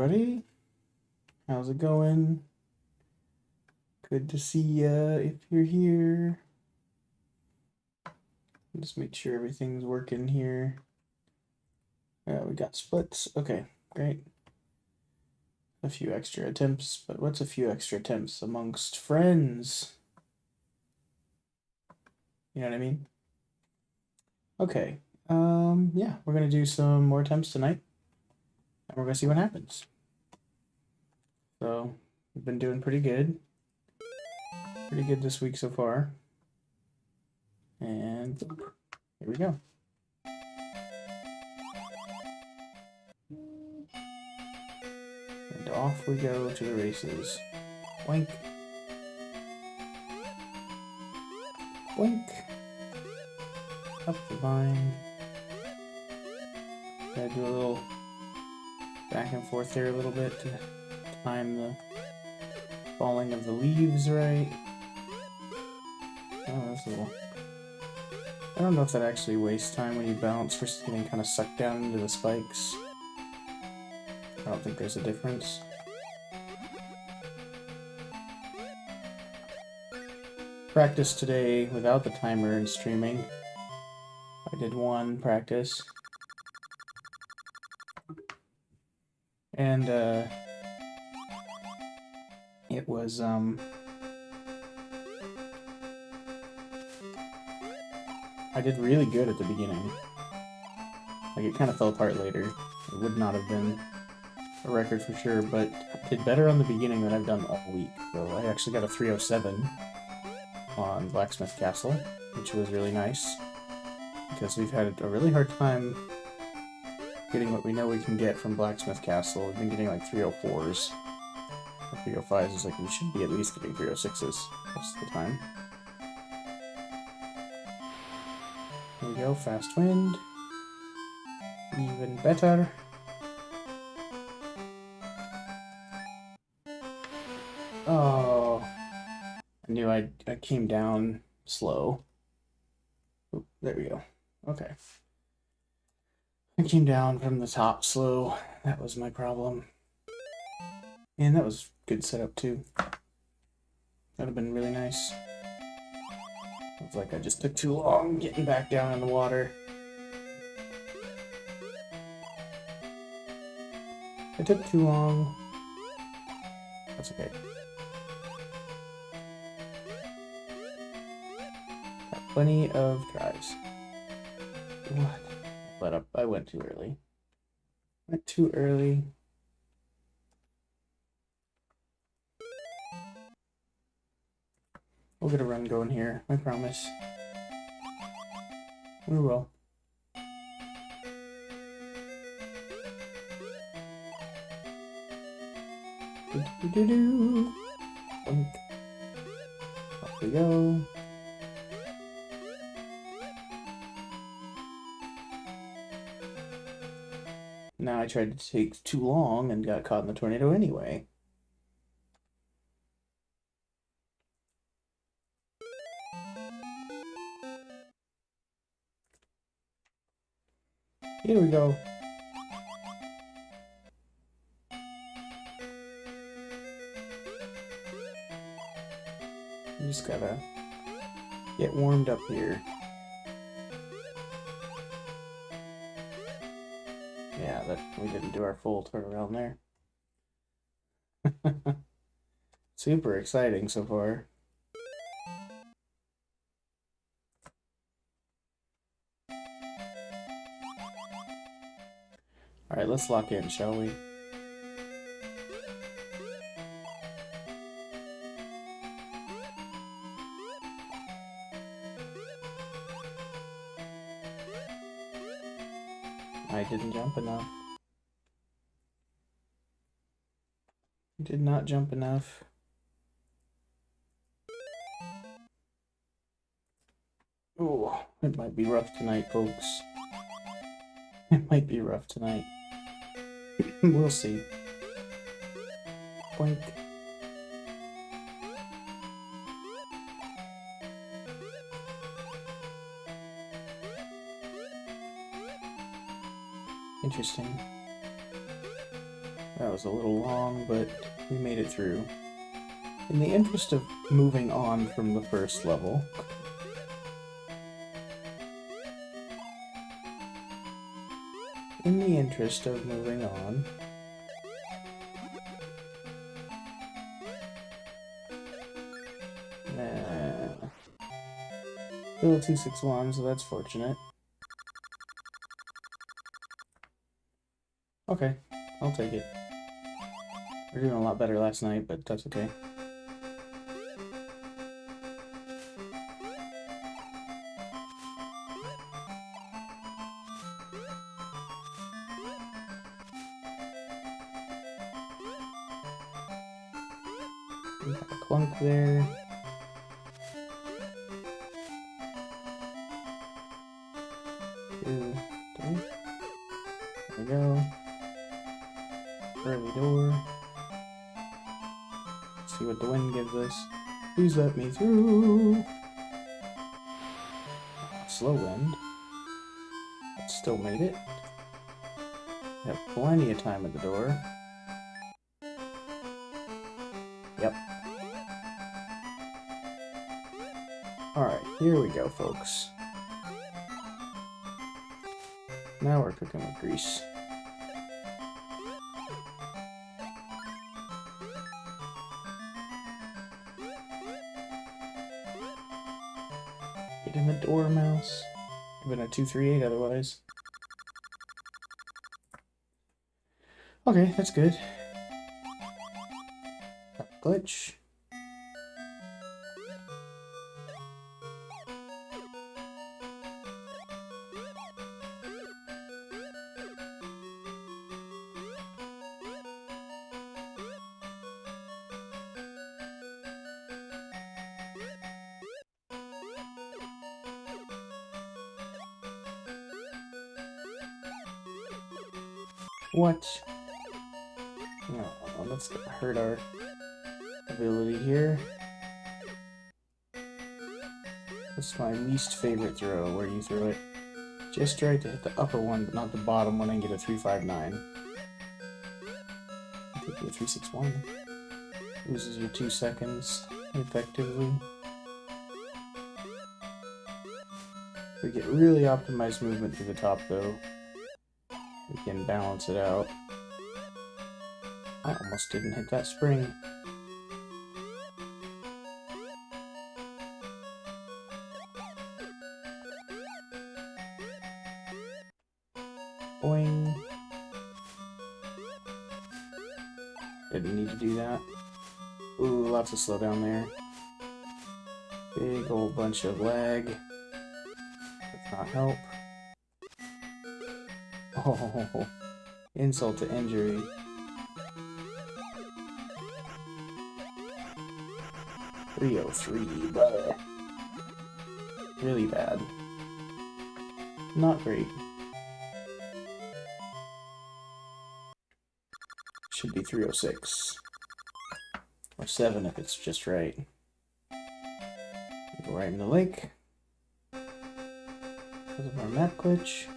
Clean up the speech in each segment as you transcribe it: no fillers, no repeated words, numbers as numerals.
everybody. How's it going? Good to see ya if you're here. Just make sure everything's working here. We got splits. Okay, great. A few extra attempts, but what's a few extra attempts amongst friends? You know what I mean? Okay. Yeah, we're gonna do some more attempts tonight, and we're gonna see what happens. So, we've been doing pretty good. Pretty good this week so far. And here we go. And off we go to the races. Boink. Boink. Up the vine. Gotta do a little back and forth there a little bit to time the falling of the leaves right. Oh, that's a little... I don't know if that actually wastes time when you bounce versus getting kind of sucked down into the spikes. I don't think there's a difference. Practice today without the timer and streaming. I did one practice. And it was I did really good at the beginning. Like, it kind of fell apart later. It would not have been a record for sure, but I did better on the beginning than I've done all week. So I actually got a 307 on Blacksmith Castle, which was really nice, because we've had a really hard time getting what we know we can get from Blacksmith Castle. We've been getting like 304s. Or 305s is like, we should be at least getting 306s most of the time. Here we go, fast wind. Even better. Oh, I knew I came down slow. Oop, there we go. Okay. I came down from the top slow. That was my problem. And that was good setup too. That would have been really nice. Looks like I just took too long getting back down in the water. I took too long. That's okay. Got plenty of tries. What? Let up. I went too early. Went too early. We'll get a run going here, I promise. We will. Do-do-do-do. Boink. Off we go. Now I tried to take too long and got caught in the tornado anyway. Here we go. You just gotta get warmed up here. Yeah, that we didn't do our full turnaround there. Super exciting so far. Alright, let's lock in, shall we? I didn't jump enough. Did not jump enough. Oh, it might be rough tonight, folks. It might be rough tonight. We'll see. Boink. Interesting. That was a little long, but we made it through. In the interest of moving on from the first level, still 261, so that's fortunate. Okay, I'll take it. We're doing a lot better last night, but that's okay. We got a clunk there. Two, three. There we go. Early door. Let's see what the wind gives us. Please let me through. Slow wind. But still made it. Have plenty of time at the door. Yep. Alright, here we go, folks. Now we're cooking with grease. Get in the door, mouse. Would have been a 238 otherwise. Okay, that's good. Glitch. What? No, that's gonna hurt our ability here. This is my least favorite throw, where you throw it just right to hit the upper one, but not the bottom one, and get a 359. I think a 361. Loses your 2 seconds, effectively. We get really optimized movement to the top, though. We can balance it out. I almost didn't hit that spring. Boing. Didn't need to do that. Ooh, lots of slowdown there. Big old bunch of lag. Does not help. Oh, insult to injury. .303, brother. Really bad. Not great. Should be 306. Or 7 if it's just right. Go right in the lake. Because of our map glitch.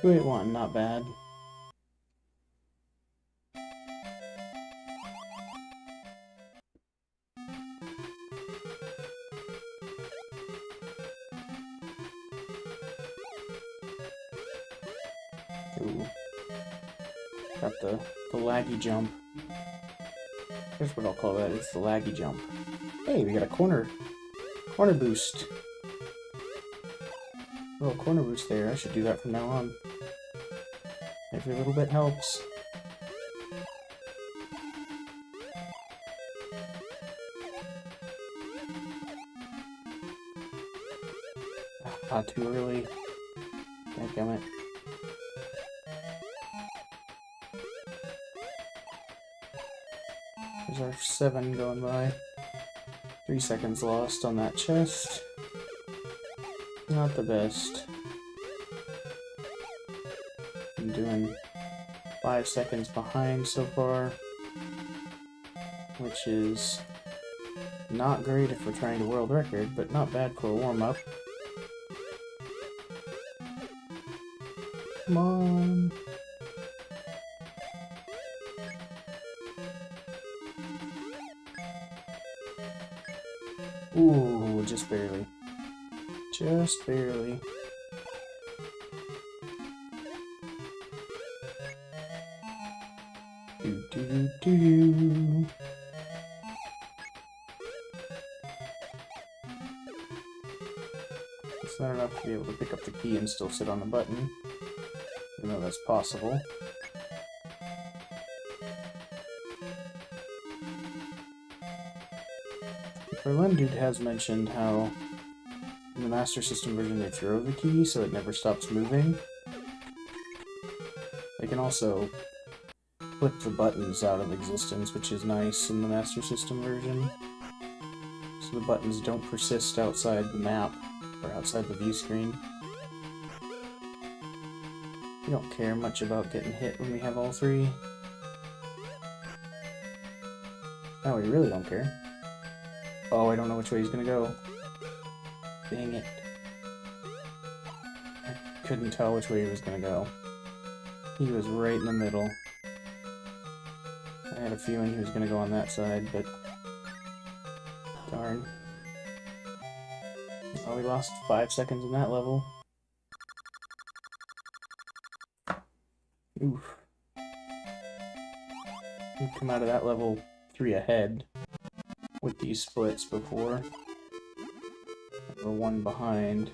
Great one, not bad. Ooh. Got the laggy jump. Here's what I'll call that, it's the laggy jump. Hey, we got a corner boost. A little corner boost there, I should do that from now on. Every little bit helps. Ah, too early. Dadgummit. There's our 7 going by. 3 seconds lost on that chest. Not the best. I'm doing 5 seconds behind so far, which is not great if we're trying to world record, but not bad for a warm-up. Come on! Ooh, just barely. Just barely. Do do do do. It's not enough to be able to pick up the key and still sit on the button, even though that's possible. Berlin Dude has mentioned how in the Master System version they throw the key so it never stops moving. They can also flip the buttons out of existence, which is nice in the Master System version. So the buttons don't persist outside the map, or outside the view screen. We don't care much about getting hit when we have all three. No, we really don't care. Oh, I don't know which way he's gonna go. Dang it. I couldn't tell which way he was gonna go. He was right in the middle. I had a feeling he was gonna go on that side, but... darn. Oh, we lost 5 seconds in that level. Oof. We've come out of that level 3 ahead with these splits before. We're 1 behind.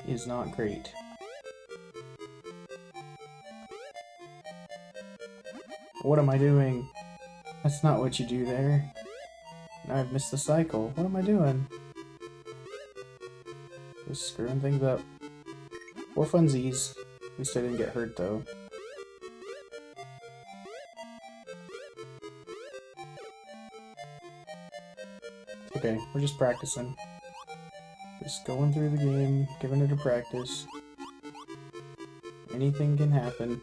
Is not great. What am I doing? That's not what you do there. Now I've missed the cycle. What am I doing? Just screwing things up. For funsies. At least I didn't get hurt though. Okay, we're just practicing. Just going through the game, giving it a practice. Anything can happen.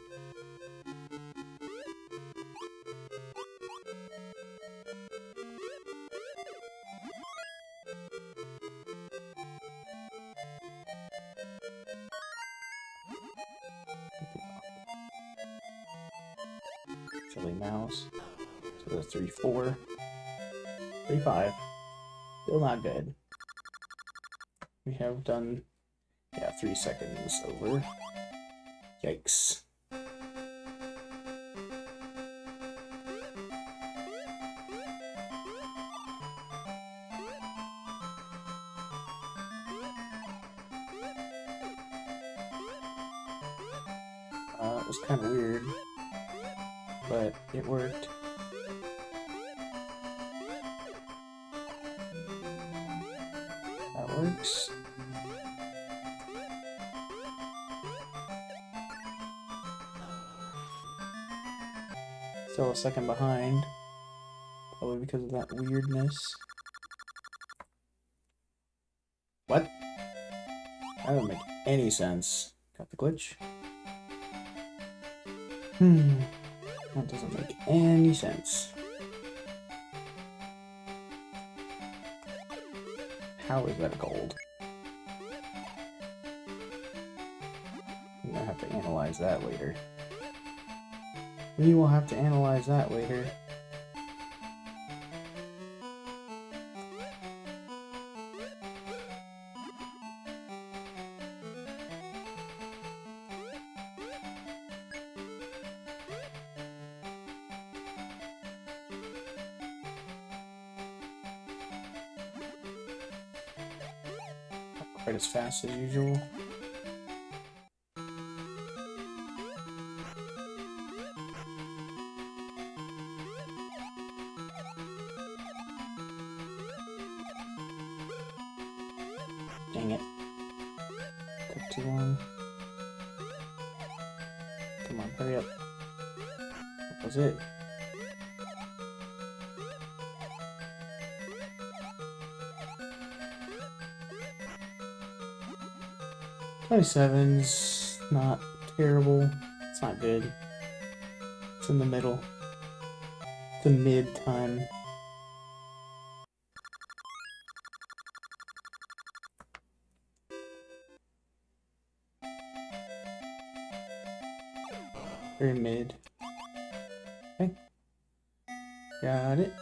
Silly mouse. So that's 3-4. 3-5. Still not good. We have done, yeah, 3 seconds over. Yikes. It was kind of weird, but it worked. That works. Still a second behind. Probably because of that weirdness. What? That doesn't make any sense. Got the glitch? That doesn't make any sense. How is that gold? I'm gonna have to analyze that later. We will have to analyze that later. Not quite as fast as usual. Dang it. Took too long. Come on, hurry up. That was it. 27's not terrible. It's not good. It's in the middle. The mid time. Very mid. Okay. Got it.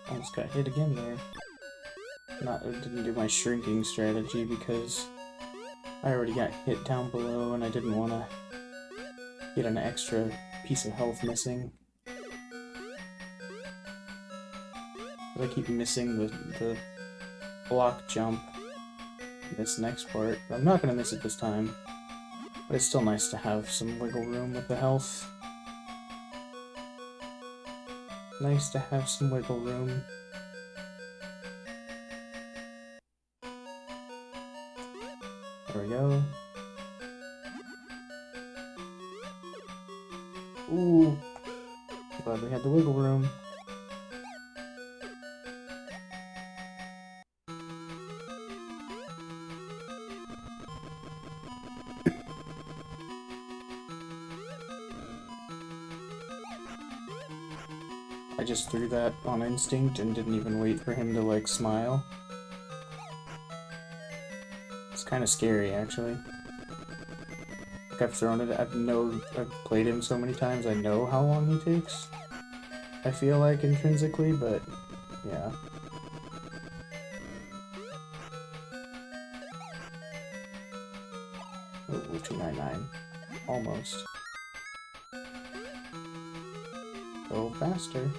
Almost got hit again there. Didn't do my shrinking strategy because I already got hit down below and I didn't want to get an extra piece of health missing. But I keep missing the block jump in this next part. But I'm not going to miss it this time. But it's still nice to have some wiggle room with the health. Nice to have some wiggle room. There we go. Ooh. Glad we had the wiggle room. I just threw that on instinct and didn't even wait for him to, like, smile. It's kind of scary, actually. Like, I've thrown it, I've played him so many times, I know how long he takes. I feel like, intrinsically, but, yeah. Ooh, 299. Almost. Go faster.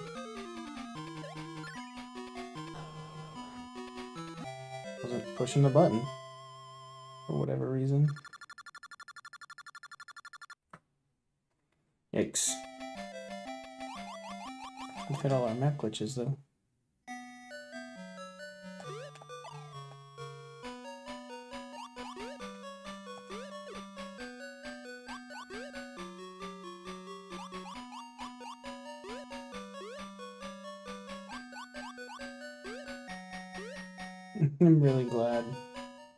Wasn't pushing the button for whatever reason. Yikes. We've hit all our map glitches though. I'm really glad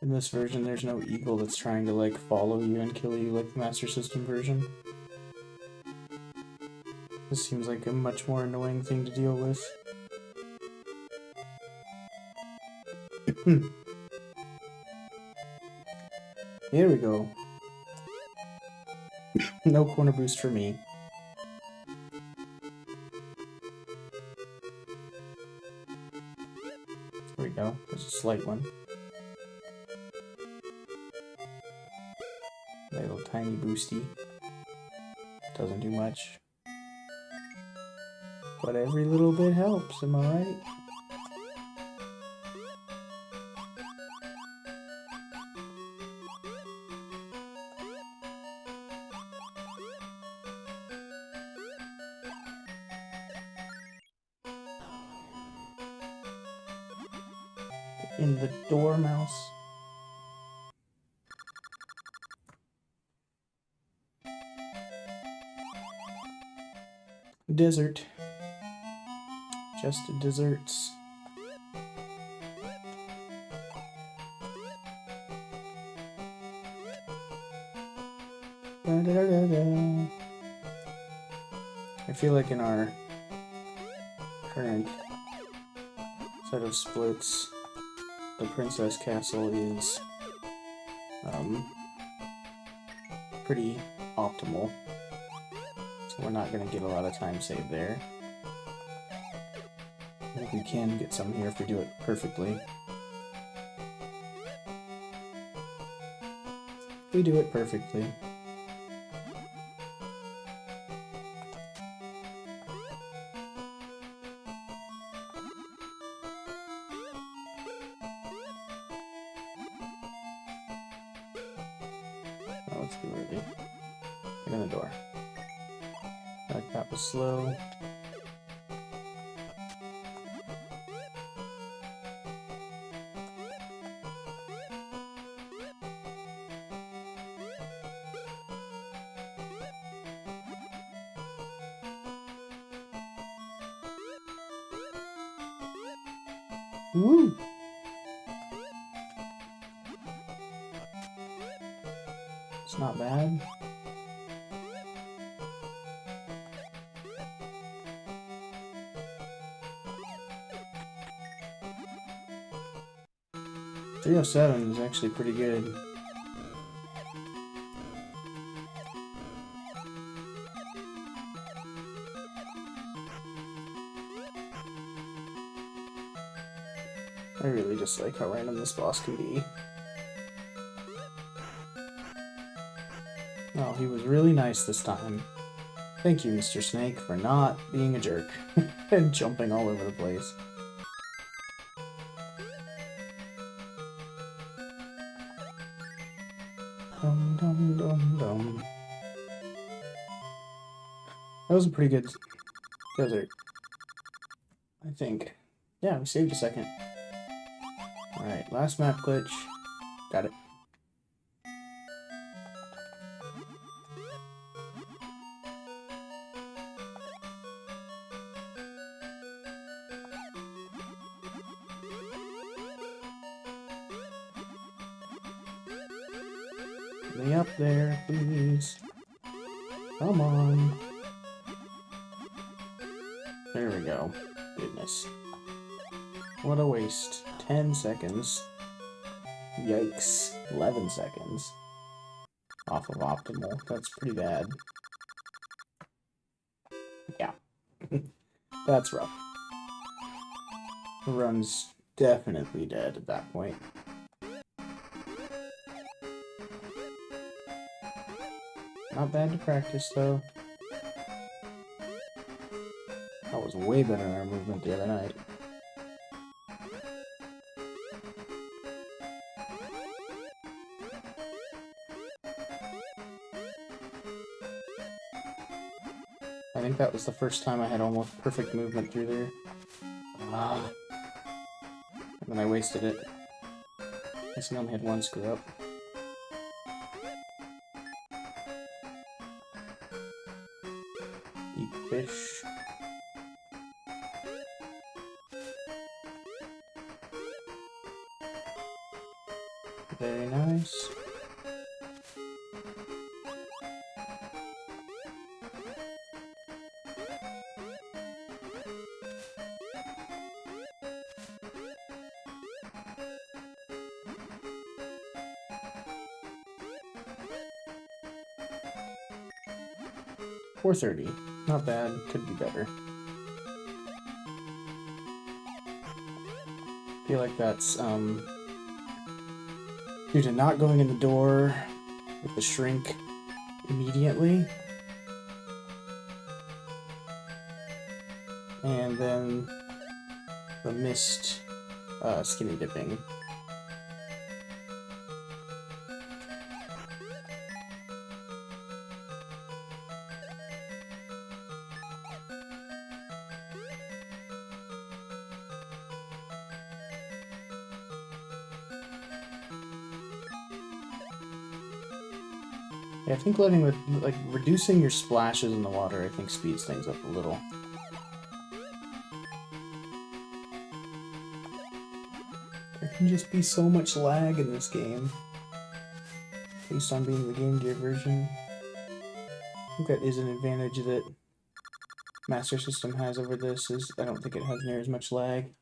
in this version there's no eagle that's trying to, like, follow you and kill you like the Master System version. This seems like a much more annoying thing to deal with. Here we go. No corner boost for me. There we go. There's a slight one. A little tiny boosty. Doesn't do much. But every little bit helps, am I right? In the dormouse. Desert. Just desserts. Da, da, da, da. I feel like in our current set of splits, the Princess Castle is pretty optimal, so we're not going to get a lot of time saved there. I think we can get some here if we do it perfectly. If we do it perfectly. Oh, let's get ready. Get in the door. Like that was slow. Woo! It's not bad. .307 is actually pretty good. I really just like how random this boss can be. Oh, he was really nice this time. Thank you, Mr. Snake, for not being a jerk and jumping all over the place. Dum dum dum dum. That was a pretty good desert, I think. Yeah, we saved a second. Alright, last map glitch. Got it. Get me up there, please. Come on. There we go. Goodness. What a waste. 10 seconds. Yikes. 11 seconds. Off of optimal. That's pretty bad. Yeah. That's rough. The run's definitely dead at that point. Not bad to practice, though. That was way better than our movement the other night. I think that was the first time I had almost perfect movement through there. Ah. And then I wasted it. I guess I only had one screw up. Eat fish. Very nice. .430. Not bad. Could be better. I feel like that's due to not going in the door with the shrink immediately. And then the missed skinny dipping. Yeah, I think reducing your splashes in the water, I think speeds things up a little. There can just be so much lag in this game. Based on being the Game Gear version. I think that is an advantage that Master System has over this, is I don't think it has near as much lag.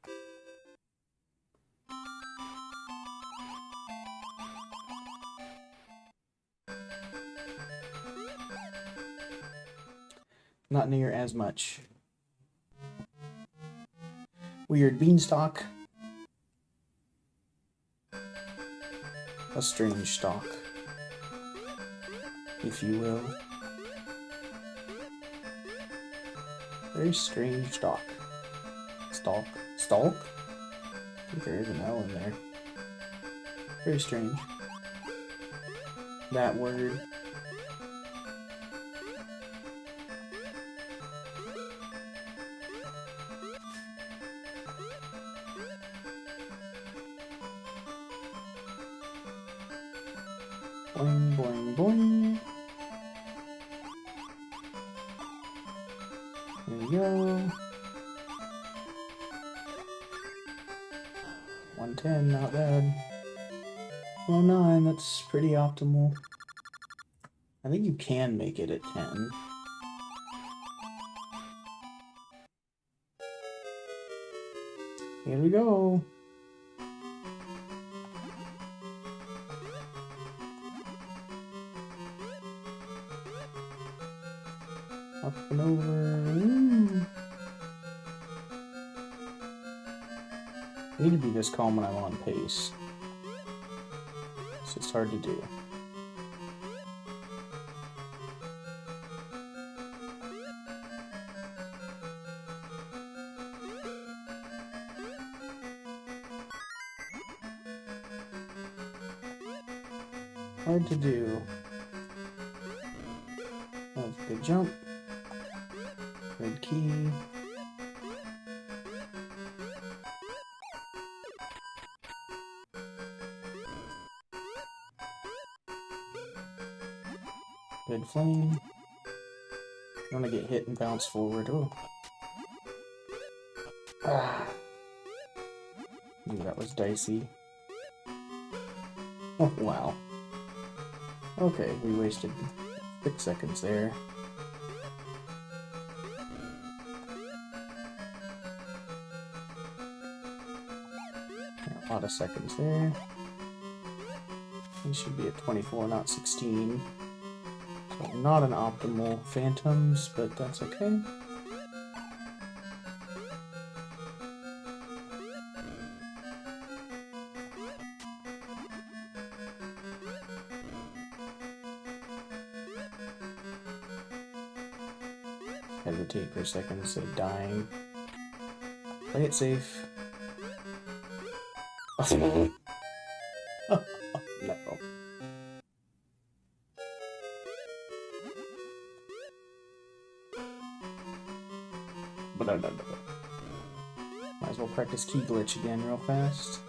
Not near as much. Weird beanstalk. A strange stalk, if you will. Very strange stalk. Stalk? Stalk? I think there is an L in there. Very strange. That word. Boing, boing, boing. There we go. 110, not bad. 109, that's pretty optimal. I think you can make it at 10. Here we go. Up and over. Ooh. I need to be this calm when I'm on pace. It's just hard to do. Hard to do. That was a good jump. Good key. Good flame. I want to get hit and bounce forward. Oh. Ah. Ooh, that was dicey. Oh, wow. Okay, we wasted 6 seconds there. A lot of seconds there. We should be at 24, not 16. So not an optimal phantoms, but that's okay. Hesitate for a second instead of dying. Play it safe. Oh, no. No. Might as well practice key glitch again real fast.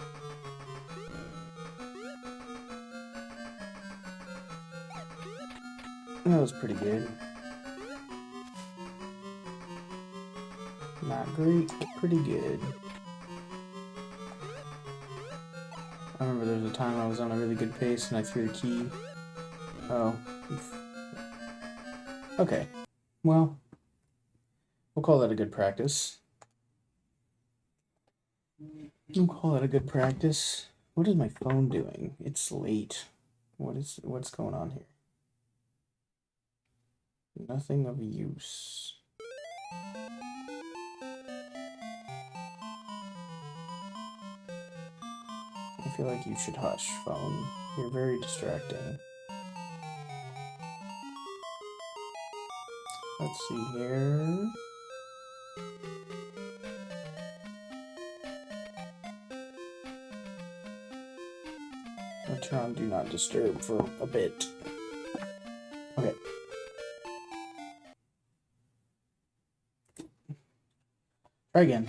That was pretty good. Not great, but pretty good. I remember there was a time I was on a really good pace and I threw the key. Oh. Okay. Well, we'll call that a good practice. We'll call that a good practice. What is my phone doing? It's late. What's going on here? Nothing of use. I feel like you should hush, phone. You're very distracting. Let's see here. I'll turn on Do Not Disturb for a bit. Okay. Try again.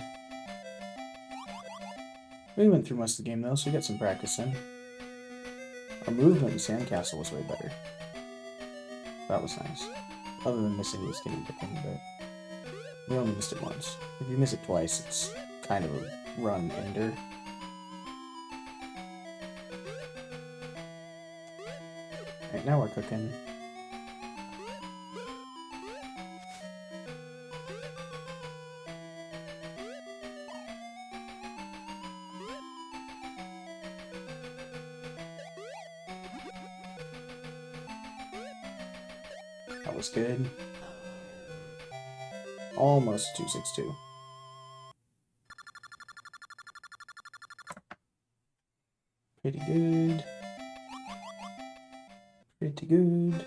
We went through most of the game though, so we got some practice in. Our movement in Sandcastle was way better. That was nice. Other than missing the skinny dipping, but we only missed it once. If you miss it twice, it's kind of a run ender. Alright, now we're cooking. That was good. Almost 262. Pretty good. Pretty good.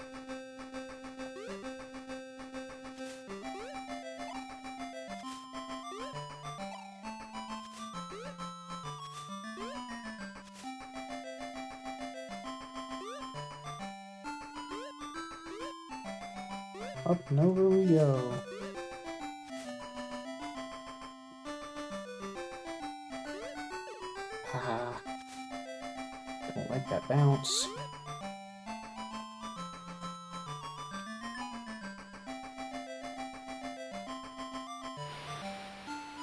Up and over we go. Haha. Don't like that bounce.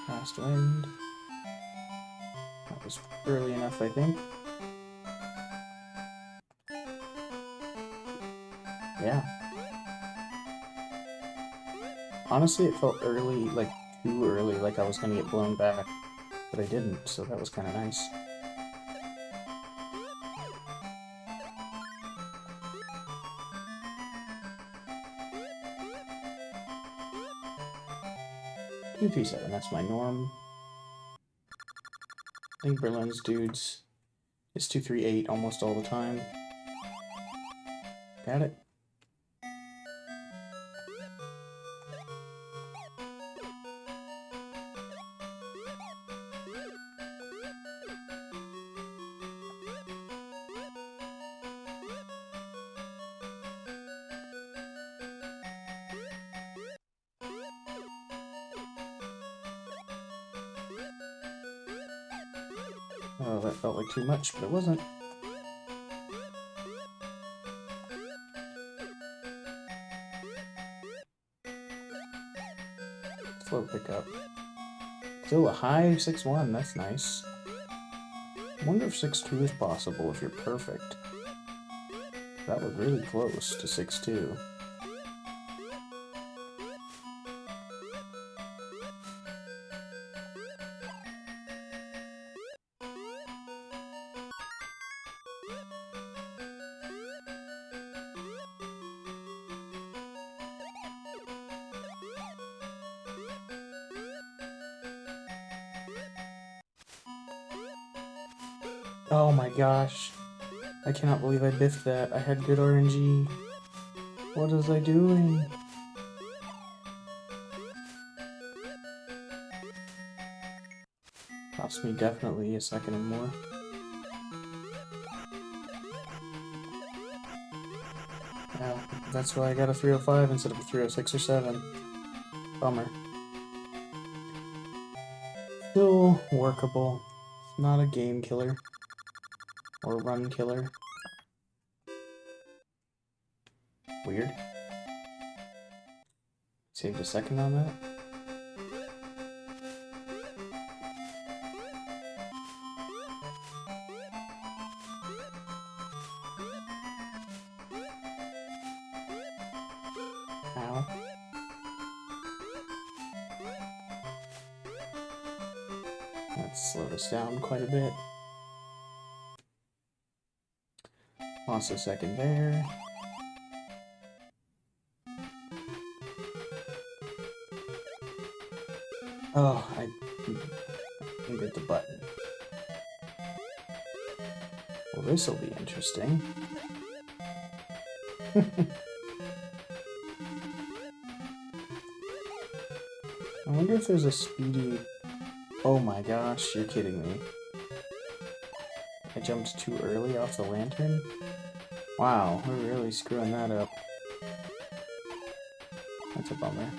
Fast wind. That was early enough, I think. Yeah. Honestly, it felt early, like too early, like I was gonna get blown back, but I didn't, so that was kind of nice. Two, 3, 7, that's my norm. I think Berlin's dudes is 2, 3, 8 almost all the time. Got it. Oh, that felt like too much, but it wasn't. Slow pickup. Still a high 6-1, that's nice. I wonder if 6-2 is possible if you're perfect. That was really close to 6-2. Oh my gosh. I cannot believe I biffed that. I had good RNG. What was I doing? Cost me definitely a second or more. Yeah, that's why I got a 305 instead of a 306 or 7. Bummer. Still workable. Not a game killer. Or run killer. Weird. Saved a second on that. Ow. That slowed us down quite a bit. Lost a second there. Oh, I didn't get the button. Well, this'll be interesting. I wonder if there's a speedy... Oh my gosh, you're kidding me. I jumped too early off the lantern? Wow, we're really screwing that up. That's a bummer.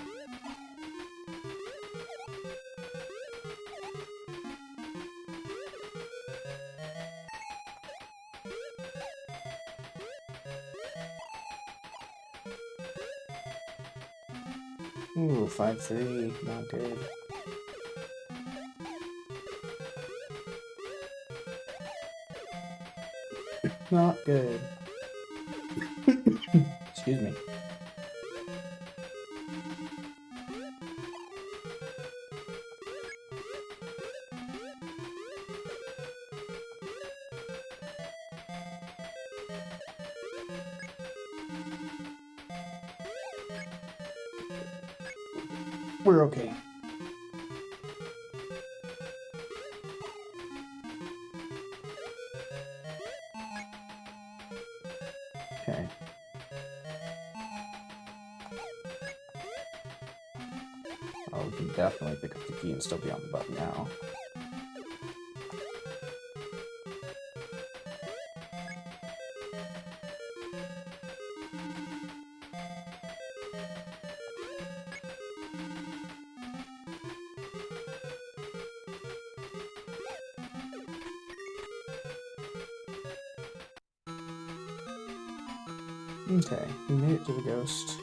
Ooh, 5-3, not good. Not good. Excuse me. We're okay. Okay. Oh, we can definitely pick up the key and still be on the button now. Okay, we made it to the ghost.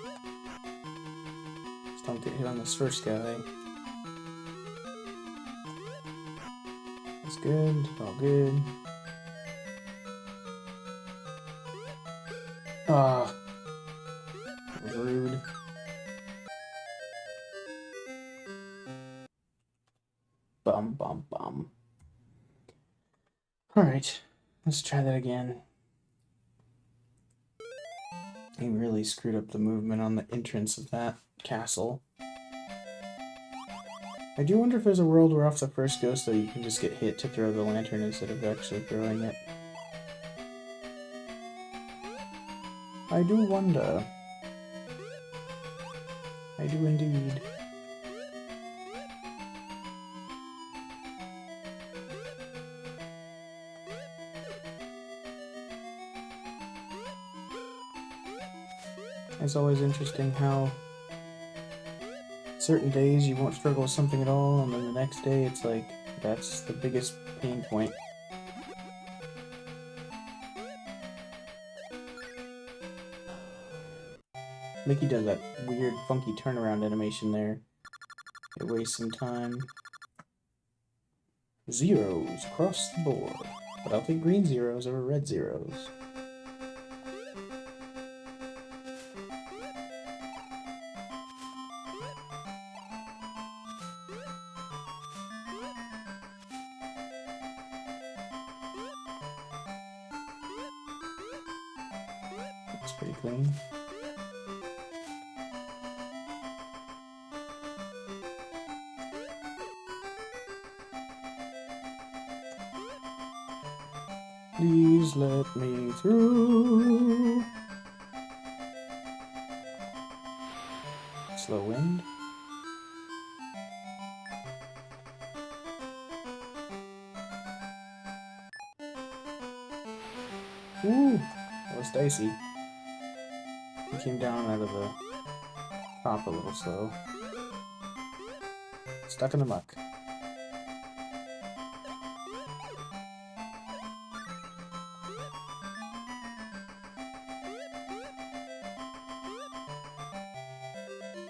Just don't get hit on this first guy. It's good. All good. Ah, that was rude. Bum, bum, bum. Alright, let's try that again. He really screwed up the movement on the entrance of that castle. I do wonder if there's a world where off the first ghost, though, you can just get hit to throw the lantern instead of actually throwing it. I do wonder. I do indeed. It's always interesting how certain days you won't struggle with something at all, and then the next day it's like, that's the biggest pain point. Mickey does that weird, funky turnaround animation there. It wastes some time. Zeros across the board. But I'll take green zeros over red zeros. That's pretty clean. Please let me through. Slow wind. Ooh, that was dicey. He came down out of the top a little slow. Stuck in the muck.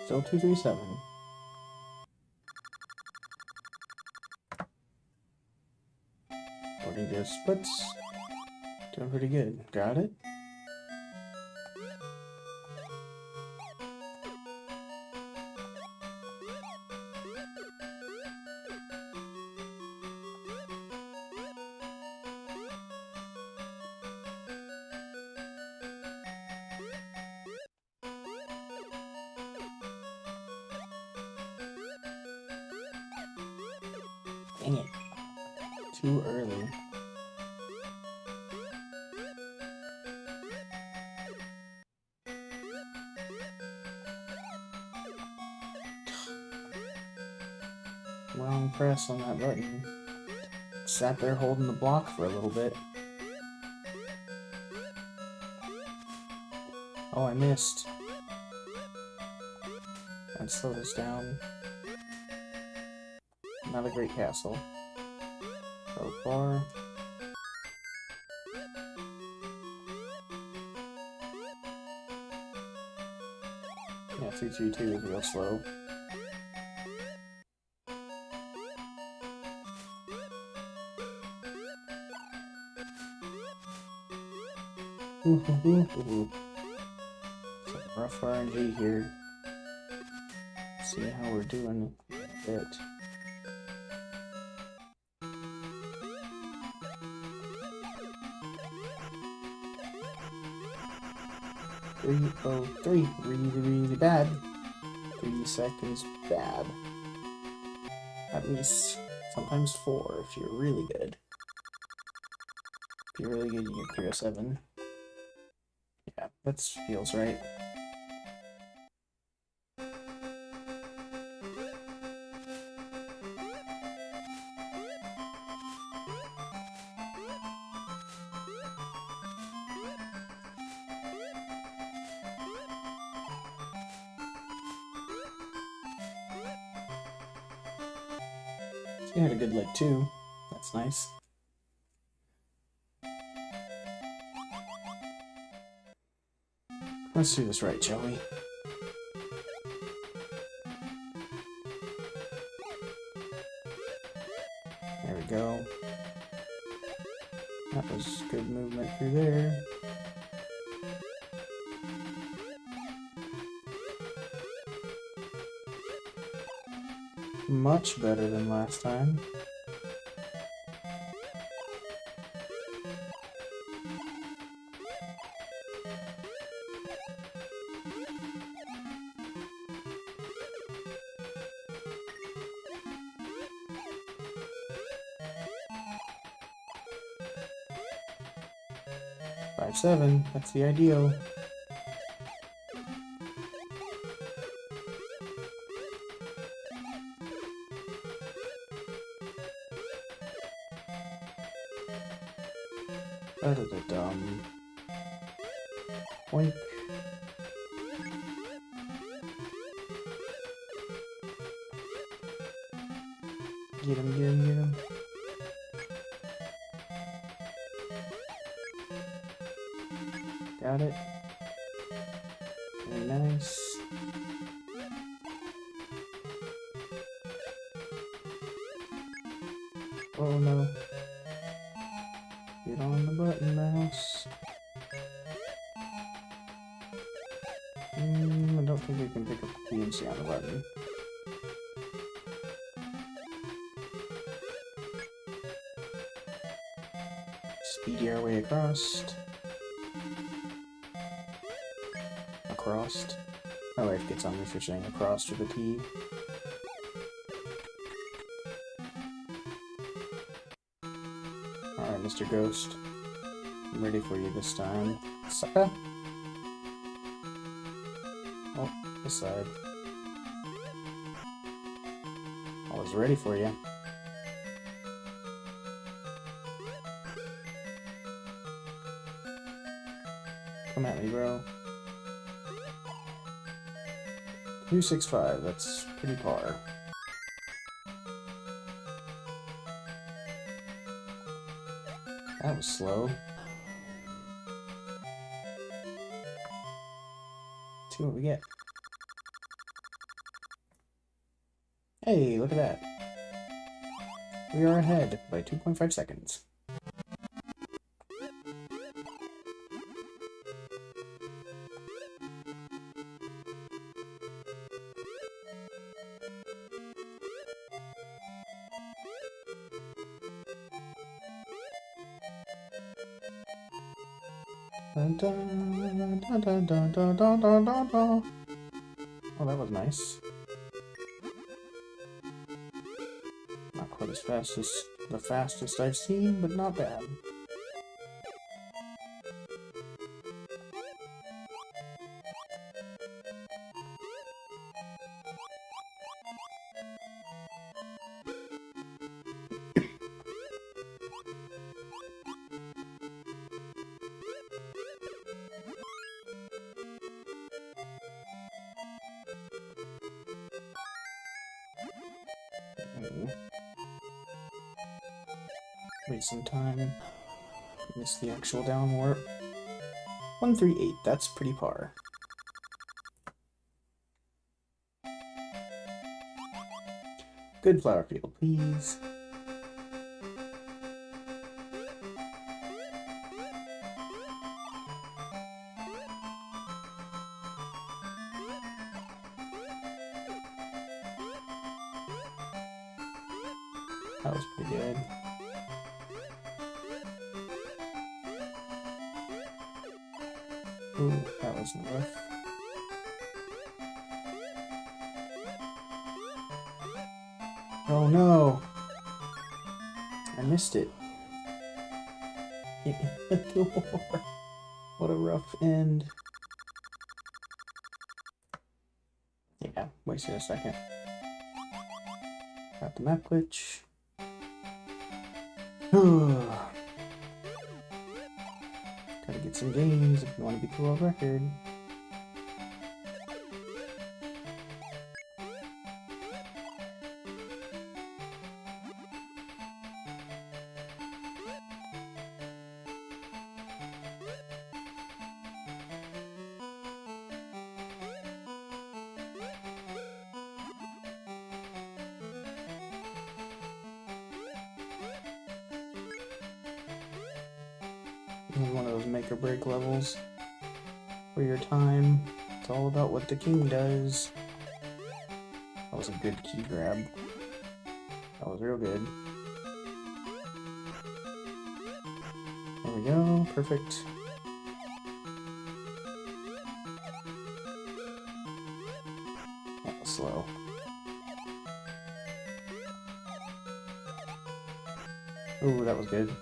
Still 237. According to splits, doing pretty good. Got it? Dang it. Too early. Wrong press on that button. Sat there holding the block for a little bit. Oh, I missed. I'd slow this down. Not a great castle. So far. Yeah, 332 is real slow. Some rough RNG here. See how we're doing a bit. Three, really bad. 3 seconds bad. At least sometimes 4 if you're really good. If you're really good, you get 307. Yeah, that feels right. You had a good lick too. That's nice. Let's do this right, shall we? There we go. That was good movement through there. Much better than last time. Five, 7, that's the ideal. Out of the dumb. Boink. Get him, get him, get him. Got it. Very nice. Oh no. Get on the button, mouse. I don't think we can pick up the PNC on the button. Speedy our way across. Across. My wife gets on me for saying across with a T. Alright, Mr. Ghost. I'm ready for you this time. Sucker! Oh, this side. I was ready for you. Come at me, bro. 265, that's pretty par. That was slow. See what we get. Hey, look at that. We are ahead by 2.5 seconds. Dun, dun, dun, dun, dun, dun, dun, dun, dun, dun. Oh, that was nice. Not quite as fast as the fastest I've seen, but not bad. Wait some time. Miss the actual down warp. 138, that's pretty par. Good flower field, please. That was pretty good. Ooh, that wasn't rough. Oh no! I missed it. It hit the door. What a rough end. Yeah, wasted a second. Got the map glitch. Gotta get some games if you want to beat the world record. This is one of those make or break levels for your time. It's all about what the king does. That was a good key grab. That was real good. There we go, perfect. That was slow. Ooh, that was good.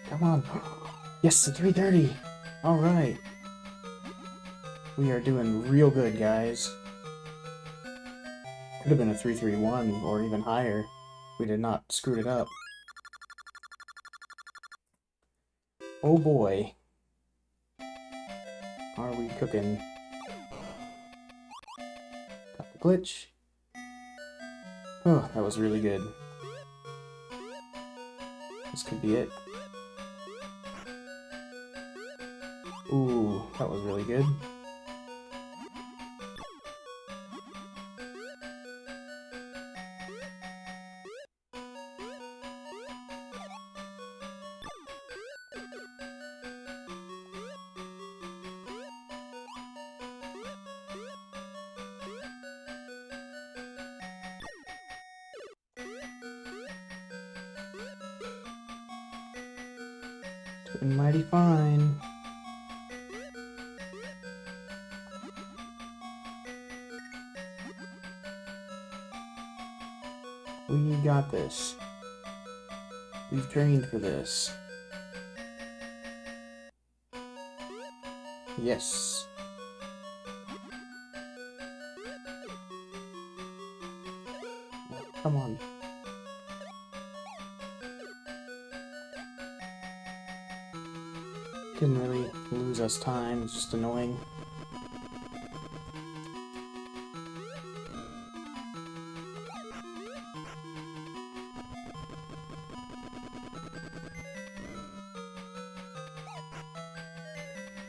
Come on. Yes, the 330! Alright. We are doing real good, guys. Could have been a 331 or even higher. We did not screw it up. Oh boy. Are we cooking? Got the glitch. Oh, that was really good. This could be it. Ooh, that was really good. Doing mighty fine. We got this. We've trained for this. Yes. Come on. Didn't really lose us time, it's just annoying.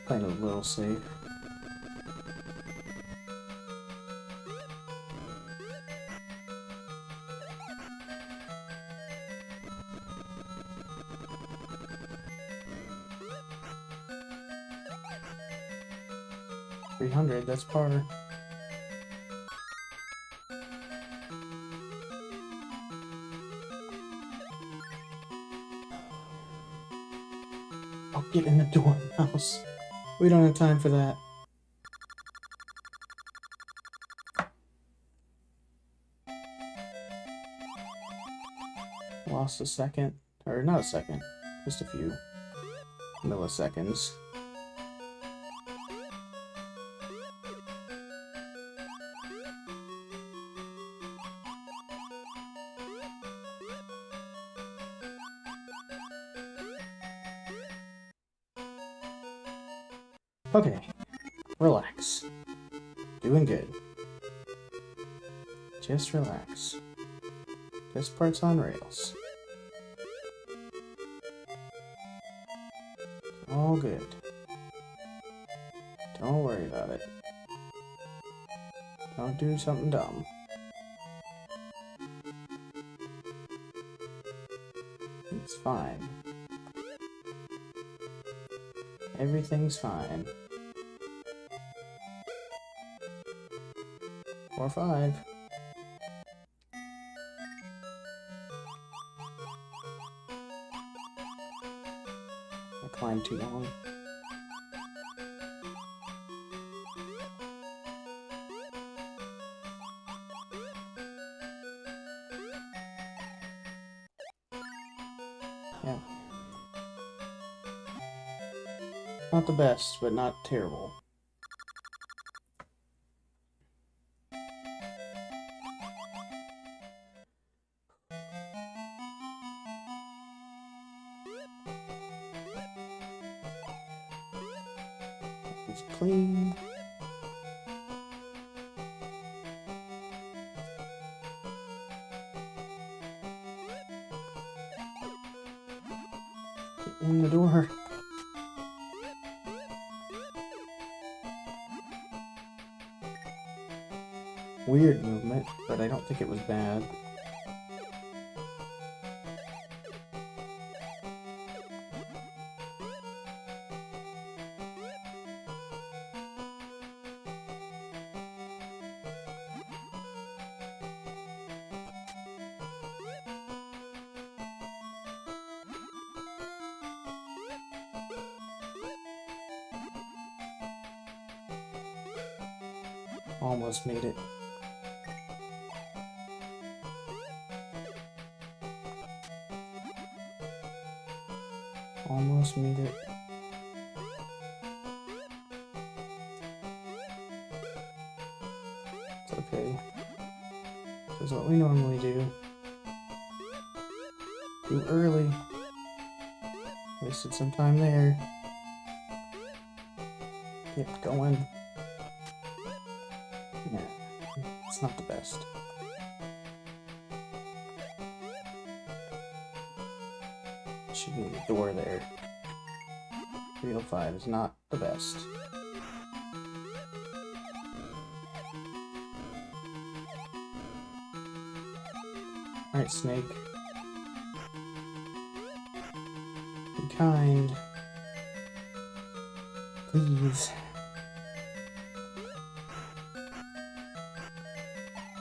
Playing a little safe. $300, that's par. I'll get in the door, mouse. We don't have time for that. Lost a second, or not a second, just a few milliseconds. Okay, relax. Doing good. Just relax. This part's on rails. It's all good. Don't worry about it. Don't do something dumb. It's fine. Everything's fine. 4 or 5. I climbed too long. Yeah. Not the best, but not terrible. It's clean. Get in the door. Weird movement, but I don't think it was bad. Almost made it. Almost made it. It's okay. This is what we normally do. Too early. Wasted some time there. Get going. Yeah, it's not the best. Should be a door there. 305 is not the best. Alright, Snake. Be kind. Please.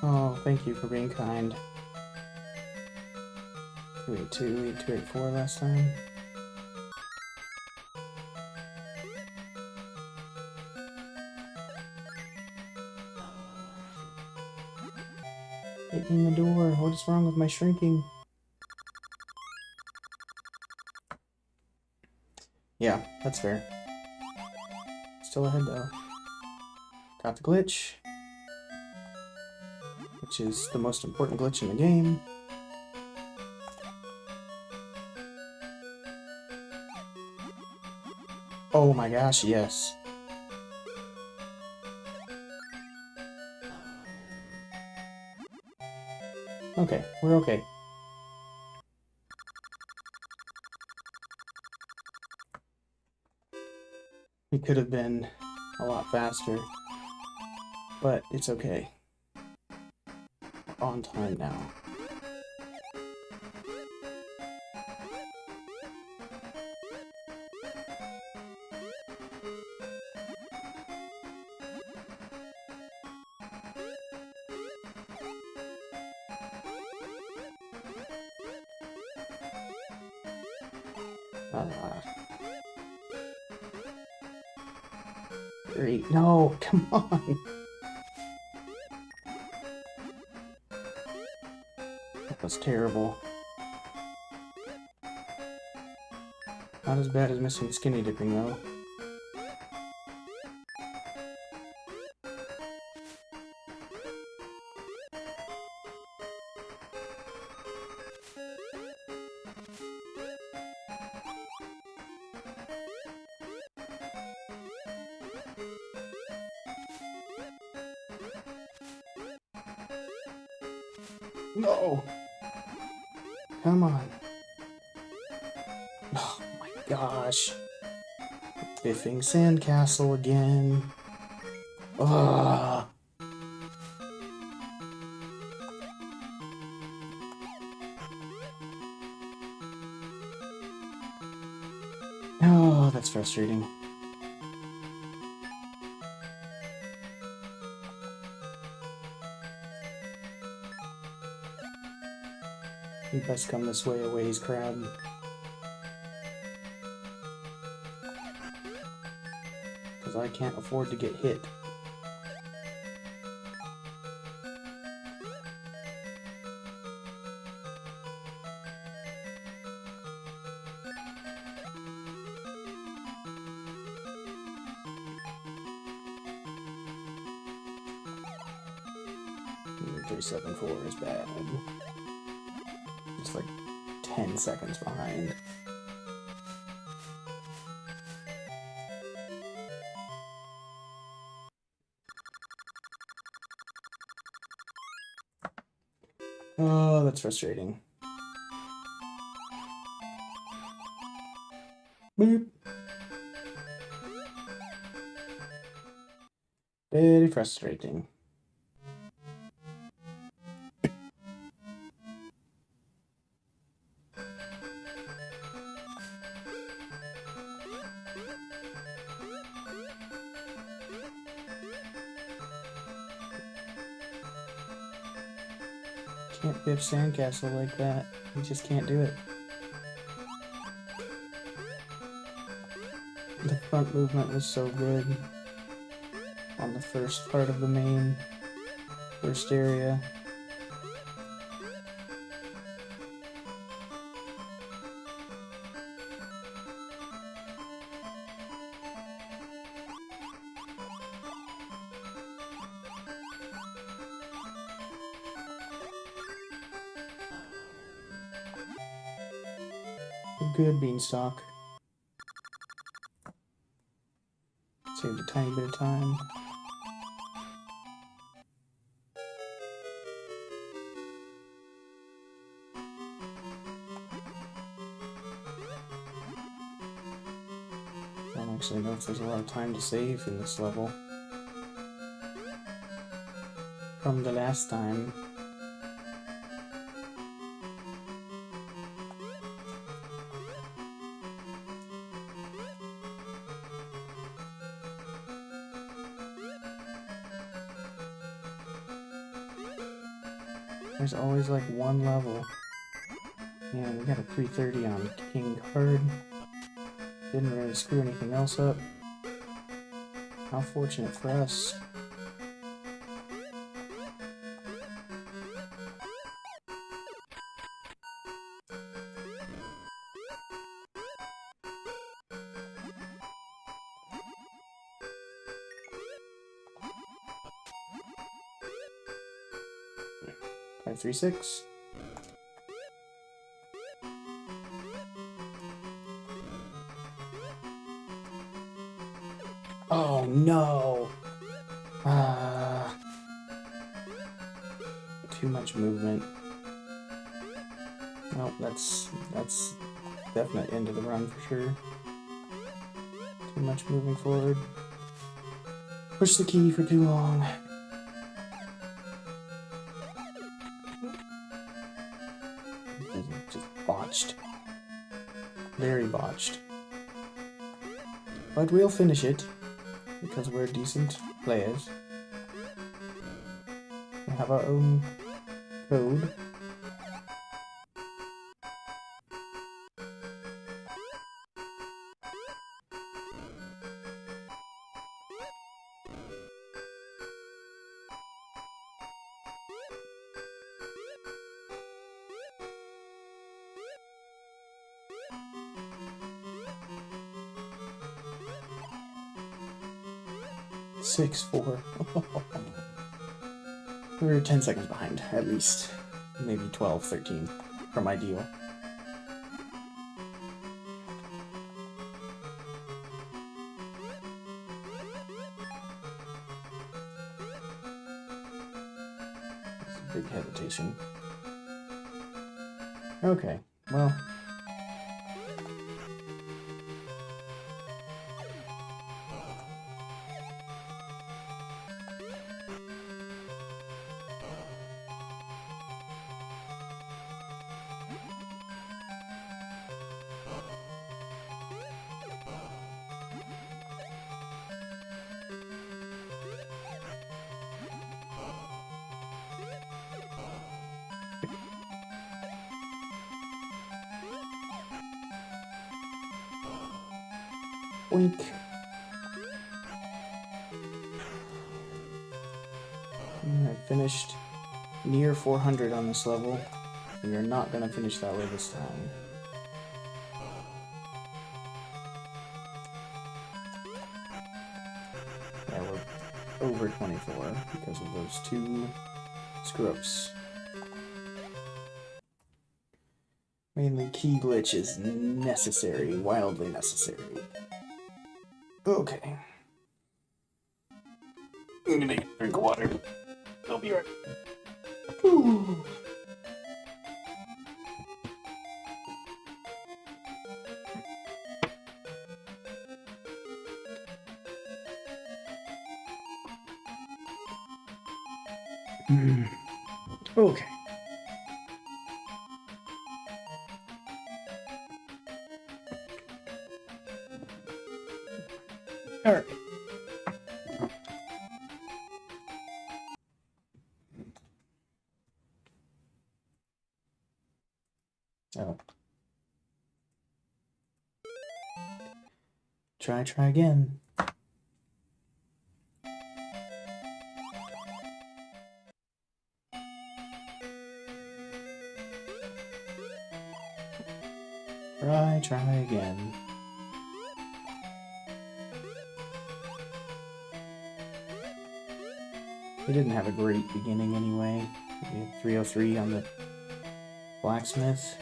Oh, thank you for being kind. 282, 284 last time. Get in the door. What is wrong with my shrinking? Yeah, that's fair. Still ahead though. Got the glitch, which is the most important glitch in the game. Oh my gosh, yes. Okay, we're okay. We could have been a lot faster, but it's okay. We're on time now. Great. No, come on. That was terrible. Not as bad as missing skinny dipping though. No! Come on. Oh my gosh. Biffing sandcastle again. Ugh. Oh, that's frustrating. You best come this way, Away's crab. Because I can't afford to get hit. Ooh, 374 is bad. Just like 10 seconds behind. Oh, that's frustrating. Boop. Very frustrating. Can't biff sandcastle like that. You just can't do it. The front movement was so good. on the first part of the main first area. Good beanstalk. Saved a tiny bit of time. I don't actually know if there's a lot of time to save in this level from the last time. There's always like one level. Yeah, we got a 330 on King card. Didn't really screw anything else up. How fortunate for us. Five, 3, 6. Oh no! Too much movement. Well, that's definite end of the run for sure. Too much moving forward. Push the key for too long. Just botched. Very botched. But we'll finish it, because we're decent players. We have our own code. Six, 4. We're 10 seconds behind, at least. Maybe 12, 13 from ideal. That's a big hesitation. Okay, well. Oink. I finished near 400 on this level. We are not going to finish that way this time. Yeah, we're over 24 because of those 2 screw-ups. Mainly key glitch is necessary, wildly necessary. Okay. I'm gonna get a drink of water. I'll be right back. Ooh. Okay. All right. Oh. Try again. Try again. We didn't have a great beginning anyway. We had 303 on the blacksmith.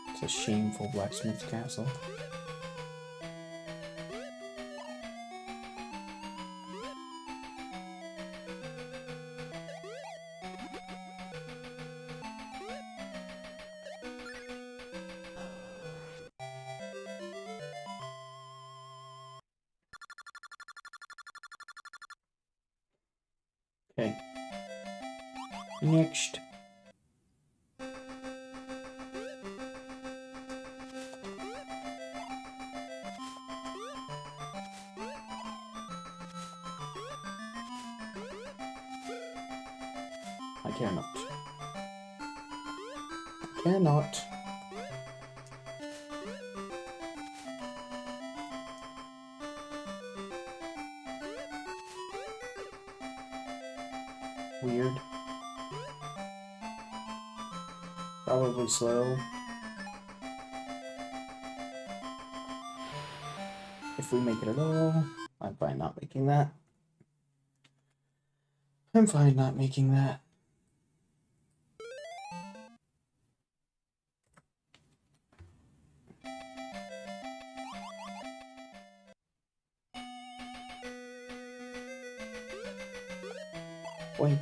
It's a shameful blacksmith's castle. Okay. Next. I cannot. I cannot. Weird. Probably slow. If we make it at all, I'm fine not making that. I'm fine not making that. Boink.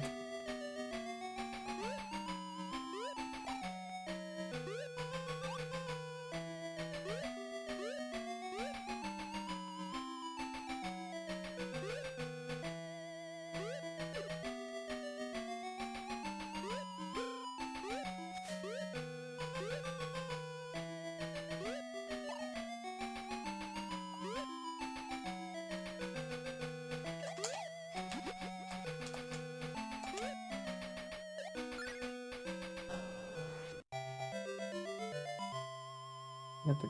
Got the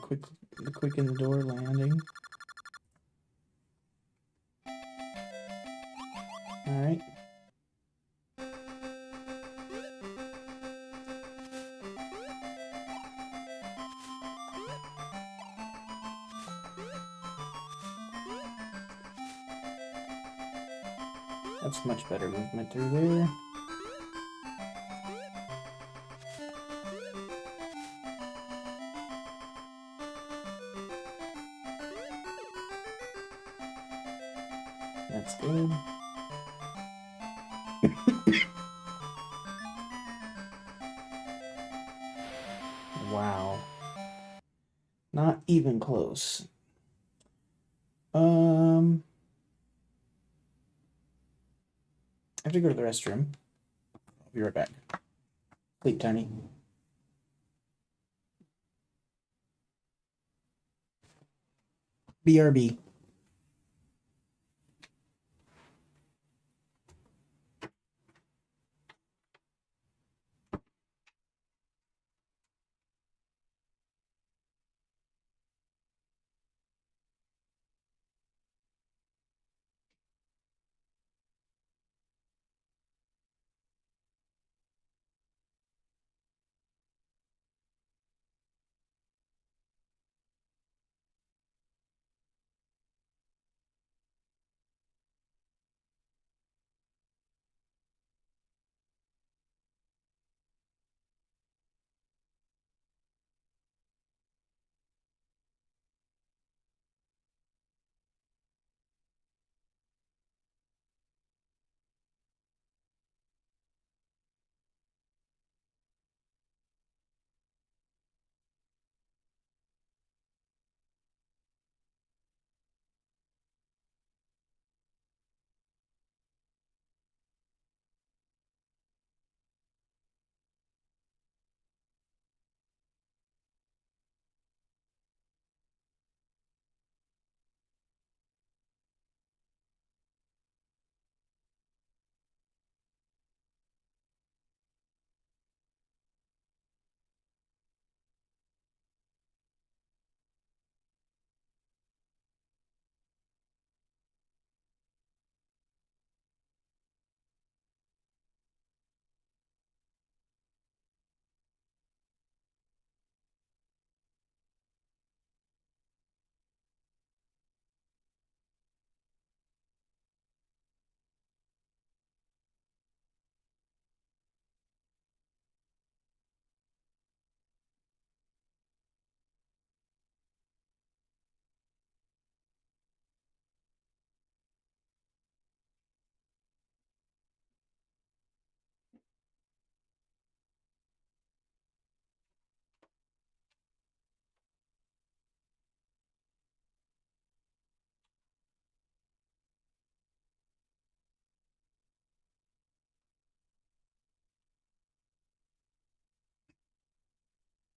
quick in the door landing. All right. That's much better movement through there. That's good. Wow. Not even close. I have to go to the restroom. I'll be right back. Sleep, Tony. BRB.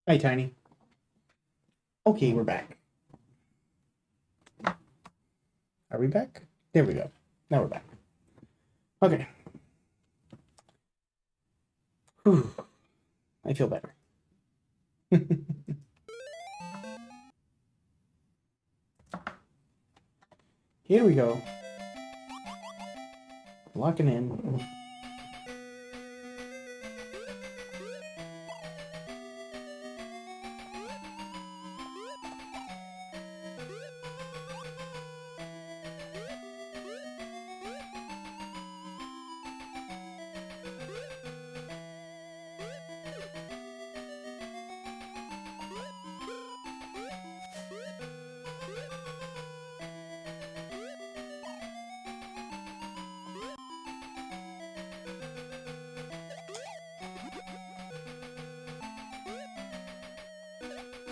Hi, Tiny. Okay, we're back. Are we back? There we go. Now we're back. Okay. Whew. I feel better. Here we go. Locking in.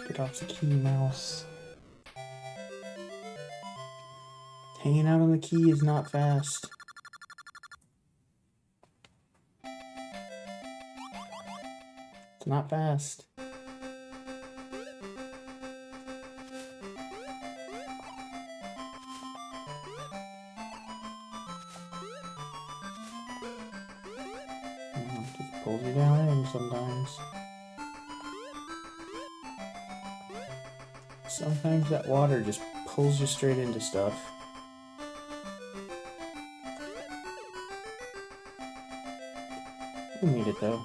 Get off the key, mouse. Hanging out on the key is not fast. It's not fast. Just pulls you down in sometimes. Sometimes that water just pulls you straight into stuff. We made it though.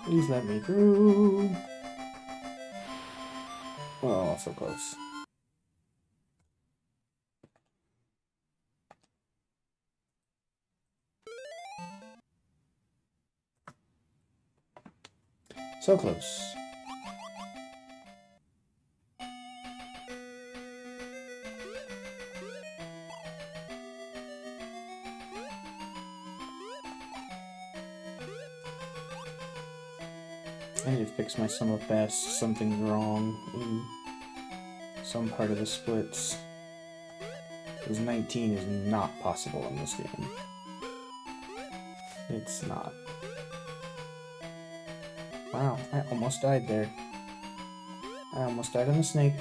Please let me through. Oh, so close. So close. I need to fix my sum of best. Something's wrong in some part of the splits. Because 19 is not possible in this game. It's not. Wow, I almost died there. I almost died on the snake.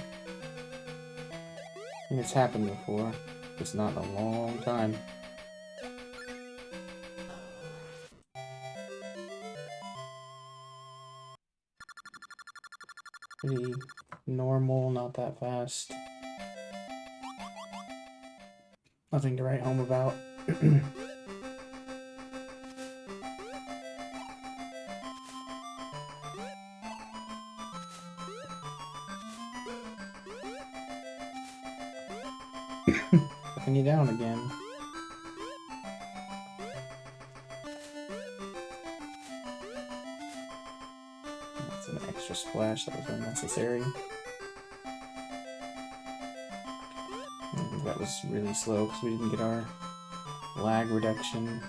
And it's happened before. It's not in a long time. Pretty normal, not that fast. Nothing to write home about. Putting you down again. That's an extra splash that was unnecessary. That was really slow because we didn't get our lag reduction.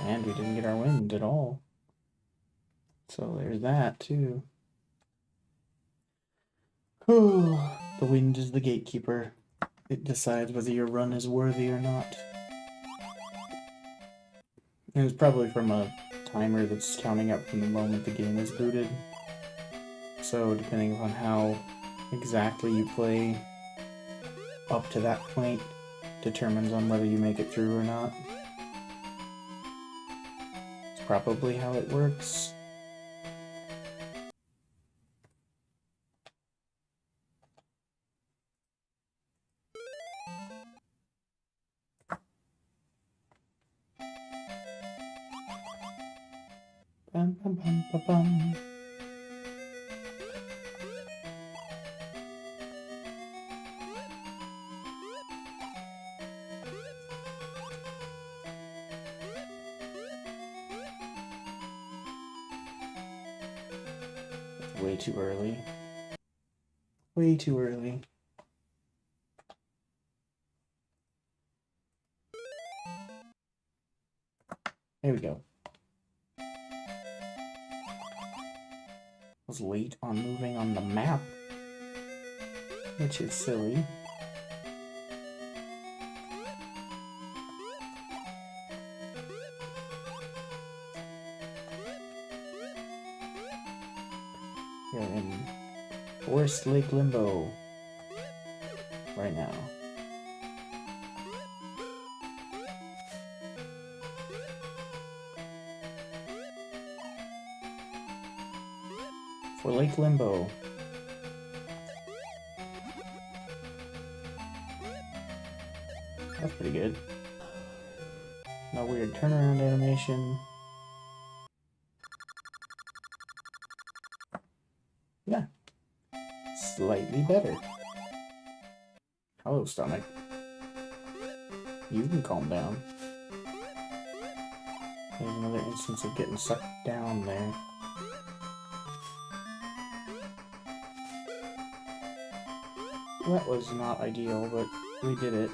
And we didn't get our wind at all. So there's that too. Oh, the wind is the gatekeeper. It decides whether your run is worthy or not. And it's probably from a timer that's counting up from the moment the game is booted. So depending upon how exactly you play up to that point determines on whether you make it through or not. It's probably how it works. Bum, bum, bum, bum, bum. Way too early. Way too early. There we go. Was late on moving on the map, which is silly. Forest Lake Limbo. Right now. For Lake Limbo. That's pretty good. No weird turnaround animation. Yeah. Slightly better. Hello, stomach. You can calm down. There's another instance of getting sucked down there. That was not ideal, but we did it.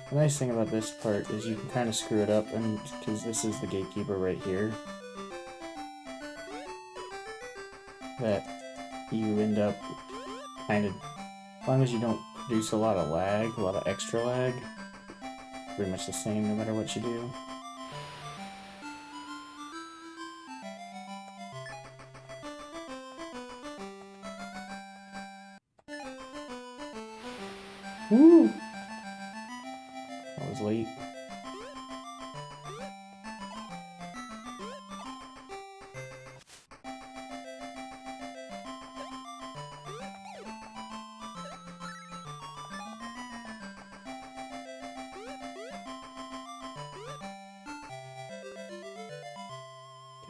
The nice thing about this part is you can kind of screw it up, and because this is the gatekeeper right here, that you end up kind of, as long as you don't produce a lot of lag, a lot of extra lag, pretty much the same no matter what you do. Woo! That was late.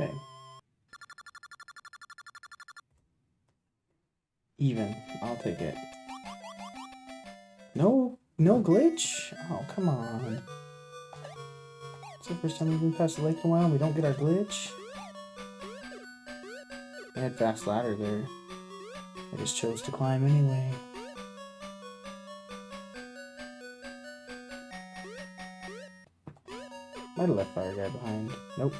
Okay. Even. I'll take it. No glitch? Oh, come on. It's the first time we've been past the lake in a while and we don't get our glitch. I had fast ladder there. I just chose to climb anyway. Might have left fire guy behind. Nope.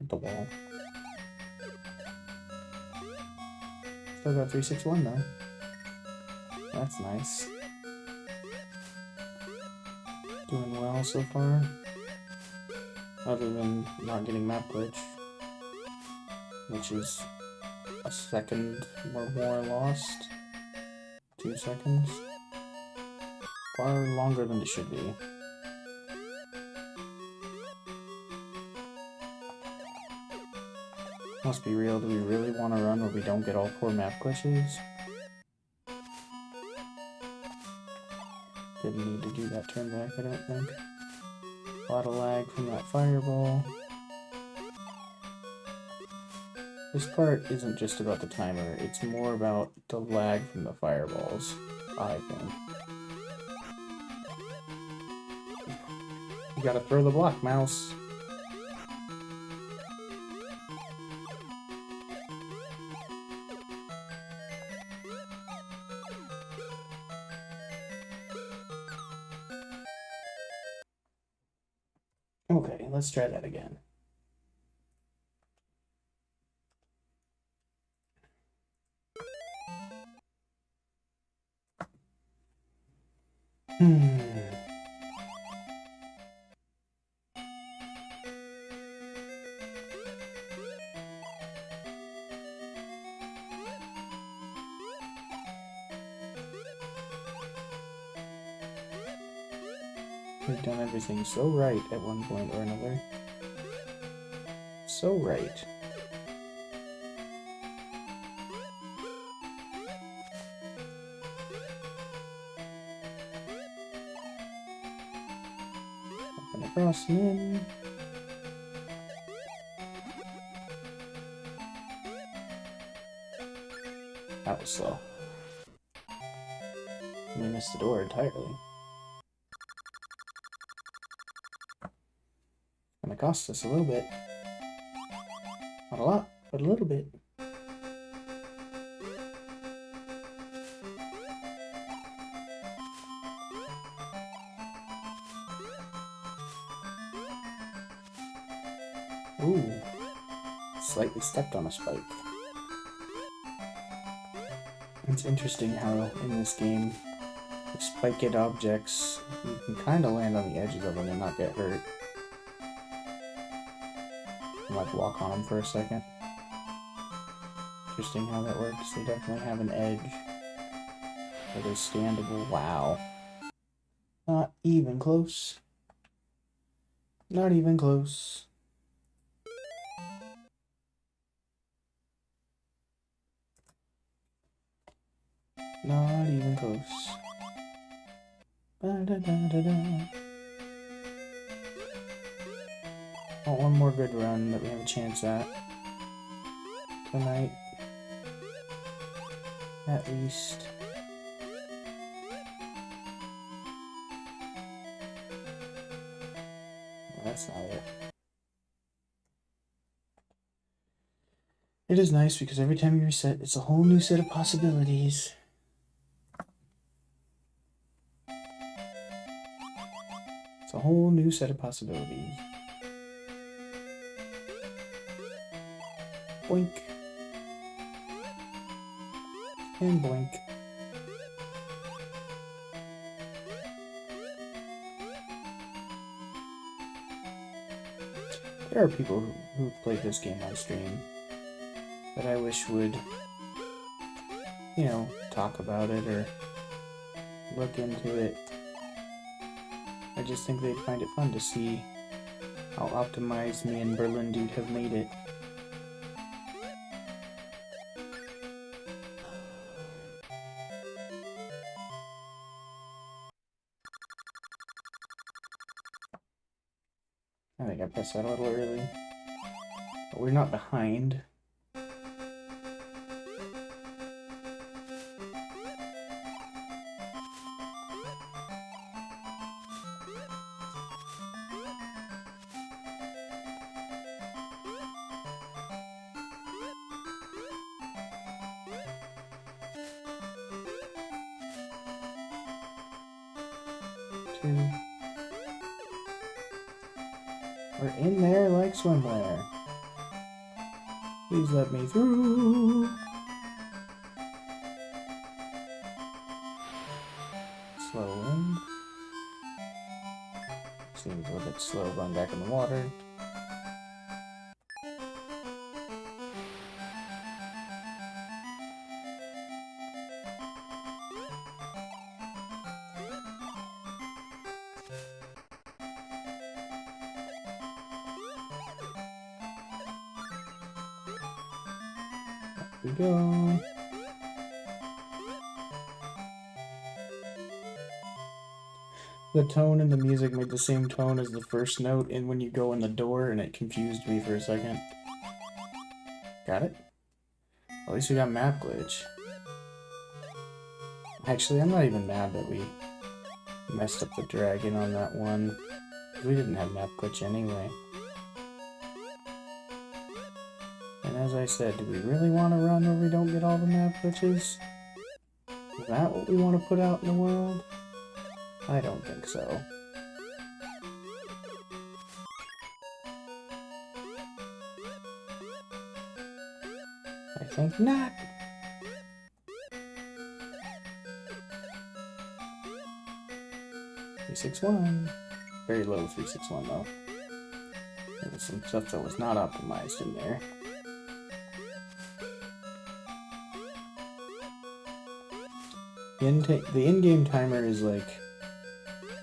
The wall. Still got 361 though. That's nice. Doing well so far. Other than not getting map glitch, which is a second or more lost. 2 seconds. Far longer than it should be. Must be real, do we really want to run where we don't get all 4 map glitches? Didn't need to do that turn back, I don't think. A lot of lag from that fireball. This part isn't just about the timer, it's more about the lag from the fireballs, I think. You gotta throw the block, mouse. Okay, let's try that again. We've done everything so right at one point or another. So right. Up and across and in. That was slow. We missed the door entirely. Gonna cost us a little bit. Not a lot, but a little bit. Ooh. Slightly stepped on a spike. It's interesting how in this game with spiked objects, you can kind of land on the edges of them and not get hurt. And like walk on them for a second. Interesting how that works. They definitely have an edge that is standable. Wow. Not even close. Not even close. Not even close. Ba-da-da-da-da. Oh, one more good run that we have a chance at tonight. At least. Well, that's not it. It is nice because every time you reset, it's a whole new set of possibilities. It's a whole new set of possibilities. Boink. And boink. There are people who've played this game on stream that I wish would, you know, talk about it or look into it. I just think they'd find it fun to see how optimized me and Berlin Dude have made it. I think I pressed that a little early. But we're not behind. We're in there like swimwear. Please let me through. Slow wind. Seems a little bit slow going back in the water. Here we go. The tone in the music made the same tone as the first note in when you go in the door, and it confused me for a second. Got it? At least we got map glitch. Actually, I'm not even mad that we messed up the dragon on that one. We didn't have map glitch anyway. And as I said, do we really want to run where we don't get all the map glitches? Is that what we want to put out in the world? I don't think so. I think not. .361. Very low 361 though. There was some stuff that was not optimized in there. The in-game timer is like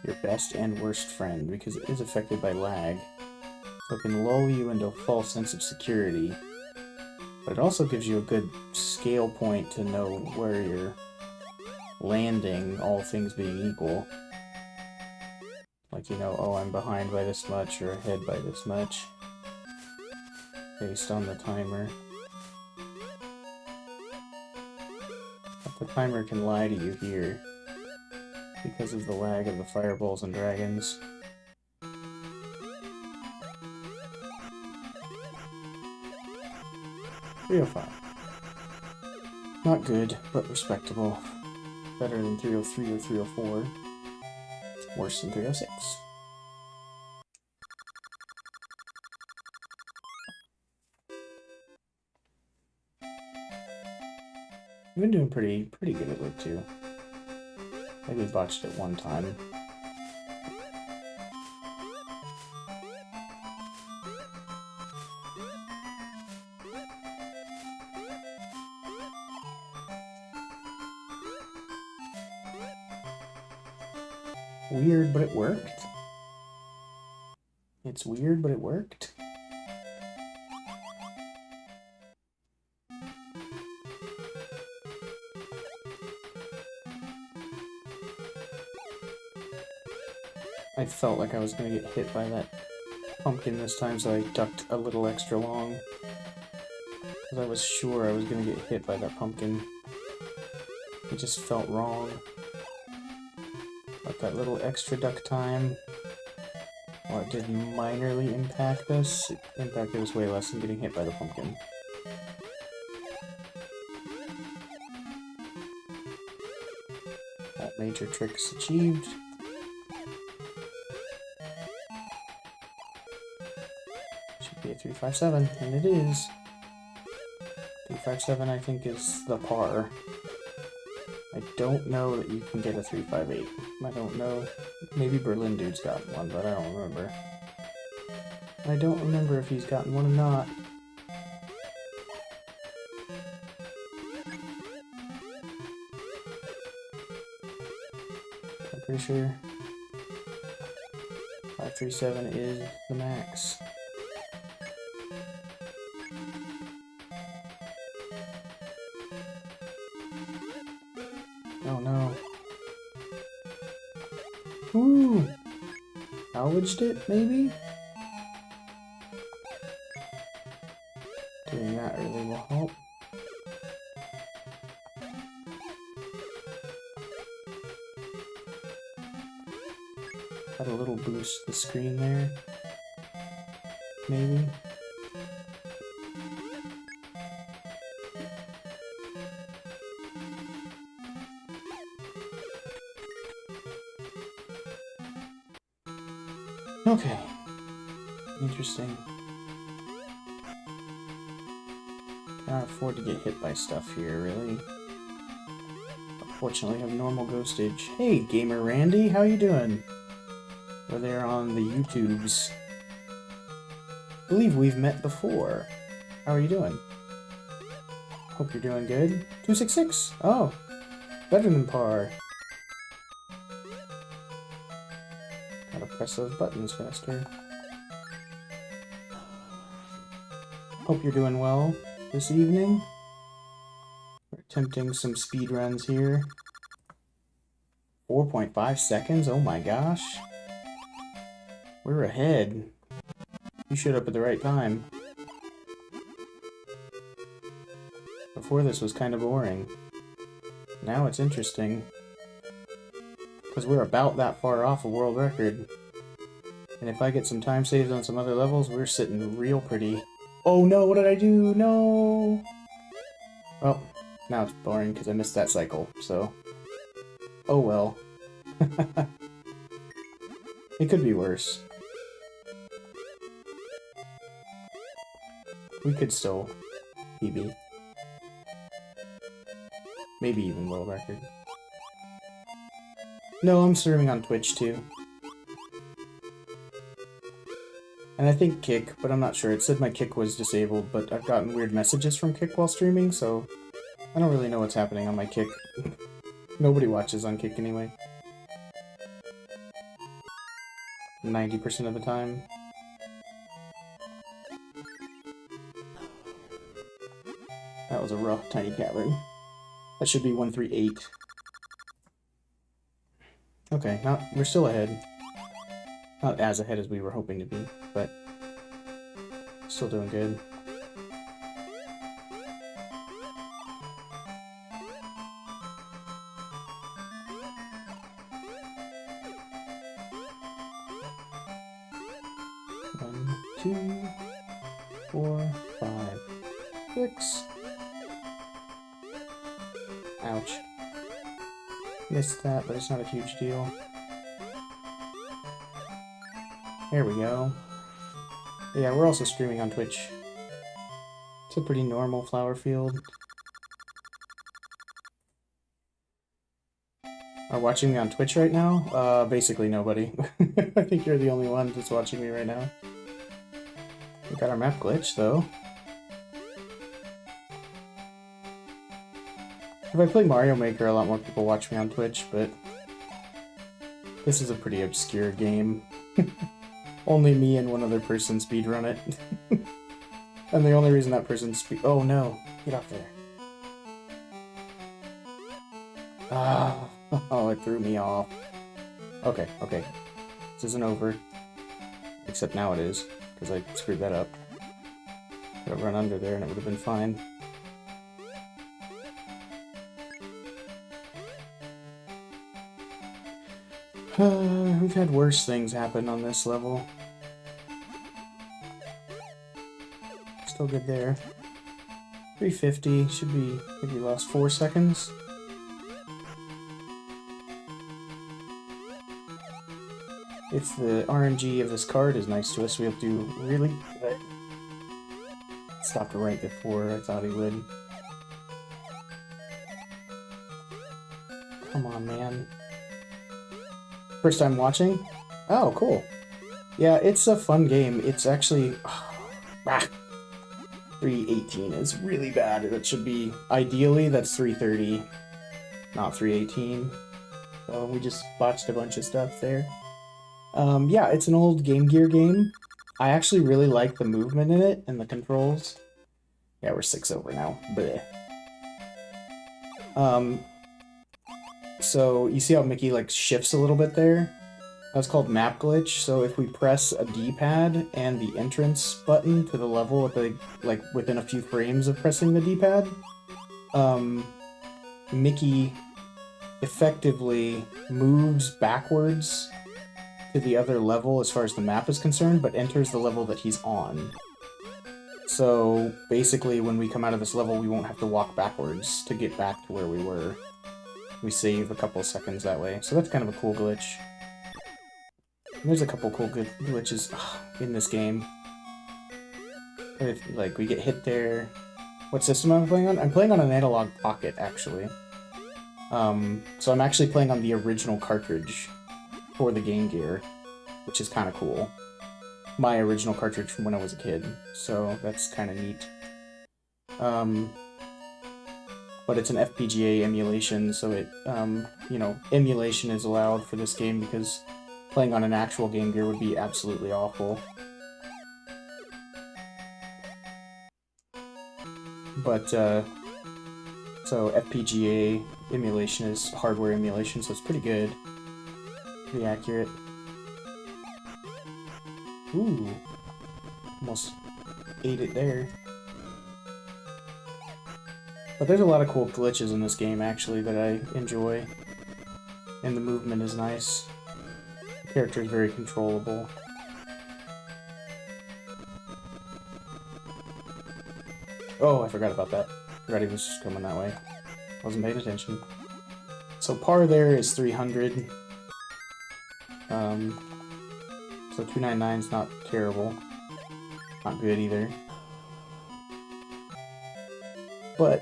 your best and worst friend because it is affected by lag. So it can lull you into a false sense of security. But it also gives you a good scale point to know where you're landing, all things being equal. Like, you know, oh, I'm behind by this much or ahead by this much. Based on the timer. But the timer can lie to you here. Because of the lag of the fireballs and dragons. .305. Not good, but respectable. Better than 303 or 304. Worse than 306. I've been doing pretty good at Lig 2. Maybe we botched it one time. Weird, but it worked. It's weird, but it worked. I felt like I was gonna get hit by that pumpkin this time, so I ducked a little extra long. Because I was sure I was gonna get hit by that pumpkin. It just felt wrong. But that little extra duck time, while it did minorly impact us, it impacted us way less than getting hit by the pumpkin. All major tricks achieved. Should be a 357, and it is. 357, I think, is the par. I don't know that you can get a 358. I don't know. Maybe Berlin Dude's gotten one, but I don't remember. I don't remember if he's gotten one or not. I'm pretty sure 537 is the max. Oh no. Ooh! Salvaged it, maybe? Doing that early will help. Got a little boost to the screen there. Maybe. Okay. Interesting. Can't afford to get hit by stuff here, really. Fortunately, I have normal ghostage. Hey, Gamer Randy, how you doing? We're there on the YouTubes. I believe we've met before. How are you doing? Hope you're doing good. 266. Oh, better than par. Gotta press those buttons faster. Hope you're doing well this evening. We're attempting some speedruns here. 4.5 seconds? Oh my gosh. We're ahead. You showed up at the right time. Before this was kind of boring. Now it's interesting. Because we're about that far off a world record. And if I get some time saves on some other levels, we're sitting real pretty. Oh no, what did I do? No! Well, now it's boring because I missed that cycle, so... Oh well. It could be worse. We could still PB. Maybe even world record. No, I'm streaming on Twitch too. And I think Kick, but I'm not sure. It said my Kick was disabled, but I've gotten weird messages from Kick while streaming, so I don't really know what's happening on my Kick. Nobody watches on Kick anyway. 90% of the time. That was a rough tiny cavern. That should be 138. Okay, we're still ahead. Not as ahead as we were hoping to be, but still doing good. One, 2, 4, 5, 6. Ouch. Missed that, but it's not a huge deal. There we go. Yeah, we're also streaming on Twitch. It's a pretty normal flower field. are watching me on Twitch right now? Basically nobody. I think you're the only one that's watching me right now. We got our map glitch, though. If I play Mario Maker, a lot more people watch me on Twitch, but this is a pretty obscure game. Only me and one other person speedrun it. And the only reason that person oh no, get off there. Ah, oh, it threw me off. Okay, okay. This isn't over. Except now it is, because I screwed that up. Could have run under there and it would have been fine. We've had worse things happen on this level. Still good there. 350, should be, maybe lost 4 seconds. If the RNG of this card is nice to us, we'll do really good. Stopped right before I thought he would. Come on, man. First time watching? Oh, cool. Yeah, it's a fun game. It's actually... 318 is really bad. That should be... Ideally, that's 330, not 318. So we just botched a bunch of stuff there. Yeah, it's an old Game Gear game. I actually really like the movement in it and the controls. Yeah, we're 6 over now. Bleh. So you see how Mickey like shifts a little bit there? That's called map glitch. So if we press a D-pad and the entrance button to the level at the like within a few frames of pressing the D-pad, Mickey effectively moves backwards to the other level as far as the map is concerned, but enters the level that he's on. So basically when we come out of this level, we won't have to walk backwards to get back to where we were. We save a couple seconds that way. So that's kind of a cool glitch. And there's a couple cool glitches in this game. If, like, we get hit there. What system am I playing on? I'm playing on an analog pocket, actually. So I'm actually playing on the original cartridge for the Game Gear, which is kind of cool. My original cartridge from when I was a kid, so that's kind of neat. But it's an FPGA emulation, so it, you know, emulation is allowed for this game because playing on an actual Game Gear would be absolutely awful. But, so FPGA emulation is hardware emulation, so it's pretty good. Pretty accurate. Ooh. Almost ate it there. But there's a lot of cool glitches in this game, actually, that I enjoy. And the movement is nice. The character is very controllable. Oh, I forgot about that. Forgot he was just coming that way. Wasn't paying attention. So par there is 300. So 299 is not terrible. Not good either. But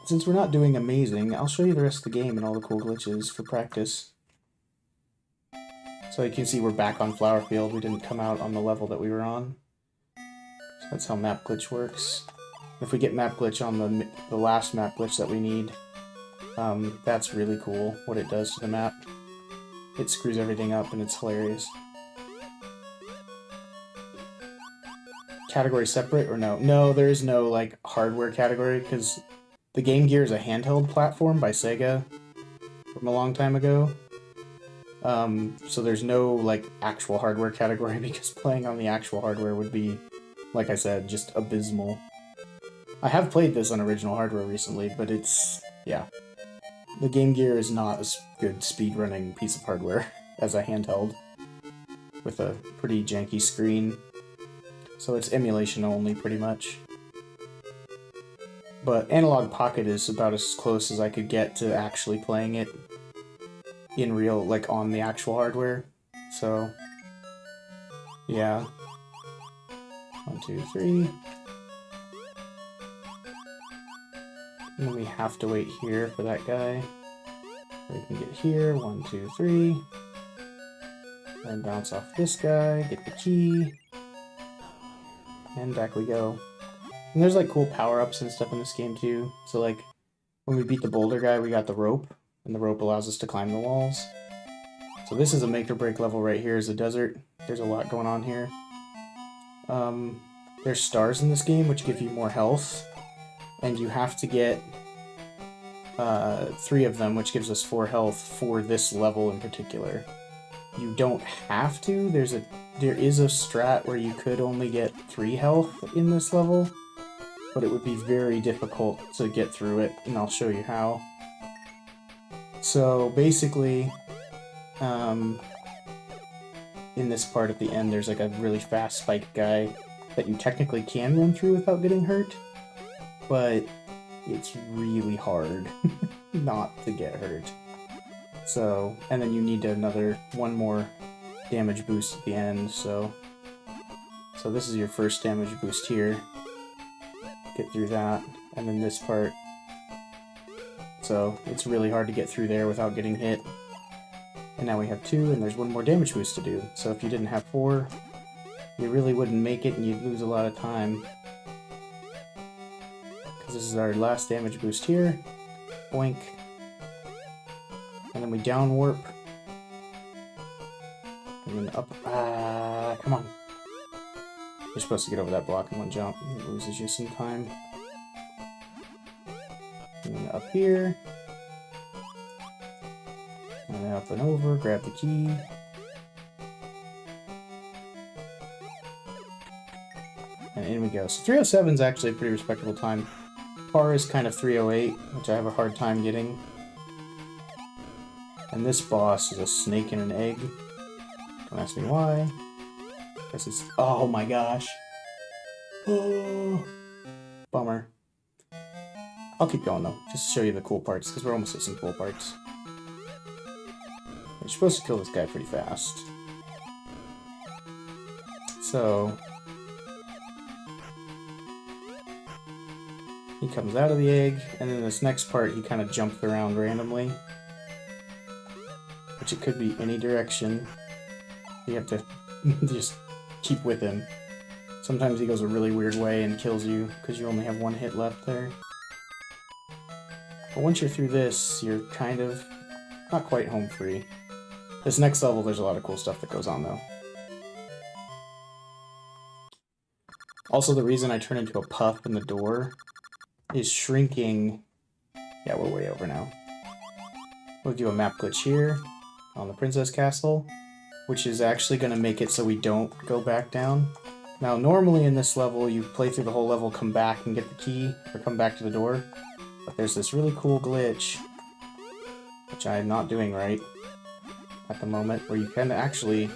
since we're not doing amazing, I'll show you the rest of the game and all the cool glitches for practice. So you can see we're back on Flower Field. We didn't come out on the level that we were on. So that's how map glitch works. If we get map glitch on the last map glitch that we need, that's really cool what it does to the map. It screws everything up and it's hilarious. Category separate or no? No, there is no like hardware category because the Game Gear is a handheld platform by Sega from a long time ago. So there's no like actual hardware category because playing on the actual hardware would be, like I said, just abysmal. I have played this on original hardware recently, but it's, yeah. The Game Gear is not a good speedrunning piece of hardware as a handheld with a pretty janky screen. So it's emulation only, pretty much. But Analog Pocket is about as close as I could get to actually playing it in real, like on the actual hardware. So, yeah. 1, 2, 3. And then we have to wait here for that guy. We can get here, 1, 2, 3. And bounce off this guy, get the key. And back we go. And there's like cool power-ups and stuff in this game too. So like, when we beat the boulder guy, we got the rope. And the rope allows us to climb the walls. So this is a make-or-break level right here, is the desert. There's a lot going on here. There's stars in this game, which give you more health. And you have to get 3 of them, which gives us 4 health for this level in particular. You don't have to. There is a strat where you could only get 3 health in this level, but it would be very difficult to get through it, and I'll show you how. So basically, in this part at the end, there's like a really fast spike guy that you technically can run through without getting hurt, but it's really hard not to get hurt. So, and then you need one more damage boost at the end, so this is your first damage boost here. Get through that, and then this part. So, it's really hard to get through there without getting hit. And now we have 2, and there's 1 more damage boost to do. So if you didn't have 4, you really wouldn't make it, and you'd lose a lot of time. Because this is our last damage boost here. Boink. And then we down warp. And then up. Come on. You're supposed to get over that block in 1 jump. It loses you some time. And then up here. And then up and over. Grab the key. And in we go. So 307 is actually a pretty respectable time. Par is kind of 308, which I have a hard time getting. And this boss is a snake in an egg. Don't ask me why. This is... Oh my gosh. Oh, bummer. I'll keep going though, just to show you the cool parts, because we're almost at some cool parts. You're supposed to kill this guy pretty fast. So... he comes out of the egg, and then this next part he kind of jumps around randomly. Which it could be any direction. You have to just keep with him. Sometimes he goes a really weird way and kills you, because you only have 1 hit left there. But once you're through this, you're kind of not quite home free. This next level, there's a lot of cool stuff that goes on, though. Also, the reason I turn into a puff in the door is shrinking... Yeah, we're way over now. We'll do a map glitch here on the Princess Castle, which is actually going to make it so we don't go back down. Now, normally in this level, you play through the whole level, come back and get the key, or come back to the door. But there's this really cool glitch, which I'm not doing right at the moment, where you can actually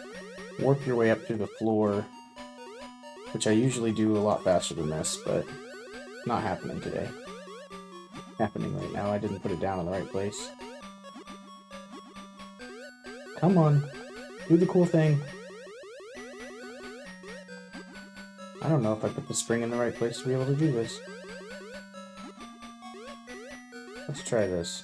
warp your way up through the floor, which I usually do a lot faster than this, but not happening today. Happening right now, I didn't put it down in the right place. Come on, do the cool thing. I don't know if I put the spring in the right place to be able to do this. Let's try this.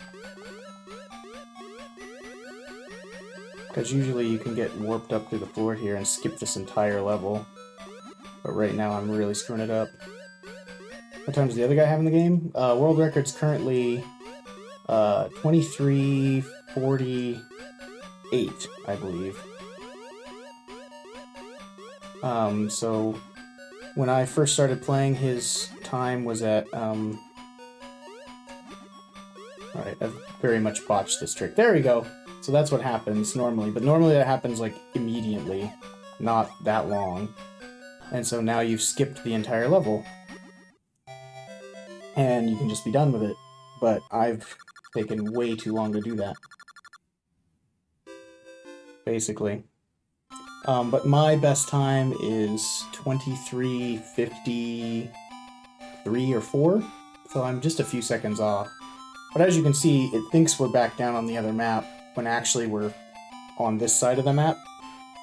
Because usually you can get warped up through the floor here and skip this entire level. But right now I'm really screwing it up. What time does the other guy have in the game? World record's currently 23:48, I believe. So when I first started playing, his time was at alright, I've very much botched this trick. There we go! So that's what happens normally, but normally that happens like immediately, not that long. And so now you've skipped the entire level. And you can just be done with it. But I've taken way too long to do that. Basically. But my best time is 23:53 or 4, so I'm just a few seconds off. But as you can see, it thinks we're back down on the other map, when actually we're on this side of the map,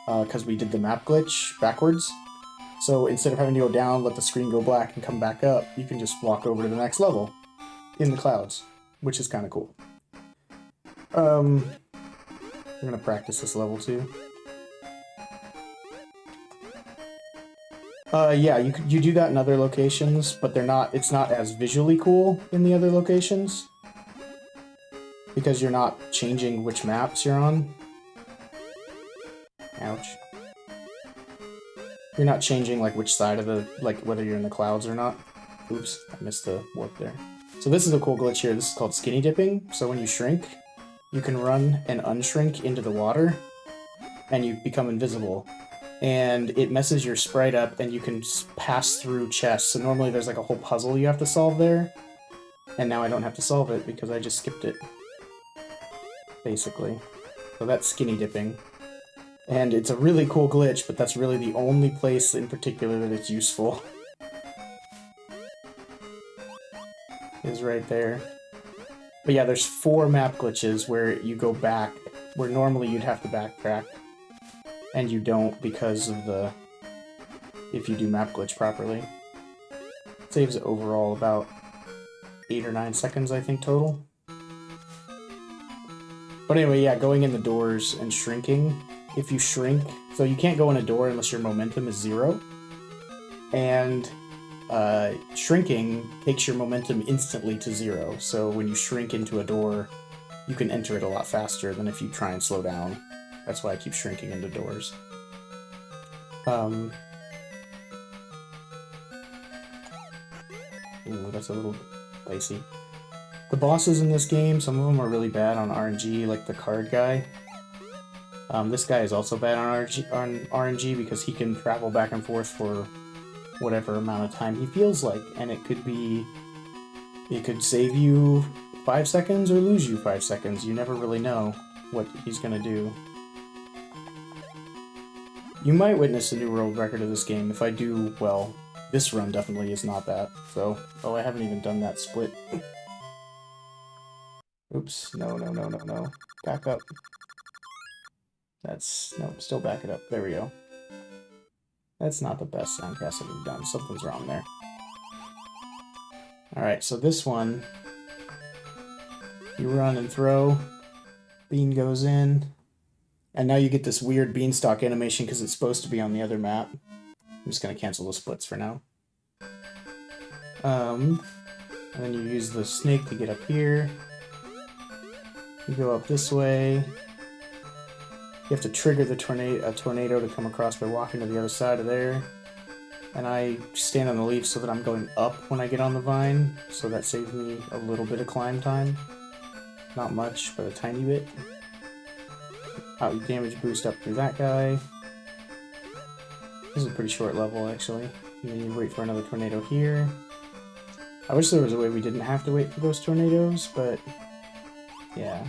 because we did the map glitch backwards. So instead of having to go down, let the screen go black, and come back up, you can just walk over to the next level in the clouds, which is kind of cool. I'm gonna practice this level too. Yeah, you do that in other locations, but it's not as visually cool in the other locations. Because you're not changing which maps you're on. Ouch. You're not changing, like, which side of the, like, whether you're in the clouds or not. Oops, I missed the warp there. So this is a cool glitch here. This is called skinny dipping. So when you shrink, you can run and unshrink into the water, and you become invisible. And it messes your sprite up, and you can pass through chests. So normally there's like a whole puzzle you have to solve there, and now I don't have to solve it because I just skipped it. Basically. So that's skinny dipping. And it's a really cool glitch, but that's really the only place in particular that it's useful. Is right there. But yeah, there's 4 map glitches where you go back, where normally you'd have to backtrack. And you don't because of the... if you do map glitch properly. It saves overall about 8 or 9 seconds, I think, total. But anyway, yeah, going in the doors and shrinking. If you shrink... so you can't go in a door unless your momentum is 0. And shrinking takes your momentum instantly to 0. So when you shrink into a door, you can enter it a lot faster than if you try and slow down. That's why I keep shrinking into doors. Ooh, that's a little dicey. The bosses in this game, some of them are really bad on RNG, like the card guy. This guy is also bad on RNG because he can travel back and forth for whatever amount of time he feels like, and it could save you 5 seconds or lose you 5 seconds. You never really know what he's gonna do. You might witness a new world record of this game. If I do well, this run definitely is not that. So, oh, I haven't even done that split. Oops, no. Back up. No, still back it up. There we go. That's not the best sound castle we've done. Something's wrong there. Alright, so this one, you run and throw, bean goes in, and now you get this weird beanstalk animation because it's supposed to be on the other map. I'm just going to cancel the splits for now. And then you use the snake to get up here. You go up this way. You have to trigger the tornado to come across by walking to the other side of there. And I stand on the leaf so that I'm going up when I get on the vine, so that saves me a little bit of climb time. Not much, but a tiny bit. Damage boost up through that guy. This is a pretty short level, actually. And then you wait for another tornado here. I wish there was a way we didn't have to wait for those tornadoes, but... yeah.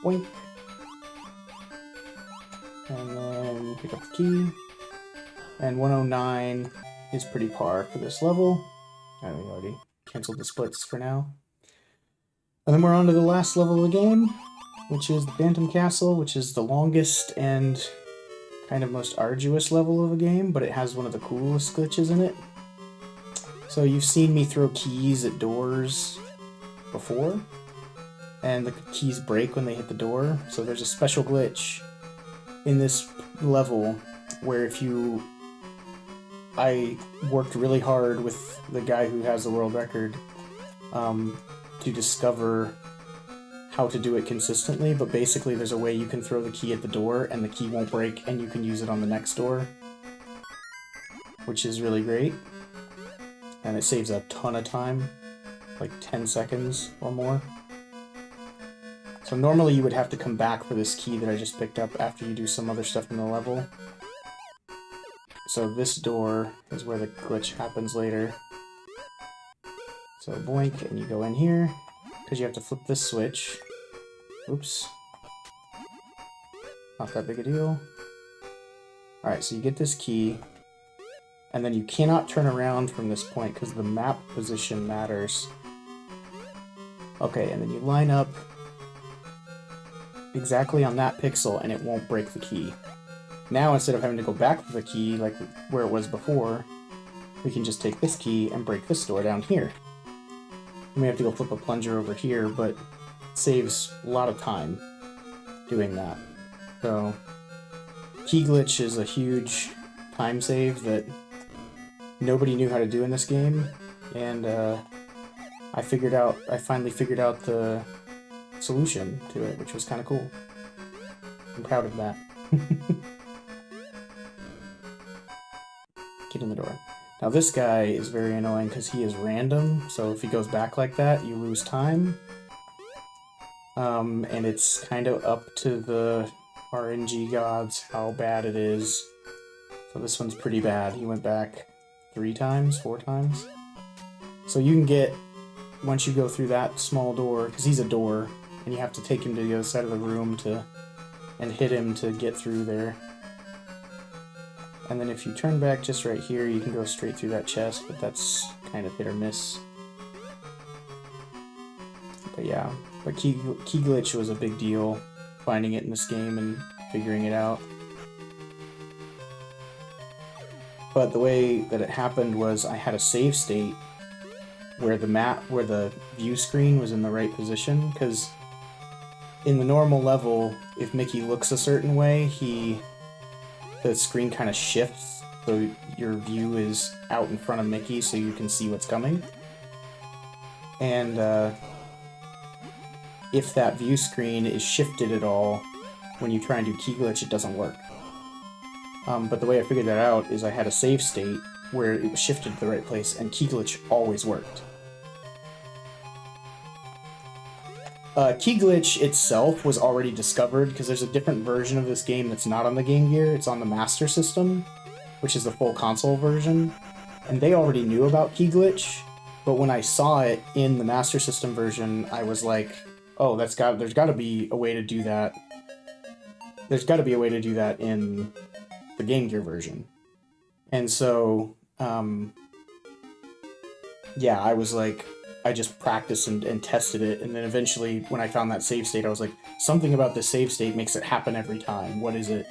Boink. And then pick up the key. And 109 is pretty par for this level. And we already canceled the splits for now. And then we're on to the last level of the game, which is the Phantom Castle, which is the longest and kind of most arduous level of the game, but it has one of the coolest glitches in it. So you've seen me throw keys at doors before, and the keys break when they hit the door. So there's a special glitch in this level where I worked really hard with the guy who has the world record to discover how to do it consistently, but basically there's a way you can throw the key at the door and the key won't break and you can use it on the next door, which is really great. And it saves a ton of time, like 10 seconds or more. So normally you would have to come back for this key that I just picked up after you do some other stuff in the level. So this door is where the glitch happens later. So boink, and you go in here, because you have to flip this switch. Oops. Not that big a deal. Alright, so you get this key, and then you cannot turn around from this point because the map position matters. Okay, and then you line up exactly on that pixel and it won't break the key. Now instead of having to go back for the key like where it was before, we can just take this key and break this door down here. We may have to go flip a plunger over here, but saves a lot of time doing that. So, key glitch is a huge time save that nobody knew how to do in this game, and I finally figured out the solution to it, which was kind of cool. I'm proud of that. Get in the door. Now this guy is very annoying because he is random, so if he goes back like that, you lose time. And it's kind of up to the RNG gods how bad it is. So this one's pretty bad. He went back 3 times, 4 times. So you can get, once you go through that small door, because he's a door, and you have to take him to the other side of the room and hit him to get through there. And then if you turn back just right here, you can go straight through that chest, but that's kind of hit or miss. But yeah, but key glitch was a big deal, finding it in this game and figuring it out. But the way that it happened was I had a save state where the view screen was in the right position, because in the normal level, if Mickey looks a certain way, the screen kind of shifts, so your view is out in front of Mickey so you can see what's coming. And if that view screen is shifted at all, when you try and do key glitch, it doesn't work. But the way I figured that out is I had a save state where it was shifted to the right place, and key glitch always worked. Key glitch itself was already discovered because there's a different version of this game that's not on the Game Gear. It's on the Master System, which is the full console version, and they already knew about key glitch. But when I saw it in the Master System version, I was like, "Oh, there's got to be a way to do that. There's got to be a way to do that in the Game Gear version." And so, yeah, I was like, I just practiced and tested it, and then eventually, when I found that save state, I was like, something about the save state makes it happen every time. What is it?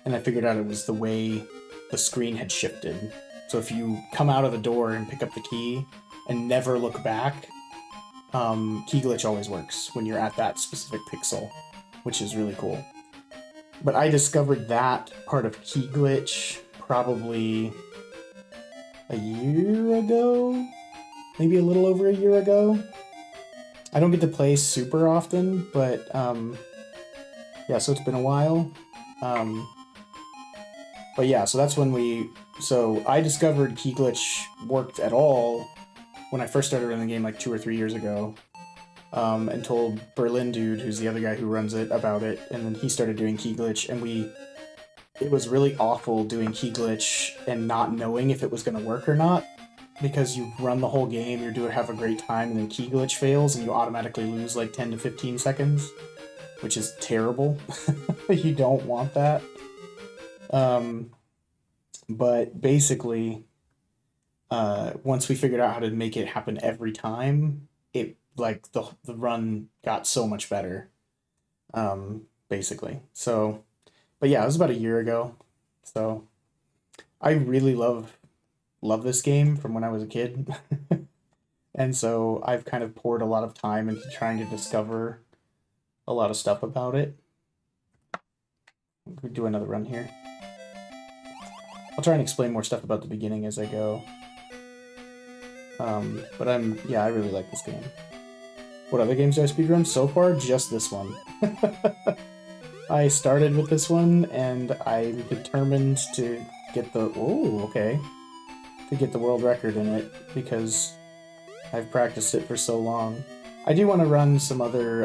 And I figured out it was the way the screen had shifted. So if you come out of the door and pick up the key and never look back, key glitch always works when you're at that specific pixel, which is really cool. But I discovered that part of key glitch probably a year ago? Maybe a little over a year ago. I don't get to play super often, but yeah, so it's been a while. But yeah, so that's when so I discovered key glitch worked at all when I first started running the game like 2 or 3 years ago, and told Berlin Dude, who's the other guy who runs it, about it, and then he started doing key glitch, and it was really awful doing key glitch and not knowing if it was going to work or not. Because you run the whole game, have a great time, and then key glitch fails, and you automatically lose like 10 to 15 seconds, which is terrible. You don't want that. But basically, once we figured out how to make it happen every time, it the run got so much better. Basically. So, but yeah, it was about a year ago. So, I really love this game from when I was a kid. And so I've kind of poured a lot of time into trying to discover a lot of stuff about it. We'll do another run here. I'll try and explain more stuff about the beginning as I go. But I really like this game. What other games do I speedrun? So far, just this one. I started with this one, and I'm determined to get the world record in it, because I've practiced it for so long. I do want to run some other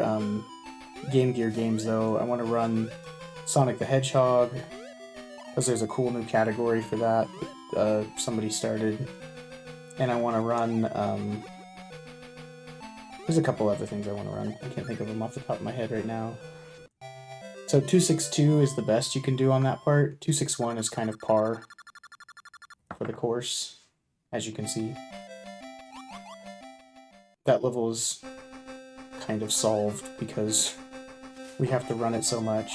Game Gear games, though. I want to run Sonic the Hedgehog, because there's a cool new category for that somebody started. And I want to run... there's a couple other things I want to run. I can't think of them off the top of my head right now. So 262 is the best you can do on that part. 261 is kind of par for the course, as you can see. That level is kind of solved because we have to run it so much.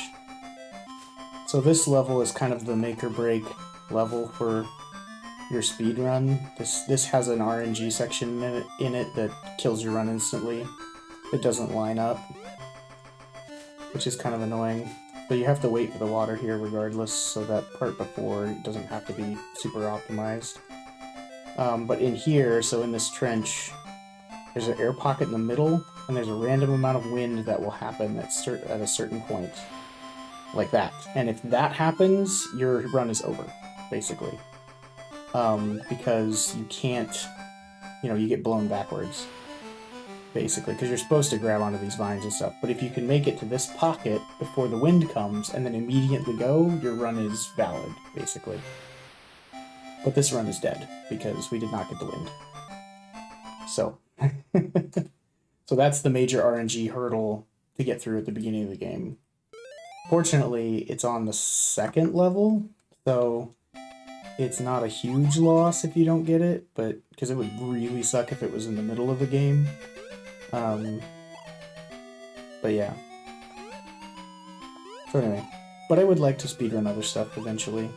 So this level is kind of the make or break level for your speed run. This has an RNG section in it that kills your run instantly. It doesn't line up. which is kind of annoying. But you have to wait for the water here regardless, so that part before doesn't have to be super optimized. But in here, so in this trench, there's an air pocket in the middle, and there's a random amount of wind that will happen at a certain point. Like that. And if that happens, your run is over, basically. Because you can't, you get blown backwards, basically, because you're supposed to grab onto these vines and stuff. But if you can make it to this pocket before the wind comes and then immediately go, your run is valid, basically. But this run is dead, because we did not get the wind. So, so that's the major RNG hurdle to get through at the beginning of the game. Fortunately, it's on the second level, so it's not a huge loss if you don't get it, but because it would really suck if it was in the middle of the game. But yeah. So anyway, but I would like to speedrun other stuff eventually.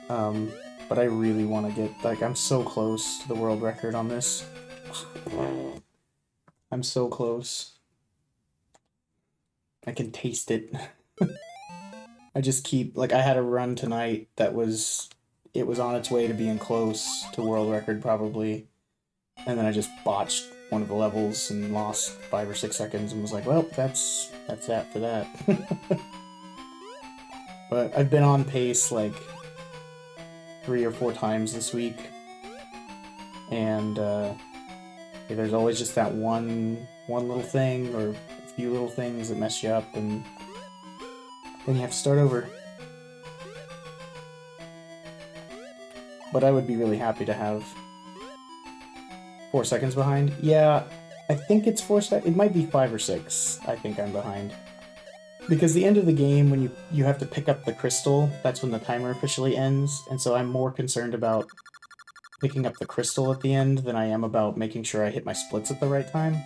But I really want to get, like, I'm so close to the world record on this. I'm so close. I can taste it. I just keep, like, I had a run tonight that it was on its way to being close to world record probably, and then I just botched one of the levels and lost 5 or 6 seconds and was like, well, that's that for that. But I've been on pace like 3 or 4 times this week, and there's always just that one little thing or a few little things that mess you up, and then you have to start over. But I would be really happy to have 4 seconds behind. Yeah, I think it's 4 seconds. It might be 5 or 6. I think I'm behind. Because the end of the game, when you have to pick up the crystal, that's when the timer officially ends. And so I'm more concerned about picking up the crystal at the end than I am about making sure I hit my splits at the right time.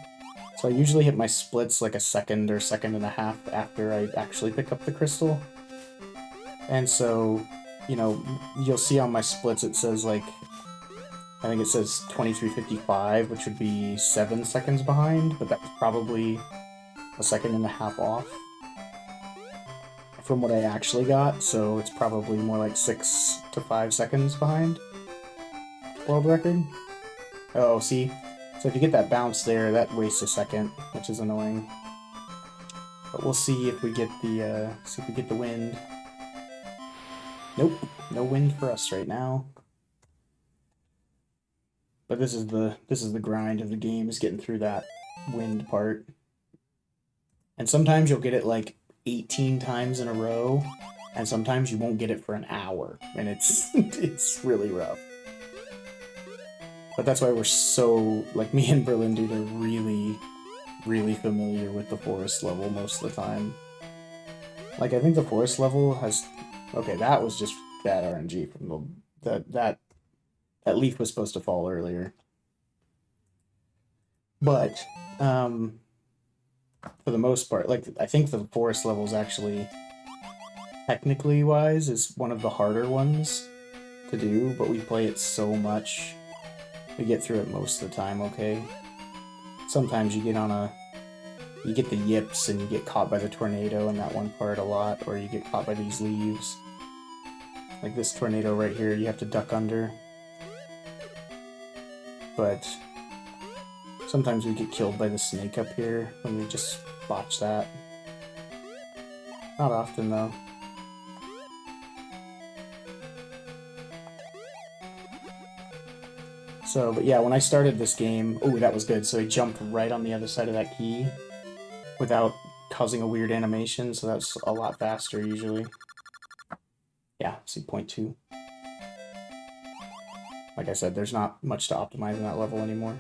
So I usually hit my splits like a second or second and a half after I actually pick up the crystal. And so, you'll see on my splits it says like, I think it says 23:55, which would be 7 seconds behind, but that's probably a second and a half off from what I actually got, so it's probably more like 6 to 5 seconds behind world record. Oh, see? So if you get that bounce there, that wastes a second, which is annoying. But we'll see if we get the wind. Nope, no wind for us right now. But this is the grind of the game, is getting through that wind part. And sometimes you'll get it like 18 times in a row, and sometimes you won't get it for an hour, and it's really rough. But that's why we're so, like, me and Berlin Dude are really, really familiar with the forest level most of the time. Like, I think the forest level has... Okay, that was just bad RNG from that leaf was supposed to fall earlier. But, for the most part, like, I think the forest level is actually, technically wise, is one of the harder ones to do, but we play it so much, we get through it most of the time, okay? Sometimes you get the yips and you get caught by the tornado in that one part a lot, or you get caught by these leaves. Like this tornado right here, you have to duck under. But sometimes we get killed by the snake up here when we just botch that. Not often, though. So, but yeah, when I started this game... Oh, that was good. So he jumped right on the other side of that key without causing a weird animation, so that's a lot faster usually. Yeah, see, 0.2. Like I said, there's not much to optimize in that level anymore.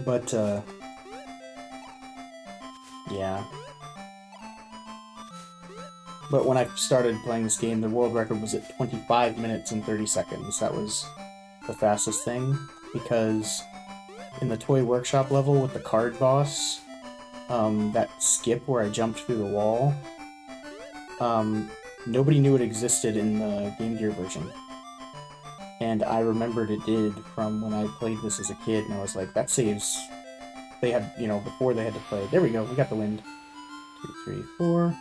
But, yeah. But when I started playing this game, the world record was at 25 minutes and 30 seconds. That was the fastest thing, because in the Toy Workshop level with the card boss, that skip where I jumped through the wall, nobody knew it existed in the Game Gear version. And I remembered it did from when I played this as a kid, and I was like, that saves they had, you know, before they had to play. There we go, we got the wind. 2, 3, 4.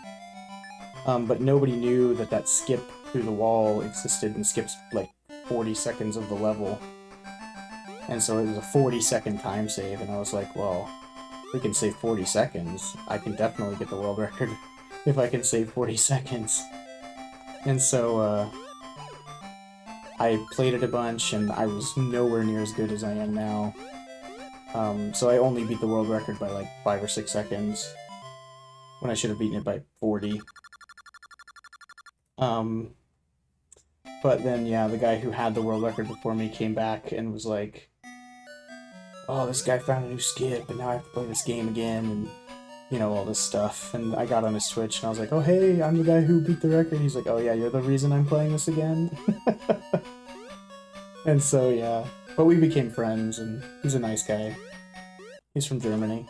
But nobody knew that that skip through the wall existed and skips like 40 seconds of the level. And so it was a 40-second time save, and I was like, well, if we can save 40 seconds, I can definitely get the world record if I can save 40 seconds. And so, I played it a bunch, and I was nowhere near as good as I am now. So I only beat the world record by like 5 or 6 seconds, when I should have beaten it by 40. But then, yeah, the guy who had the world record before me came back and was like, oh, this guy found a new skip, and now I have to play this game again, and, you know, all this stuff. And I got on his Twitch, and I was like, oh, hey, I'm the guy who beat the record. He's like, oh, yeah, you're the reason I'm playing this again? And so, yeah. But we became friends, and he's a nice guy. He's from Germany.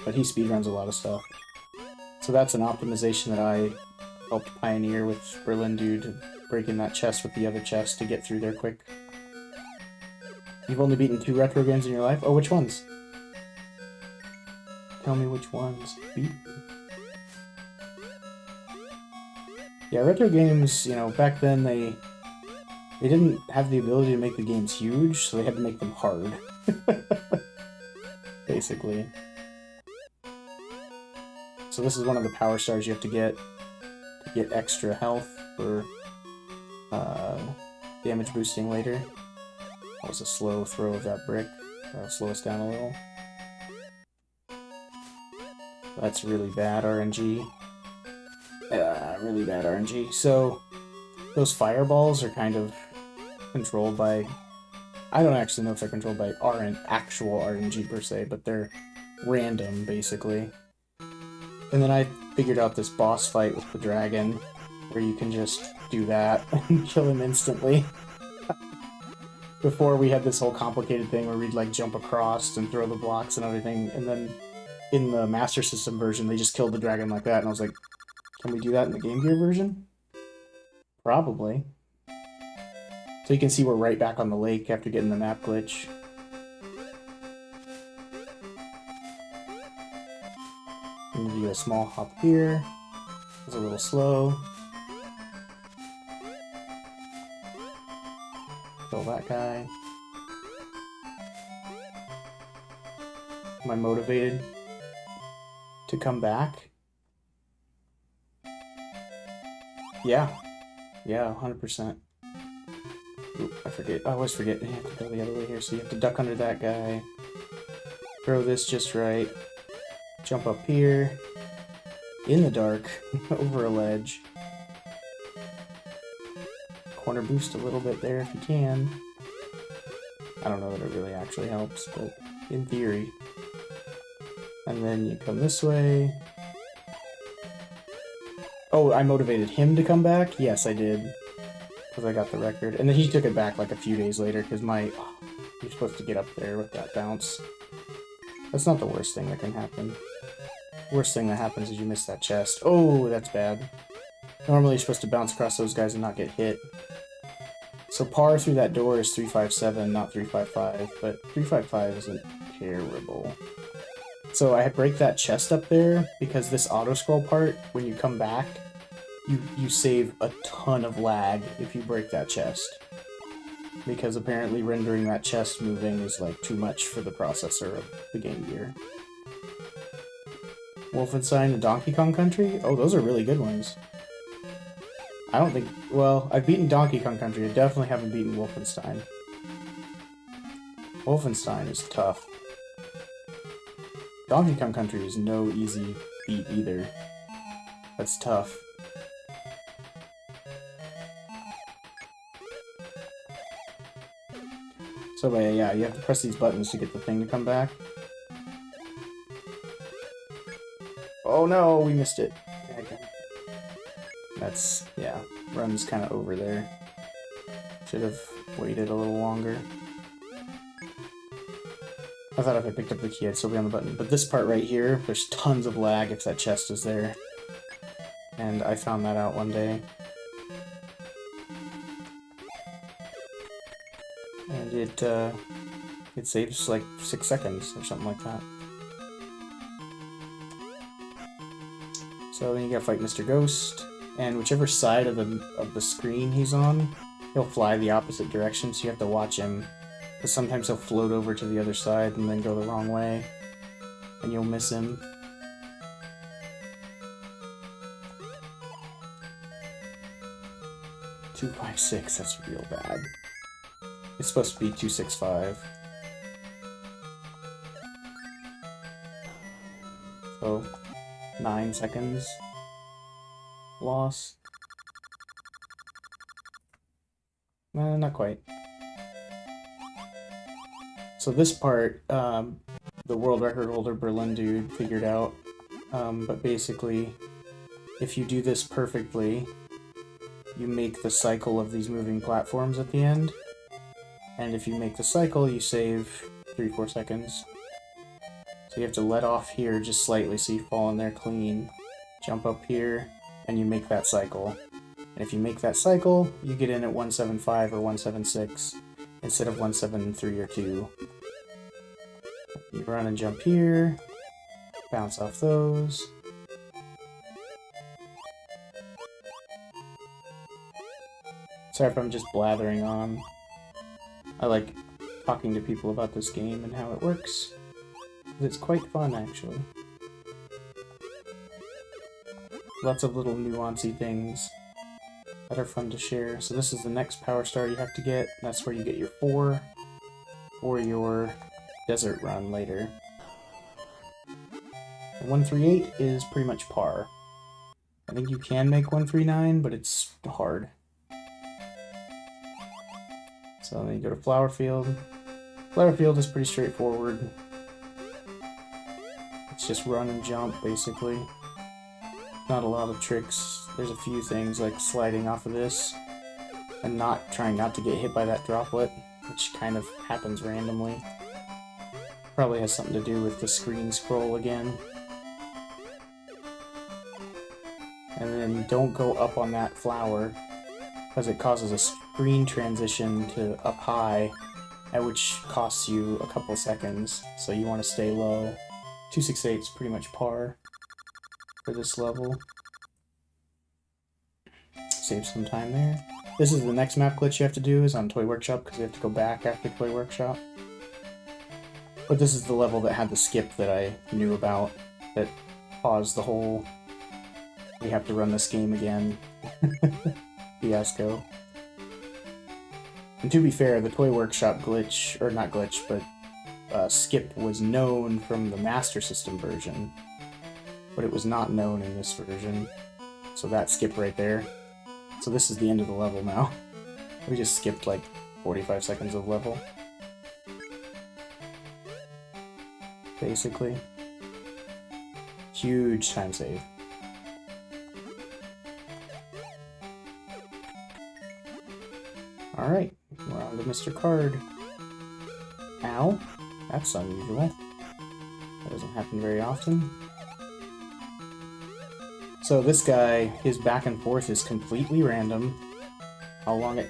But he speedruns a lot of stuff. So that's an optimization that I helped pioneer with Berlin Dude, breaking that chest with the other chest to get through there quick. You've only beaten 2 retro games in your life? Oh, which ones? Tell me which ones beat you. Yeah, retro games, you know, back then they didn't have the ability to make the games huge, so they had to make them hard. Basically. So this is one of the power stars you have to get extra health for damage boosting later. That was a slow throw of that brick. That'll slow us down a little. That's really bad RNG. Really bad RNG. So those fireballs are kind of controlled by... I don't actually know if they're controlled by actual RNG per se, but they're random, basically. And then I figured out this boss fight with the dragon, where you can just do that and kill him instantly. Before we had this whole complicated thing where we'd like jump across and throw the blocks and everything, and then in the Master System version they just killed the dragon like that, and I was like, can we do that in the Game Gear version? Probably. So you can see we're right back on the lake after getting the map glitch. I'm gonna do a small hop here. It's a little slow. Kill that guy. Am I motivated to come back? Yeah. Yeah, 100%. Oop, I forget. I always forget. You have to go the other way here, so you have to duck under that guy. Throw this just right. Jump up here. In the dark. Over a ledge. Corner boost a little bit there if you can. I don't know that it really actually helps, but in theory. And then you come this way. Oh, I motivated him to come back? Yes, I did. Because I got the record. And then he took it back like a few days later, because my... Oh, you're supposed to get up there with that bounce. That's not the worst thing that can happen. The worst thing that happens is you miss that chest. Oh, that's bad. Normally you're supposed to bounce across those guys and not get hit. So par through that door is 357, not 355, but 355 isn't terrible. So I break that chest up there, because this auto-scroll part, when you come back, you save a ton of lag if you break that chest. Because apparently rendering that chest moving is like too much for the processor of the Game Gear. Wolfenstein and Donkey Kong Country? Oh, those are really good ones. I don't think... Well, I've beaten Donkey Kong Country. I definitely haven't beaten Wolfenstein. Wolfenstein is tough. Donkey Kong Country is no easy beat either. That's tough. So yeah, you have to press these buttons to get the thing to come back. Oh no, we missed it. That's, yeah, run's kind of over there. Should have waited a little longer. I thought if I picked up the key I'd still be on the button. But this part right here, there's tons of lag if that chest is there. And I found that out one day. and it saves like 6 seconds or something like that. So then you gotta fight Mr. Ghost, and whichever side of the screen he's on, he'll fly the opposite direction, so you have to watch him, because sometimes he'll float over to the other side and then go the wrong way, and you'll miss him. $256, that's real bad. It's supposed to be 265. So, 9 seconds loss. Not quite. So this part, the world record holder Berlin dude figured out, but basically, if you do this perfectly, you make the cycle of these moving platforms at the end, and if you make the cycle, you save 3-4 seconds. So you have to let off here just slightly so you fall in there clean, jump up here, and you make that cycle. And if you make that cycle, you get in at 175 or 176 instead of 173 or 2. You run and jump here, bounce off those. Sorry if I'm just blathering on. I like talking to people about this game and how it works. It's quite fun, actually. Lots of little nuancy things that are fun to share. So this is the next power star you have to get. That's where you get your 4 or your desert run later. 138 is pretty much par. I think you can make 139, but it's hard. So then you go to Flower Field. Flower Field is pretty straightforward. It's just run and jump, basically. Not a lot of tricks. There's a few things like sliding off of this and trying not to get hit by that droplet, which kind of happens randomly. Probably has something to do with the screen scroll again. And then don't go up on that flower, because it causes a screen transition to up high, which costs you a couple seconds, so you want to stay low. 268 is pretty much par for this level. Save some time there. This is the next map glitch you have to do, is on Toy Workshop, because you have to go back after Toy Workshop. But this is the level that had the skip that I knew about, that caused the whole we have to run this game again fiasco. And to be fair, the Toy Workshop glitch, or not glitch, but skip was known from the Master System version, but it was not known in this version. So that skip right there. So this is the end of the level now. We just skipped like 45 seconds of level. Basically. Huge time save. Alright, we're on to Mr. Card. Ow, that's unusual. That doesn't happen very often. So this guy, his back and forth is completely random. How long it...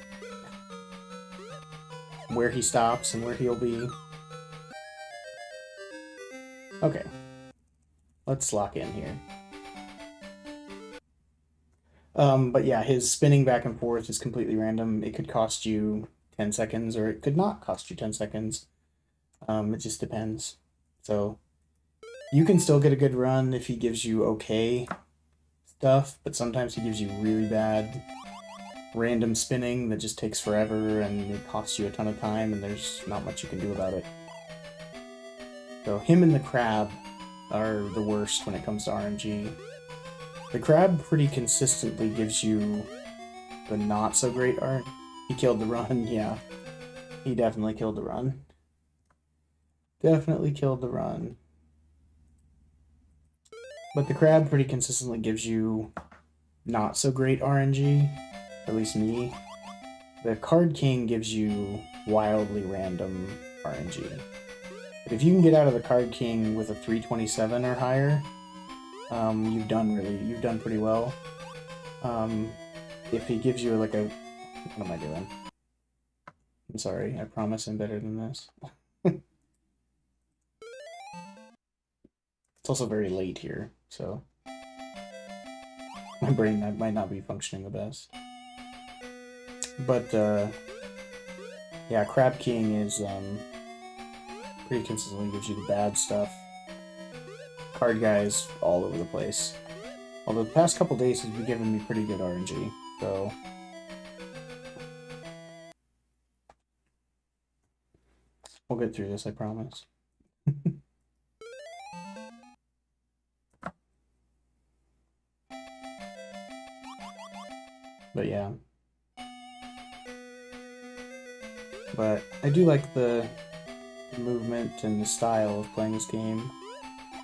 where he stops and where he'll be. Okay. Let's lock in here. But yeah, his spinning back and forth is completely random. It could cost you 10 seconds, or it could not cost you 10 seconds. It just depends. So, you can still get a good run if he gives you okay stuff, but sometimes he gives you really bad random spinning that just takes forever and it costs you a ton of time and there's not much you can do about it. So him and the crab are the worst when it comes to RNG. The crab pretty consistently gives you the not so great RNG. He killed the run, yeah. He definitely killed the run. Definitely killed the run. But the crab pretty consistently gives you not so great RNG, at least me. The Card King gives you wildly random RNG. But if you can get out of the Card King with a 327 or higher, you've done pretty well. If he gives you like a, what am I doing? I'm sorry, I promise I'm better than this. It's also very late here, so my brain might not be functioning the best. But, yeah, Crab King is, pretty consistently gives you the bad stuff. Card Guy's all over the place. Although the past couple days has been giving me pretty good RNG, so... We'll get through this, I promise. But yeah. But I do like the movement and the style of playing this game.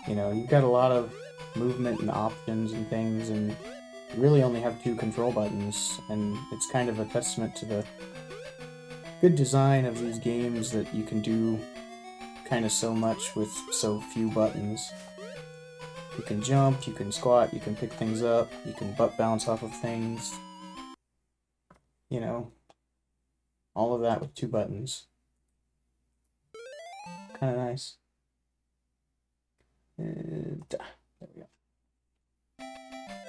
You know, you've got a lot of movement and options and things, and you really only have 2 control buttons, and it's kind of a testament to the good design of these games that you can do kind of so much with so few buttons. You can jump, you can squat, you can pick things up, you can butt bounce off of things. You know, all of that with 2 buttons. Kind of nice. There we go.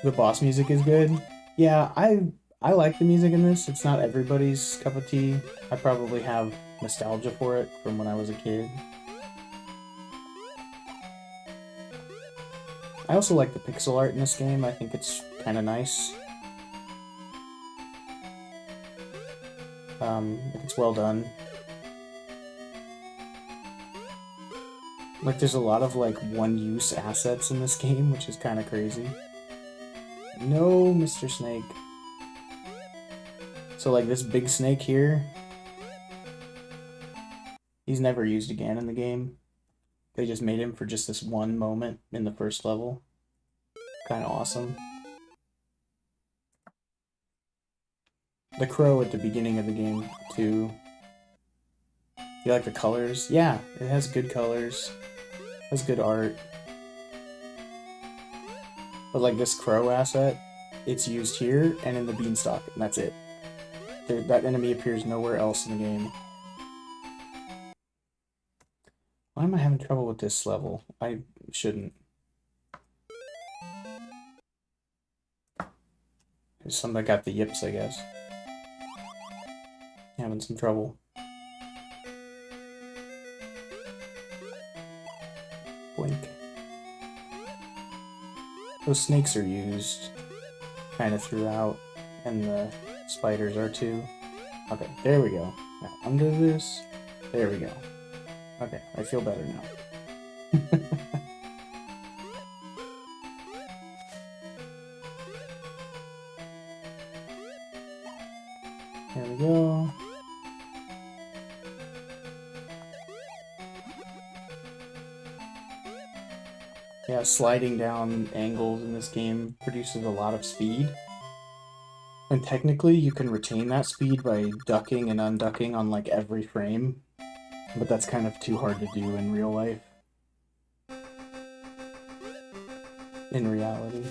The boss music is good. Yeah, I like the music in this. It's not everybody's cup of tea. I probably have nostalgia for it from when I was a kid. I also like the pixel art in this game. I think it's kind of nice. It's well done. Like, there's a lot of, like, one-use assets in this game, which is kind of crazy. No, Mr. Snake. So, like, this big snake here, he's never used again in the game. They just made him for just this one moment in the first level. Kind of awesome. The crow at the beginning of the game, too. You like the colors? Yeah, it has good colors. It has good art. But like this crow asset, it's used here and in the beanstalk, and that's it. That enemy appears nowhere else in the game. Why am I having trouble with this level? I shouldn't. There's somebody got the yips, I guess. Having some trouble. Blink. Those snakes are used kind of throughout, and the spiders are too. Okay, there we go. Now under this, there we go. Okay, I feel better now. There we go. Yeah, sliding down angles in this game produces a lot of speed. And technically, you can retain that speed by ducking and unducking on, like, every frame. But that's kind of too hard to do in real life. In reality.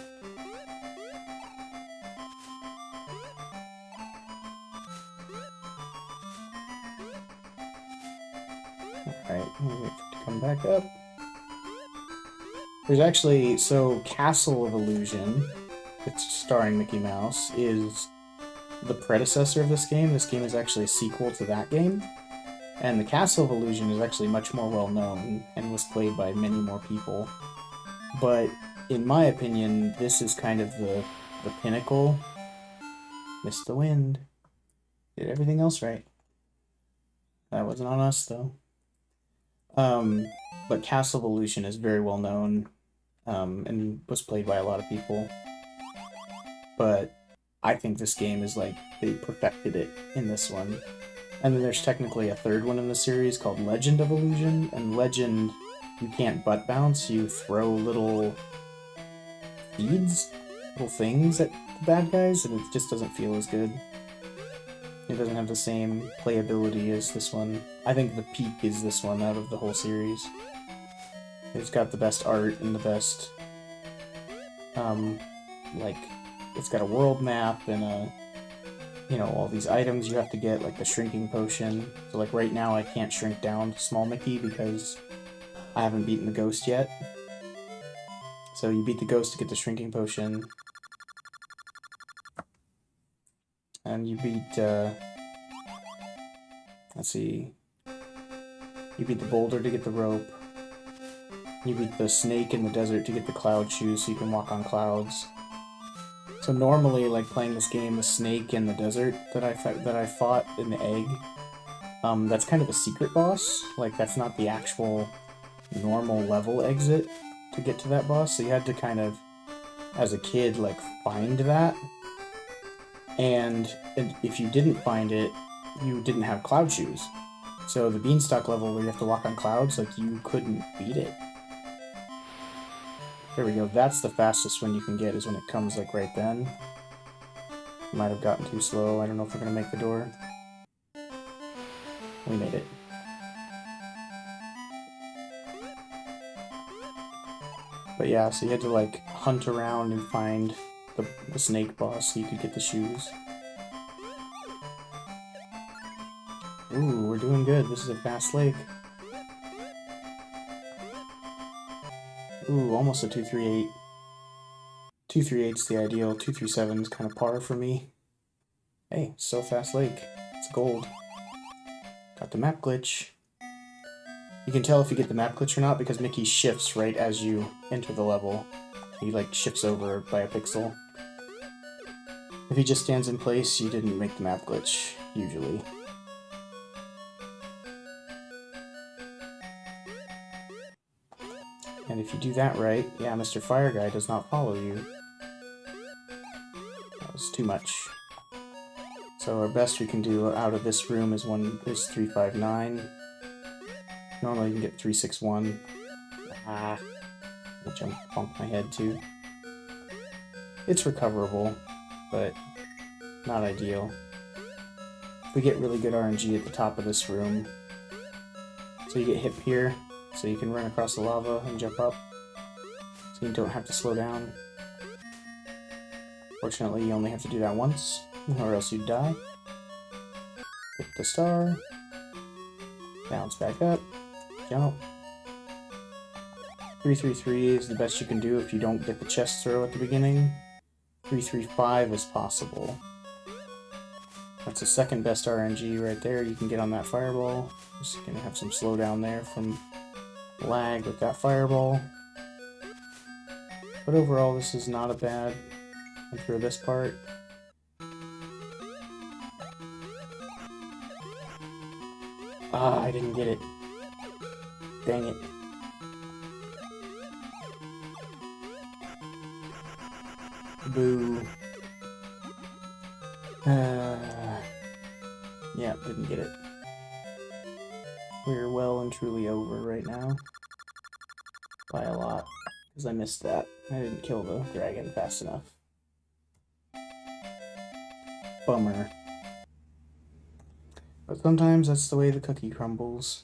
Alright, we'll wait for it to come back up. There's actually, so Castle of Illusion, it's starring Mickey Mouse, is the predecessor of this game. This game is actually a sequel to that game. And the Castle of Illusion is actually much more well known and was played by many more people. But in my opinion, this is kind of the pinnacle. Missed the wind. Did everything else right. That wasn't on us though. But Castle of Illusion is very well known, and was played by a lot of people. But I think this game is like, they perfected it in this one. And then there's technically a third one in the series called Legend of Illusion, and Legend, you can't butt bounce, you throw little beads, little things at the bad guys, and it just doesn't feel as good. It doesn't have the same playability as this one. I think the peak is this one out of the whole series. It's got the best art and the best, like, it's got a world map and you know, all these items you have to get, like the shrinking potion. So like right now I can't shrink down to Small Mickey because I haven't beaten the ghost yet. So you beat the ghost to get the shrinking potion. And you beat, let's see, you beat the boulder to get the rope. You beat the snake in the desert to get the cloud shoes so you can walk on clouds. So normally, like playing this game, the snake in the desert that I fought in the egg, that's kind of a secret boss. Like that's not the actual normal level exit to get to that boss. So you had to kind of, as a kid, like find that. And if you didn't find it, you didn't have cloud shoes. So the beanstalk level where you have to walk on clouds, like you couldn't beat it. There we go, that's the fastest one you can get, is when it comes like right then. Might have gotten too slow, I don't know if we're gonna make the door. We made it. But yeah, so you had to like hunt around and find the snake boss so you could get the shoes. Ooh, we're doing good, this is a fast lake. Ooh, almost a 238. 238's the ideal, 237 is kind of par for me. Hey, so fast lake. It's gold. Got the map glitch. You can tell if you get the map glitch or not because Mickey shifts right as you enter the level. He like shifts over by a pixel. If he just stands in place, you didn't make the map glitch, usually. And if you do that right, yeah, Mr. Fire Guy does not follow you. That was too much. So our best we can do out of this room is 359. Normally you can get 361. Ah, I jump bonk my head too. It's recoverable, but not ideal. If we get really good RNG at the top of this room, so you get hip here, so you can run across the lava and jump up, so you don't have to slow down. Fortunately, you only have to do that once, or else you'd die. Hit the star, bounce back up, jump. 333 is the best you can do if you don't get the chest throw at the beginning. 335 is possible. That's the second best RNG right there you can get on that fireball. Just gonna have some slowdown there from lag with that fireball. But overall, this is not a bad one for this part. Ah, I didn't get it. Dang it. Boo. Yeah, didn't get it. We're well and truly over right now. By a lot. Because I missed that. I didn't kill the dragon fast enough. Bummer. But sometimes that's the way the cookie crumbles.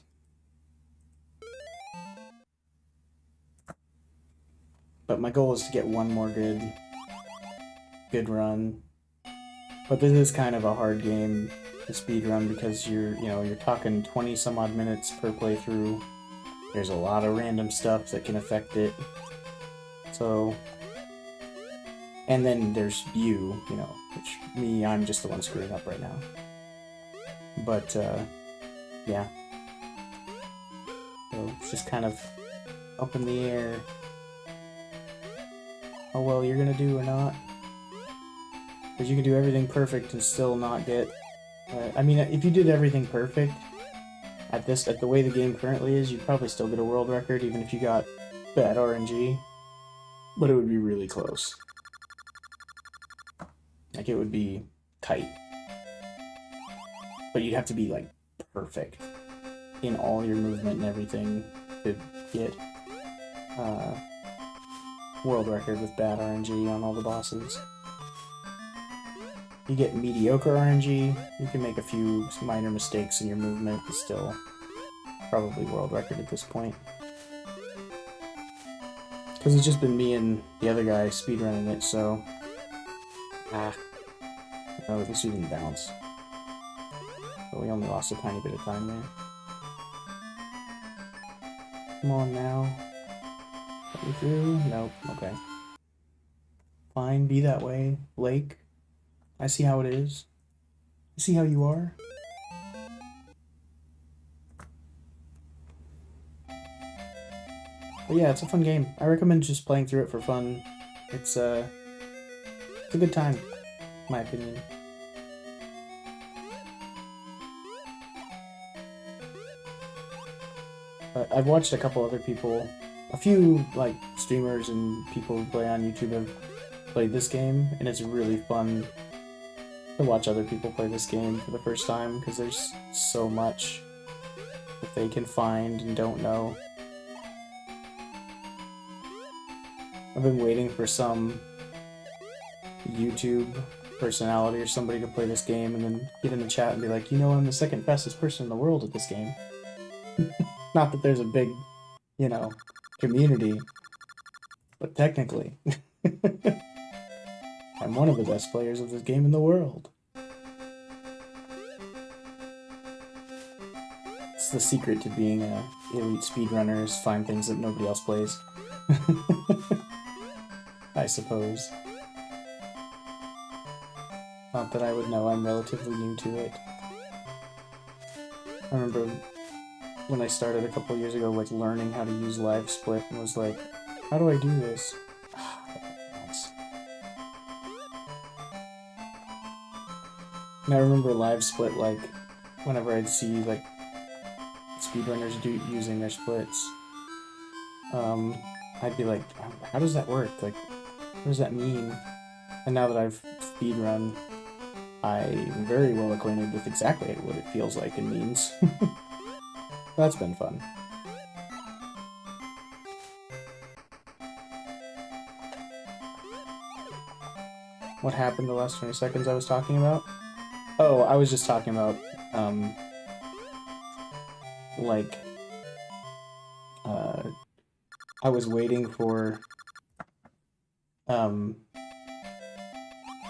But my goal is to get one more good run. But this is kind of a hard game to speedrun because you're talking 20 some odd minutes per playthrough. There's a lot of random stuff that can affect it. So, and then there's you, which I'm just the one screwing up right now. But, yeah. So it's just kind of up in the air. How well you're gonna do or not. Because you can do everything perfect and still not get... I mean, if you did everything perfect, at the way the game currently is, you'd probably still get a world record, even if you got bad RNG. But it would be really close. Like, it would be tight. But you'd have to be, like, perfect in all your movement and everything to get world record with bad RNG on all the bosses. You get mediocre RNG, you can make a few minor mistakes in your movement, but still probably world record at this point. Because it's just been me and the other guy speedrunning it, so... Oh, at least we didn't bounce. But we only lost a tiny bit of time there. Come on now. Let me through? Nope. Okay. Fine, be that way. Blake. I see how it is. I see how you are. But yeah, it's a fun game. I recommend just playing through it for fun. It's a good time, in my opinion. But I've watched a couple other people, a few like streamers and people who play on YouTube have played this game, and it's really fun to watch other people play this game for the first time because there's so much that they can find and don't know. I've been waiting for some YouTube personality or somebody to play this game and then get in the chat and be like, you know, I'm the second fastest person in the world at this game. Not that there's a big, you know, community, but technically, I'm one of the best players of this game in the world. It's the secret to being a elite speedrunner is find things that nobody else plays. I suppose. Not that I would know, I'm relatively new to it. I remember when I started a couple years ago, like, learning how to use Live Split, and was like, how do I do this? And I remember Live Split, like, whenever I'd see, like, speedrunners using their splits, I'd be like, how does that work? Like, what does that mean? And now that I've speedrun, I'm very well acquainted with exactly what it feels like and means. That's been fun. What happened the last 20 seconds I was talking about? Oh, I was just talking about, like, I was waiting for,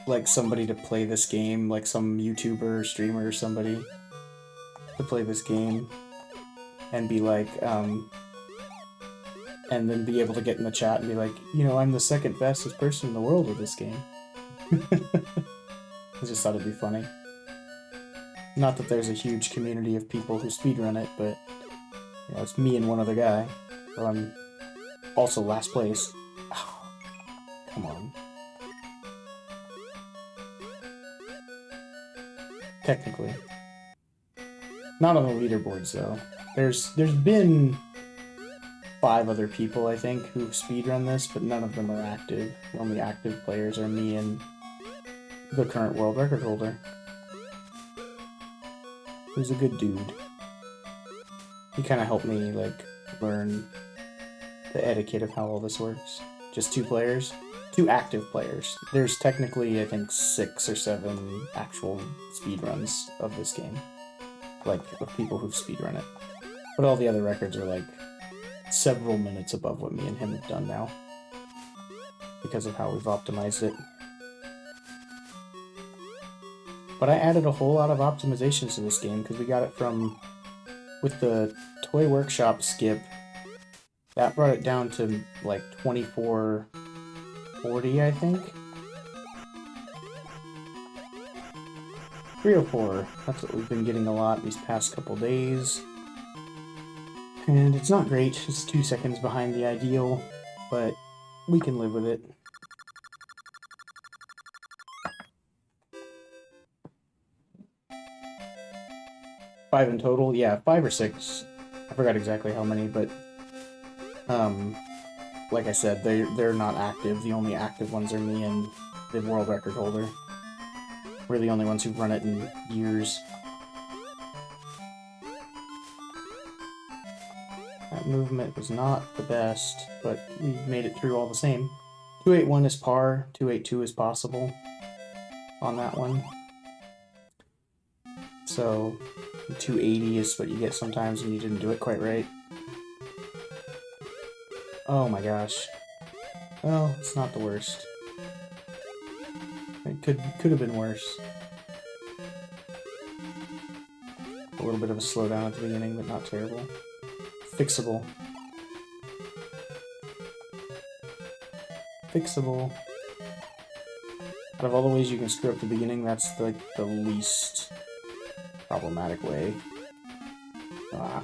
like, somebody to play this game, like some YouTuber, streamer, or somebody to play this game, and be like, and then be able to get in the chat and be like, you know, I'm the second fastest person in the world with this game. I just thought it'd be funny. Not that there's a huge community of people who speedrun it, but, you know, it's me and one other guy, so I'm also last place. Oh, come on. Technically. Not on the leaderboards, though. There's been 5 other people, I think, who've speedrun this, but none of them are active. The only active players are me and the current world record holder, who's a good dude. He kind of helped me, like, learn the etiquette of how all this works. Just 2 players? 2 active players. There's technically, I think, 6 or 7 actual speedruns of this game. Like, of people who've speedrun it. But all the other records are, like, several minutes above what me and him have done now. Because of how we've optimized it. But I added a whole lot of optimizations to this game, because we got it from... with the Toy Workshop skip, that brought it down to, like, 2440, I think? 304. That's what we've been getting a lot these past couple days. And it's not great, it's 2 seconds behind the ideal, but we can live with it. Five in total? Yeah, 5 or 6. I forgot exactly how many, but like I said, they're not active. The only active ones are me and the world record holder. We're the only ones who've run it in years. That movement was not the best, but we made it through all the same. 281 is par, 282 is possible on that one. So 280 is what you get sometimes when you didn't do it quite right. Oh my gosh. Well, it's not the worst. It could have been worse. A little bit of a slowdown at the beginning, but not terrible. Fixable. Fixable. Out of all the ways you can screw up the beginning, that's like the least problematic way. Ah.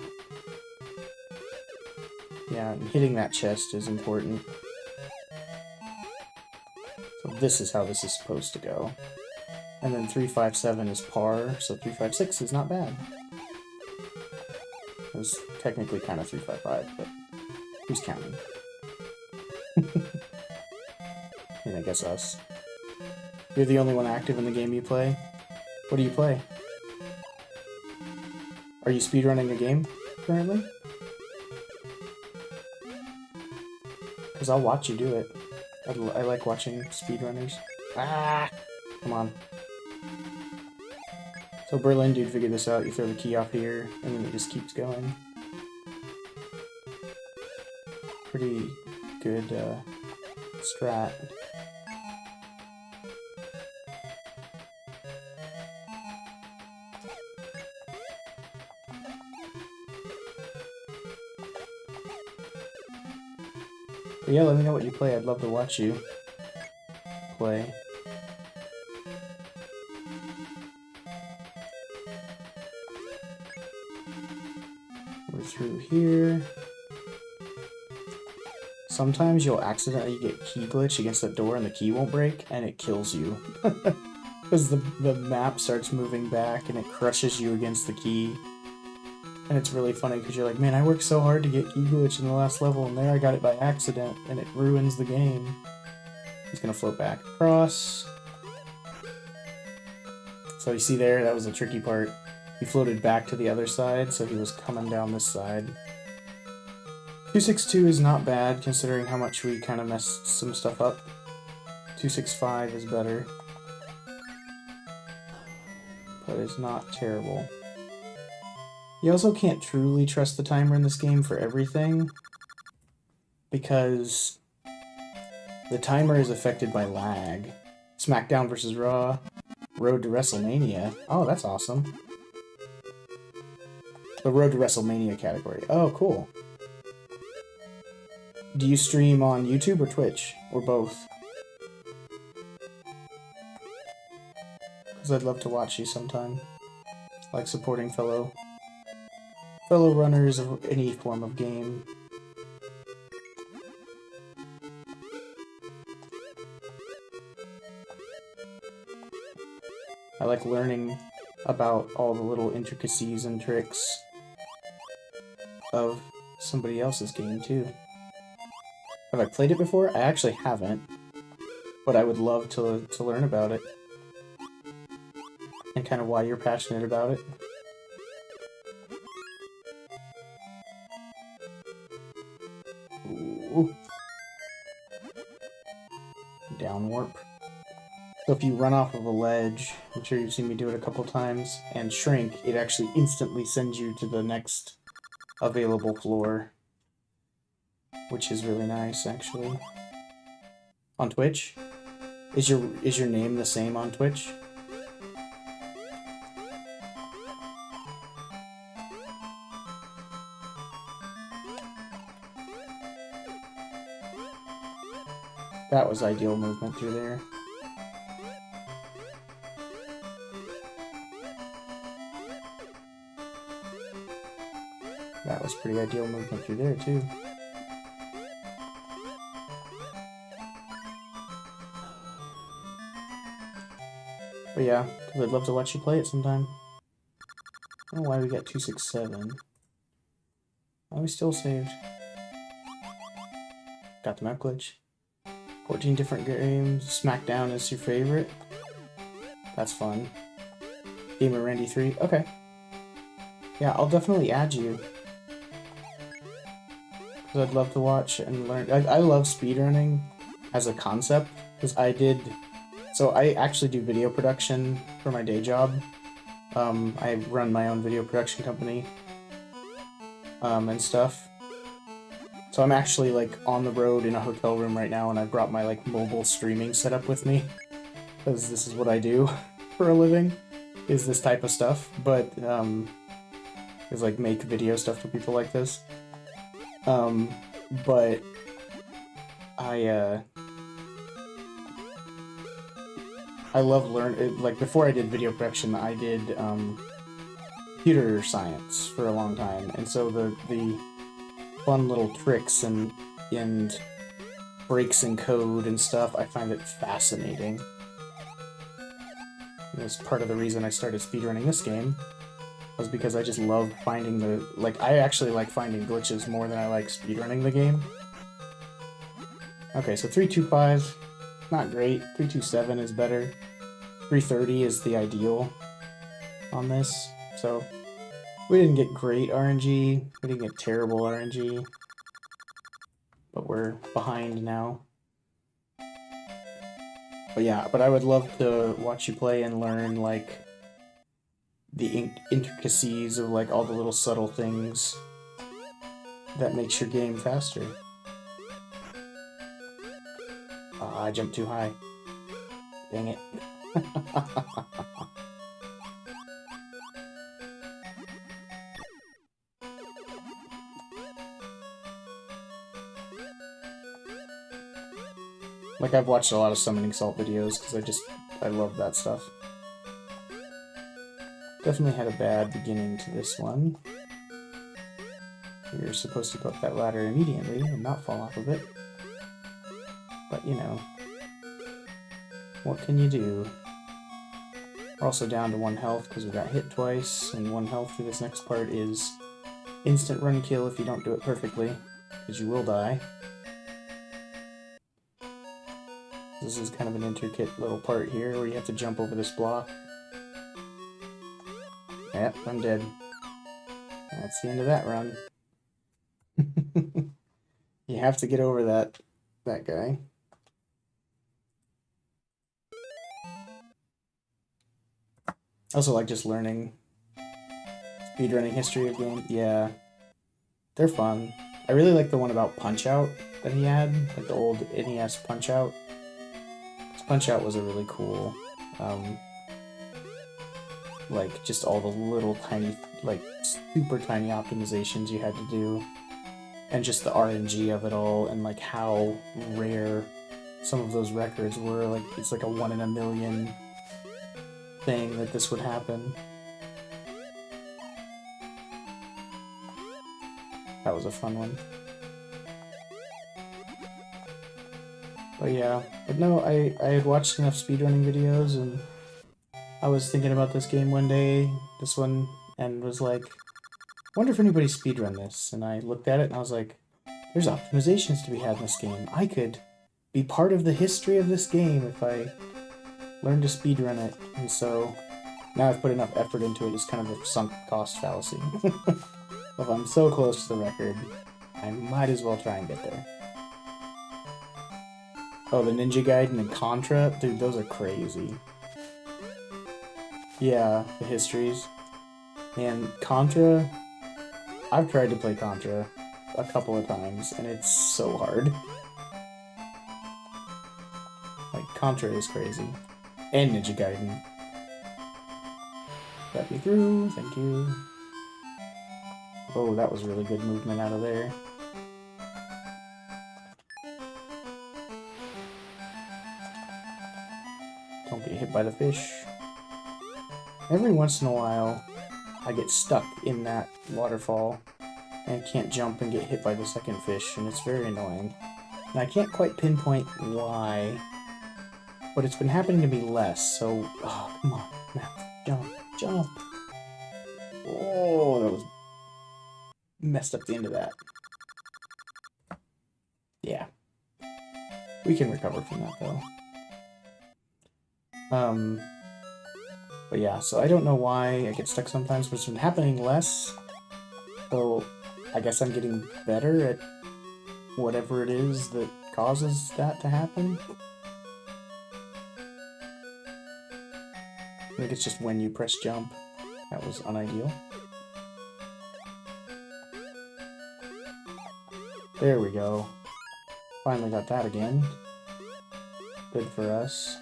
Yeah, and hitting that chest is important. So this is how this is supposed to go. And then 357 is par, so 356 is not bad. It was technically kind of 355, but who's counting? And I guess us. You're the only one active in the game you play? What do you play? Are you speedrunning a game currently? Because I'll watch you do it. I like watching speedrunners. Ah! Come on. So Berlin dude figured this out. You throw the key off here, and then it just keeps going. Pretty good strat. But yeah, let me know what you play. I'd love to watch you play. We're through here. Sometimes you'll accidentally get key glitch against the door and the key won't break, and it kills you. Because the map starts moving back and it crushes you against the key. And it's really funny because you're like, man, I worked so hard to get key glitch in the last level, and there I got it by accident, and it ruins the game. He's gonna float back across. So you see there, that was the tricky part. He floated back to the other side, so he was coming down this side. 262 is not bad, considering how much we kind of messed some stuff up. 265 is better. But it's not terrible. You also can't truly trust the timer in this game for everything, because the timer is affected by lag. SmackDown vs. Raw, Road to WrestleMania. Oh, that's awesome. The Road to WrestleMania category. Oh, cool. Do you stream on YouTube or Twitch? Or both? Because I'd love to watch you sometime. Like supporting fellow runners of any form of game. I like learning about all the little intricacies and tricks of somebody else's game too. Have I played it before? I actually haven't, but I would love to learn about it and kind of why you're passionate about it. Ooh. Down warp. So if you run off of a ledge, I'm sure you've seen me do it a couple times, and shrink, it actually instantly sends you to the next available floor, which is really nice, actually. On Twitch? Is your name the same on Twitch? That was ideal movement through there. That was pretty ideal movement through there, too. But yeah, I'd love to watch you play it sometime. I don't know why we got 267. Why are we still saved? Got the map glitch. 14 different games. SmackDown is your favorite. That's fun. Gamer Randy 3. Okay. Yeah, I'll definitely add you. Because I'd love to watch and learn. I love speedrunning as a concept. Because so I actually do video production for my day job. I run my own video production company. And stuff. So I'm actually, like, on the road in a hotel room right now, and I brought my, like, mobile streaming setup with me. Because this is what I do for a living, is this type of stuff. But, is like make video stuff for people like this. But I love learning. Like before I did video production, I did computer science for a long time, and so the fun little tricks and breaks in code and stuff, I find it fascinating. And that's part of the reason I started speedrunning this game, was because I just love finding the, like, I actually like finding glitches more than I like speedrunning the game. Okay, so 325, not great. 327 is better. 330 is the ideal on this, so we didn't get great RNG, we didn't get terrible RNG, but we're behind now. But yeah, but I would love to watch you play and learn, like, the intricacies of, like, all the little subtle things that makes your game faster. Ah, I jumped too high. Dang it. Like, I've watched a lot of Summoning Salt videos because I love that stuff. Definitely had a bad beginning to this one. You're supposed to go up that ladder immediately and not fall off of it. But, you know, what can you do? We're also down to 1 health because we got hit twice, and 1 health for this next part is instant run kill if you don't do it perfectly, because you will die. This is kind of an intricate little part here where you have to jump over this block. Yep, I'm dead. That's the end of that run. You have to get over that guy. I also like just learning speedrunning history of games. Yeah, they're fun. I really like the one about Punch-Out that he had, like the old NES Punch-Out. Punch-Out was a really cool, like, just all the little tiny, like, super tiny optimizations you had to do, and just the RNG of it all, and, like, how rare some of those records were. Like, it's like a 1 in a million thing that this would happen. That was a fun one. But yeah, but no, I had watched enough speedrunning videos, and I was thinking about this game one day, this one, and was like, wonder if anybody's speedrun this. And I looked at it and I was like, there's optimizations to be had in this game. I could be part of the history of this game if I learned to speedrun it. And so now I've put enough effort into it, it's kind of a sunk cost fallacy. If I'm so close to the record, I might as well try and get there. Oh, the Ninja Gaiden and Contra? Dude, those are crazy. Yeah, the histories. And Contra, I've tried to play Contra a couple of times, and it's so hard. Like, Contra is crazy. And Ninja Gaiden. Got me through, thank you. Oh, that was really good movement out of there. Don't get hit by the fish. Every once in a while, I get stuck in that waterfall and can't jump and get hit by the second fish, and it's very annoying. And I can't quite pinpoint why, but it's been happening to me less, so... Oh, come on, jump, jump! Oh, that was... messed up the end of that. Yeah. We can recover from that, though. But yeah, so I don't know why I get stuck sometimes, but it's been happening less. So I guess I'm getting better at whatever it is that causes that to happen. I think it's just when you press jump. That was unideal. There we go. Finally got that again. Good for us.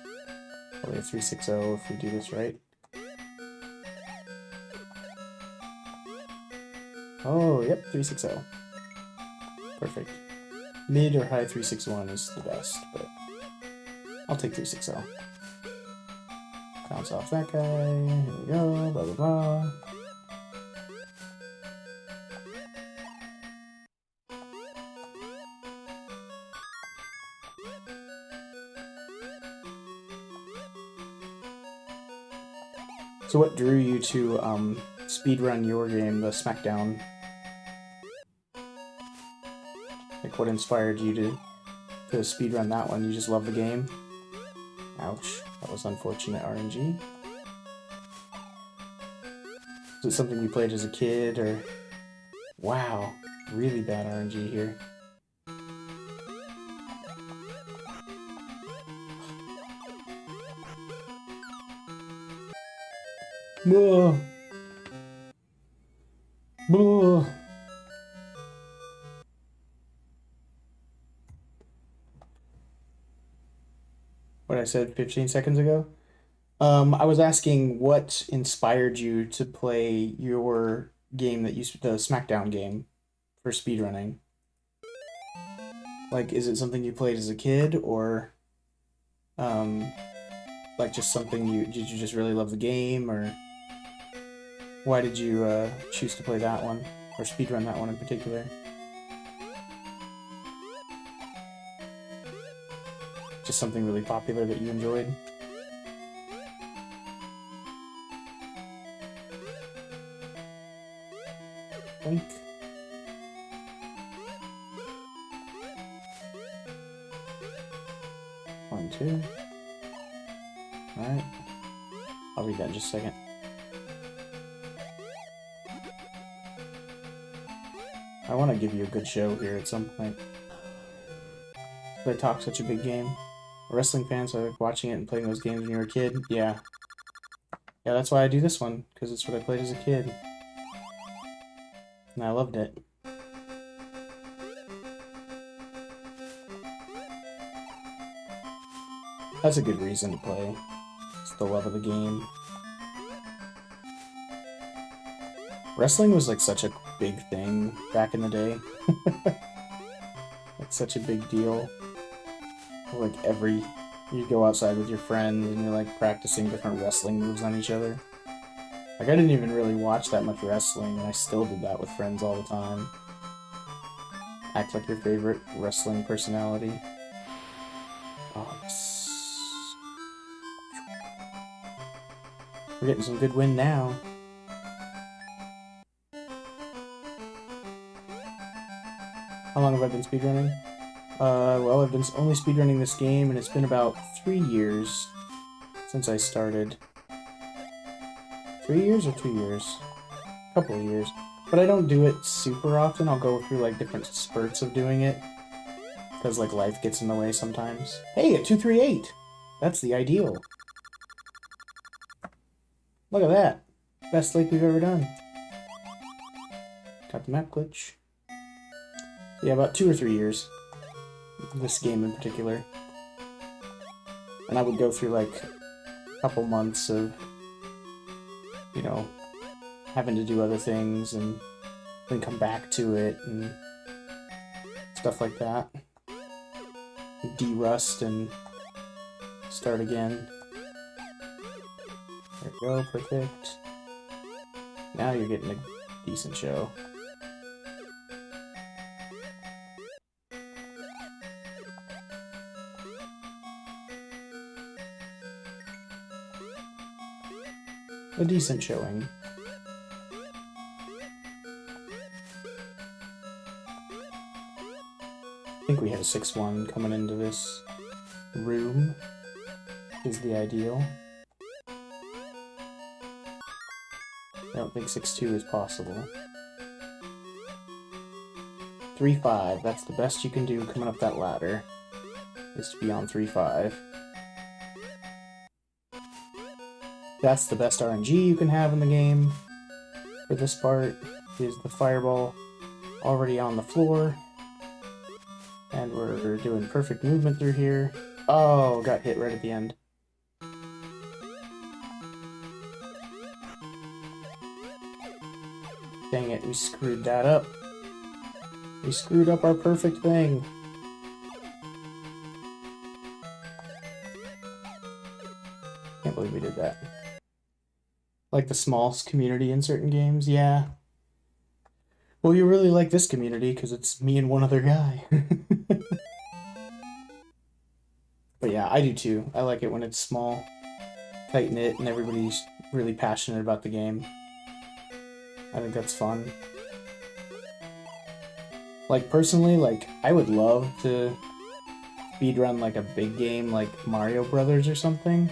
Probably a 360 if we do this right. Oh, yep, 360. Perfect. Mid or high 361 is the best, but I'll take 360. Bounce off that guy. Here we go. Blah, blah, blah. So what drew you to speedrun your game, the Smackdown? Like what inspired you to speedrun that one? You just love the game? Ouch, that was unfortunate RNG. Is it something you played as a kid or... Wow, really bad RNG here. Whoa. Whoa. What I said 15 seconds ago? I was asking what inspired you to play your game the Smackdown game for speedrunning. Like, is it something you played as a kid, or like just something did you just really love the game, or why did you choose to play that one, or speedrun that one in particular? Just something really popular that you enjoyed? Boink. One, two. Alright. I'll read that in just a second. I want to give you a good show here at some point. They talk such a big game. Wrestling fans are watching it and playing those games when you were a kid. Yeah. Yeah, that's why I do this one, because it's what I played as a kid. And I loved it. That's a good reason to play. It's the love of the game. Wrestling was like such a big thing back in the day. Like such a big deal. Like you go outside with your friends and you're like practicing different wrestling moves on each other. Like I didn't even really watch that much wrestling, and I still did that with friends all the time. Act like your favorite wrestling personality. Oh, we're getting some good wind now. How long have I been speedrunning? Well, I've been only speedrunning this game, and it's been about 3 years since I started. 3 years or 2 years? A couple of years. But I don't do it super often. I'll go through, like, different spurts of doing it. Because, like, life gets in the way sometimes. Hey, a 238! That's the ideal. Look at that. Best lake we've ever done. Got the map glitch. Yeah, about 2 or 3 years. This game in particular. And I would go through like a couple months of, you know, having to do other things and then come back to it and stuff like that. De-rust and start again. There we go, perfect. Now you're getting a decent show. A decent showing. I think we had a 6-1 coming into this room is the ideal. I don't think 6-2 is possible. 3-5, that's the best you can do coming up that ladder, is to be on 3-5. That's the best RNG you can have in the game for this part, is the fireball already on the floor. And we're doing perfect movement through here. Oh, got hit right at the end. Dang it, we screwed that up. We screwed up our perfect thing. Can't believe we did that. Like the small community in certain games, yeah. Well, you really like this community because it's me and one other guy. But yeah, I do too. I like it when it's small, tight-knit, and everybody's really passionate about the game. I think that's fun. Like, personally, like, I would love to speedrun like a big game like Mario Brothers or something,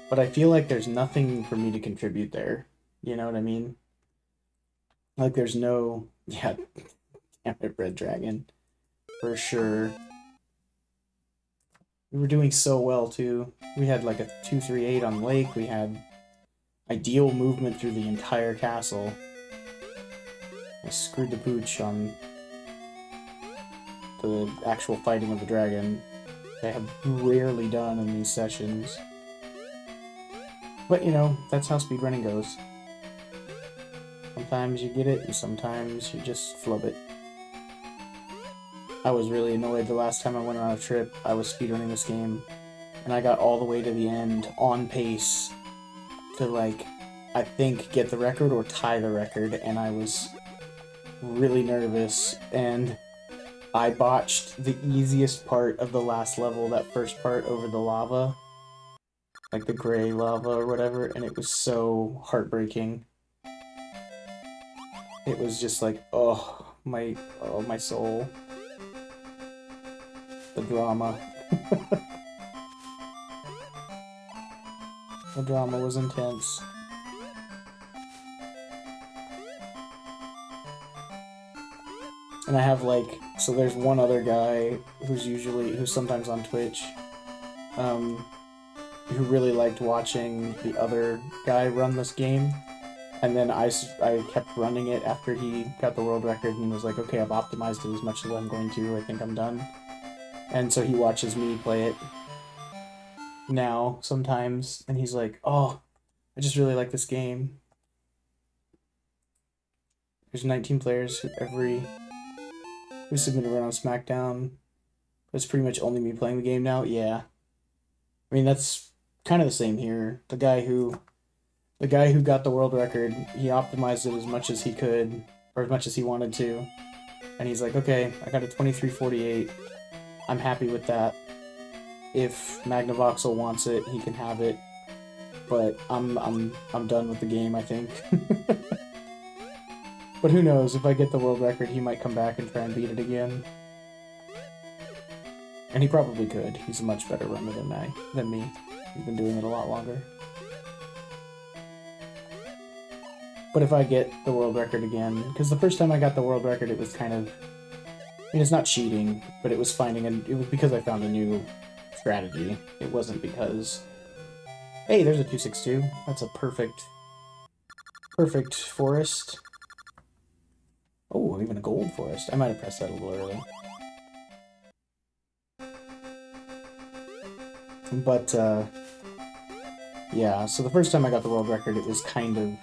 but I feel like there's nothing for me to contribute there. You know what I mean? Like, there's no... Yeah, damn it, Red Dragon. For sure. We were doing so well, too. We had like a 238 on Lake, we had ideal movement through the entire castle. I screwed the pooch on the actual fighting of the dragon. I have rarely done in these sessions. But, you know, that's how speedrunning goes. Sometimes you get it, and sometimes you just flub it. I was really annoyed the last time I went on a trip. I was speedrunning this game, and I got all the way to the end on pace to, like, I think get the record or tie the record, and I was really nervous, and I botched the easiest part of the last level, that first part over the lava. Like the gray lava or whatever, and it was so heartbreaking. It was just like, oh my soul. The drama. The drama was intense. And I have like, so there's one other guy who's sometimes on Twitch, who really liked watching the other guy run this game. And then I kept running it after he got the world record and was like, okay, I've optimized it as much as I'm going to, I think I'm done. And so he watches me play it now sometimes, and he's like, oh, I just really like this game. There's 19 players who submitted a run on SmackDown. It's pretty much only me playing the game now, yeah. I mean, that's kind of the same here. The guy who got the world record, he optimized it as much as he could, or as much as he wanted to. And he's like, okay, I got a 23:48. I'm happy with that. If Magnavoxel wants it, he can have it. But I'm done with the game, I think. But who knows, if I get the world record, he might come back and try and beat it again. And he probably could. He's a much better runner than me. He's been doing it a lot longer. But if I get the world record again, because the first time I got the world record, it was kind of, I mean, it's not cheating, but it was it was because I found a new strategy. It wasn't because, hey, there's a 262. That's a perfect forest. Oh, even a gold forest. I might have pressed that a little early. But, yeah, so the first time I got the world record, it was kind of,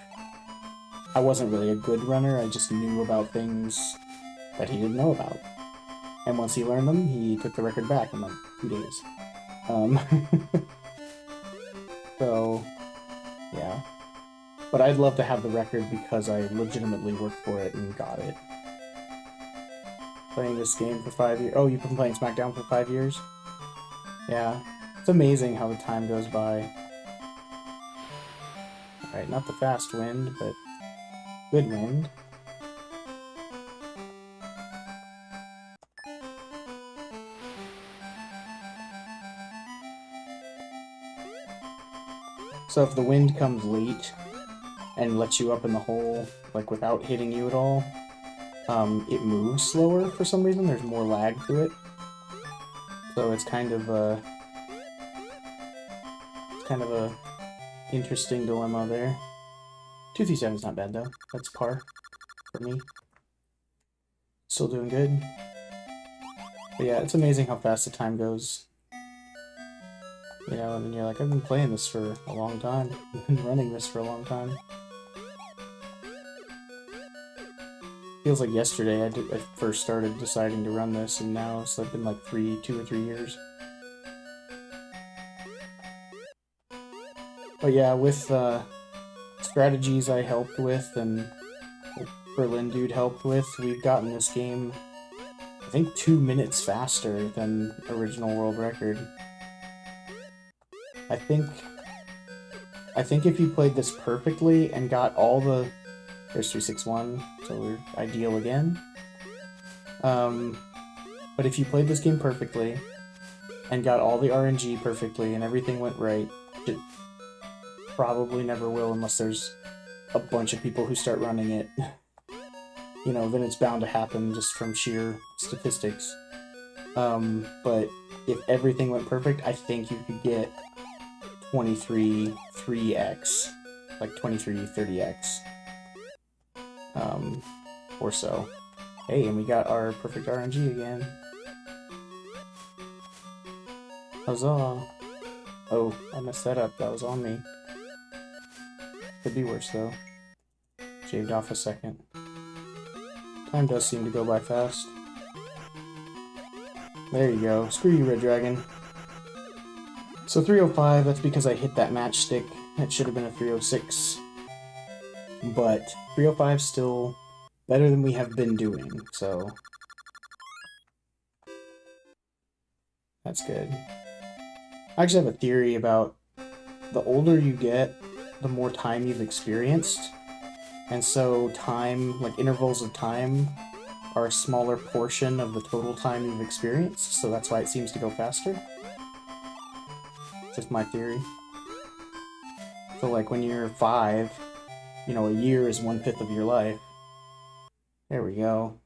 I wasn't really a good runner, I just knew about things that he didn't know about. And once he learned them, he took the record back in like 2 days. So, yeah. But I'd love to have the record because I legitimately worked for it and got it. Playing this game for 5 years. Oh, you've been playing SmackDown for 5 years? Yeah. It's amazing how the time goes by. Alright, not the fast wind, but good wind. So if the wind comes late and lets you up in the hole, like without hitting you at all, it moves slower for some reason. There's more lag to it. So it's kind of a interesting dilemma there. 237 is not bad though. That's par for me. Still doing good. But yeah, it's amazing how fast the time goes. You know, and then you're like, I've been playing this for a long time. I've been running this for a long time. Feels like yesterday I first started deciding to run this, and now it's been like 2 or 3 years. But yeah, with strategies I helped with and Berlin Dude helped with, we've gotten this game, I think, 2 minutes faster than original world record. I think if you played this perfectly and got all the... There's 361, so we're ideal again. But if you played this game perfectly and got all the RNG perfectly and everything went right, it probably never will unless there's a bunch of people who start running it. You know, then it's bound to happen just from sheer statistics. But if everything went perfect, I think you could get 23 3x, like 23 30x, or so. Hey, and we got our perfect RNG again. Huzzah! Oh, I messed that up. That was on me. Could be worse though. Shaved off a second. Time does seem to go by fast. There you go. Screw you, Red Dragon. So 305, that's because I hit that matchstick. That should have been a 306. But 305's still better than we have been doing, so that's good. I actually have a theory about the older you get, the more time you've experienced. And so time, like intervals of time, are a smaller portion of the total time you've experienced, so that's why it seems to go faster. Just my theory. So like when you're 5, you know, a year is 1/5 of your life. There we go.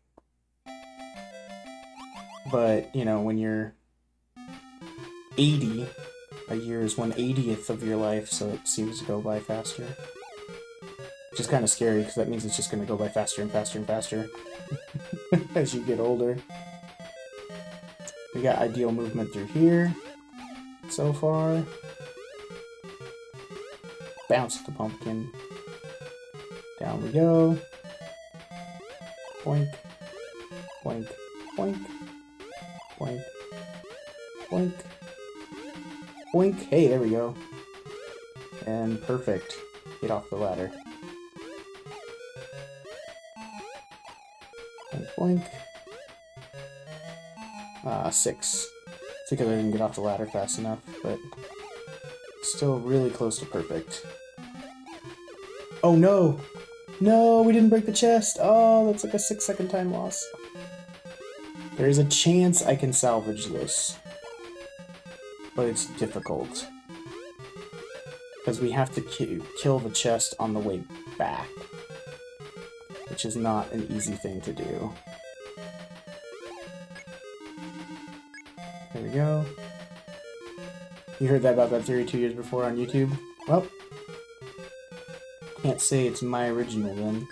But, you know, when you're 80, a year is 1/80th of your life, so it seems to go by faster. Which is kind of scary, because that means it's just going to go by faster and faster and faster as you get older. We got ideal movement through here so far. Bounce the pumpkin. Down we go. Boink. Boink. Boink. Boink. Boink. Boink. Hey, there we go. And perfect. Get off the ladder. Boink. 6. It's because I didn't get off the ladder fast enough, but still really close to perfect. Oh no! No, we didn't break the chest! Oh, that's like a 6-second time loss. There is a chance I can salvage this, but it's difficult. Because we have to kill the chest on the way back, which is not an easy thing to do. There we go. You heard that about that theory 2 years before on YouTube? Well, can't say it's my original then.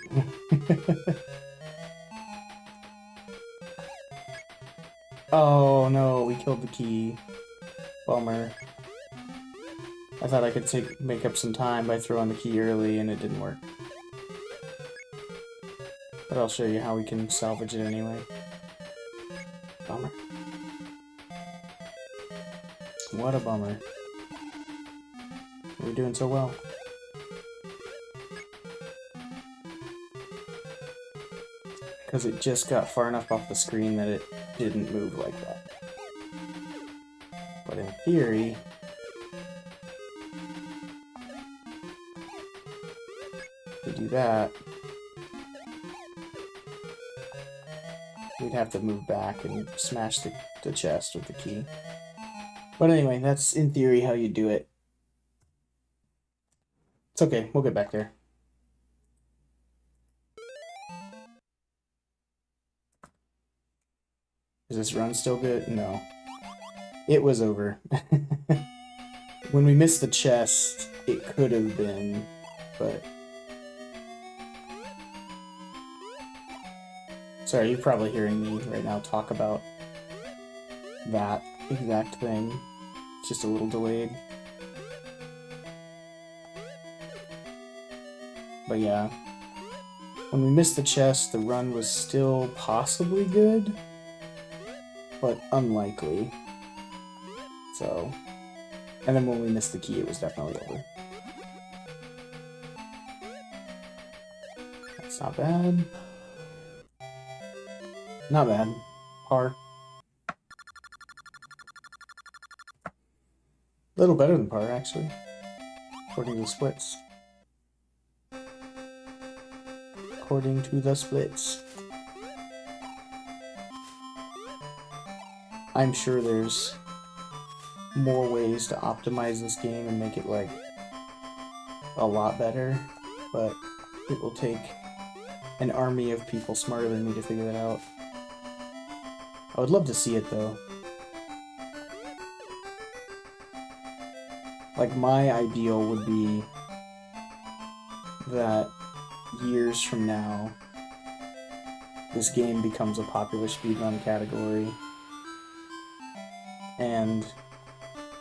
Oh no, we killed the key. Bummer. I thought I could make up some time by throwing the key early, and it didn't work. But I'll show you how we can salvage it anyway. Bummer. What a bummer. We're doing so well. Because it just got far enough off the screen that it didn't move like that. But in theory, if we do that, we'd have to move back and smash the chest with the key. But anyway, that's in theory how you do it. It's okay, we'll get back there. Is this run still good? No. It was over. When we missed the chest, it could have been, but... Sorry, you're probably hearing me right now talk about that exact thing. It's just a little delayed. But yeah. When we missed the chest, the run was still possibly good, but unlikely. So, and then when we missed the key, it was definitely over. That's not bad. Not bad. Par. A little better than par, actually, according to the splits. According to the splits. I'm sure there's more ways to optimize this game and make it, like, a lot better, but it will take an army of people smarter than me to figure that out. I would love to see it, though. Like, my ideal would be that years from now, this game becomes a popular speedrun category, and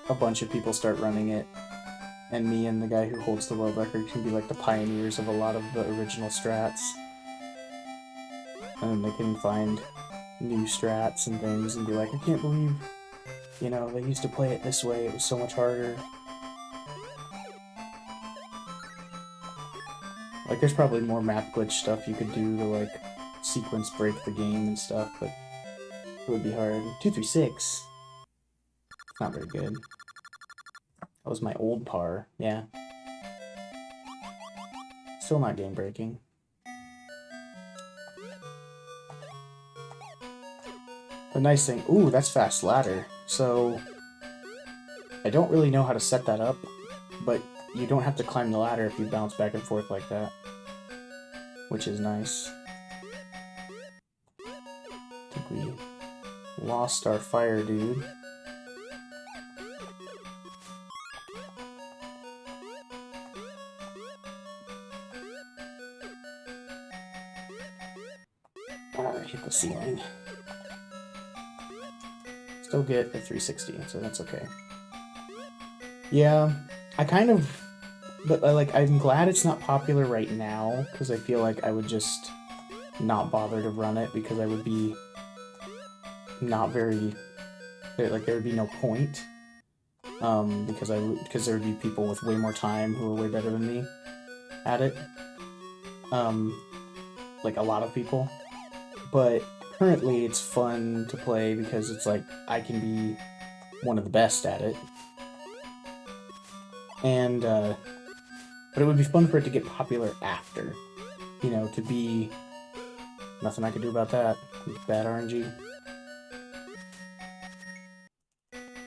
a bunch of people start running it, and me and the guy who holds the world record can be like the pioneers of a lot of the original strats. And they can find new strats and things and be like, I can't believe, you know, they used to play it this way, it was so much harder. Like, there's probably more map glitch stuff you could do to, like, sequence break the game and stuff, but it would be hard. 236. Not very good. That was my old par, yeah. Still not game breaking. The nice thing, ooh, that's fast ladder. So, I don't really know how to set that up, but you don't have to climb the ladder if you bounce back and forth like that, which is nice. I think we lost our fire dude. Hit the ceiling. Still get a 360, so that's okay. Yeah, I kind of, but I'm glad it's not popular right now, because I feel like I would just not bother to run it, because I would be not very, like, there would be no point, because there would be people with way more time who are way better than me at it, like a lot of people. But currently it's fun to play because it's like I can be one of the best at it. And, but it would be fun for it to get popular after. You know, to be... Nothing I could do about that. Bad RNG.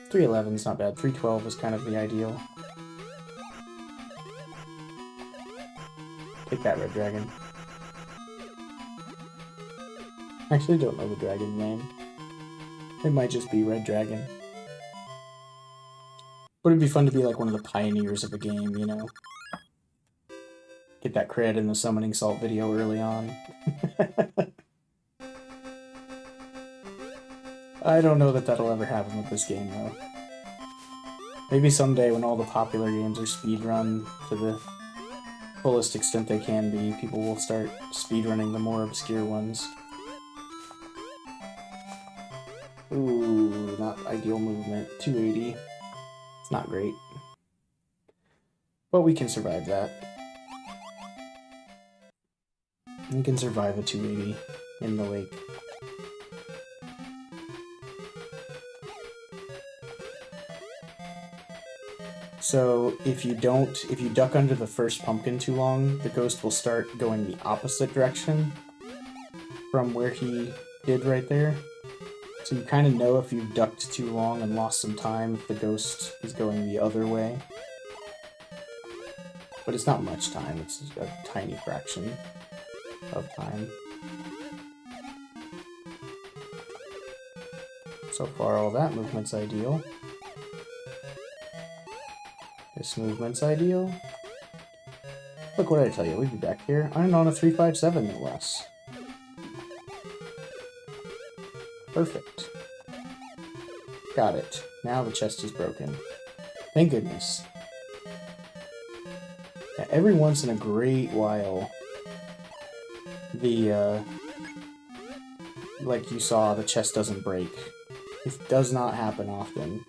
311's not bad. 312 is kind of the ideal. Take that, Red Dragon. Actually, I don't know the dragon's name. It might just be Red Dragon. But it'd be fun to be like one of the pioneers of a game, you know? Get that cred in the Summoning Salt video early on. I don't know that that'll ever happen with this game, though. Maybe someday when all the popular games are speedrun to the fullest extent they can be, people will start speedrunning the more obscure ones. Ooh, not ideal movement. 280. It's not great. But we can survive that. We can survive a 280 in the lake. So if you duck under the first pumpkin too long, the ghost will start going the opposite direction from where he did right there. So you kind of know if you've ducked too long and lost some time if the ghost is going the other way. But it's not much time, it's a tiny fraction of time. So far all that movement's ideal. This movement's ideal. Look, what did I tell you? We'd be back here. I'm on a 357 no less. Perfect. Got it. Now the chest is broken. Thank goodness. Yeah, every once in a great while, the, like you saw, the chest doesn't break. It does not happen often.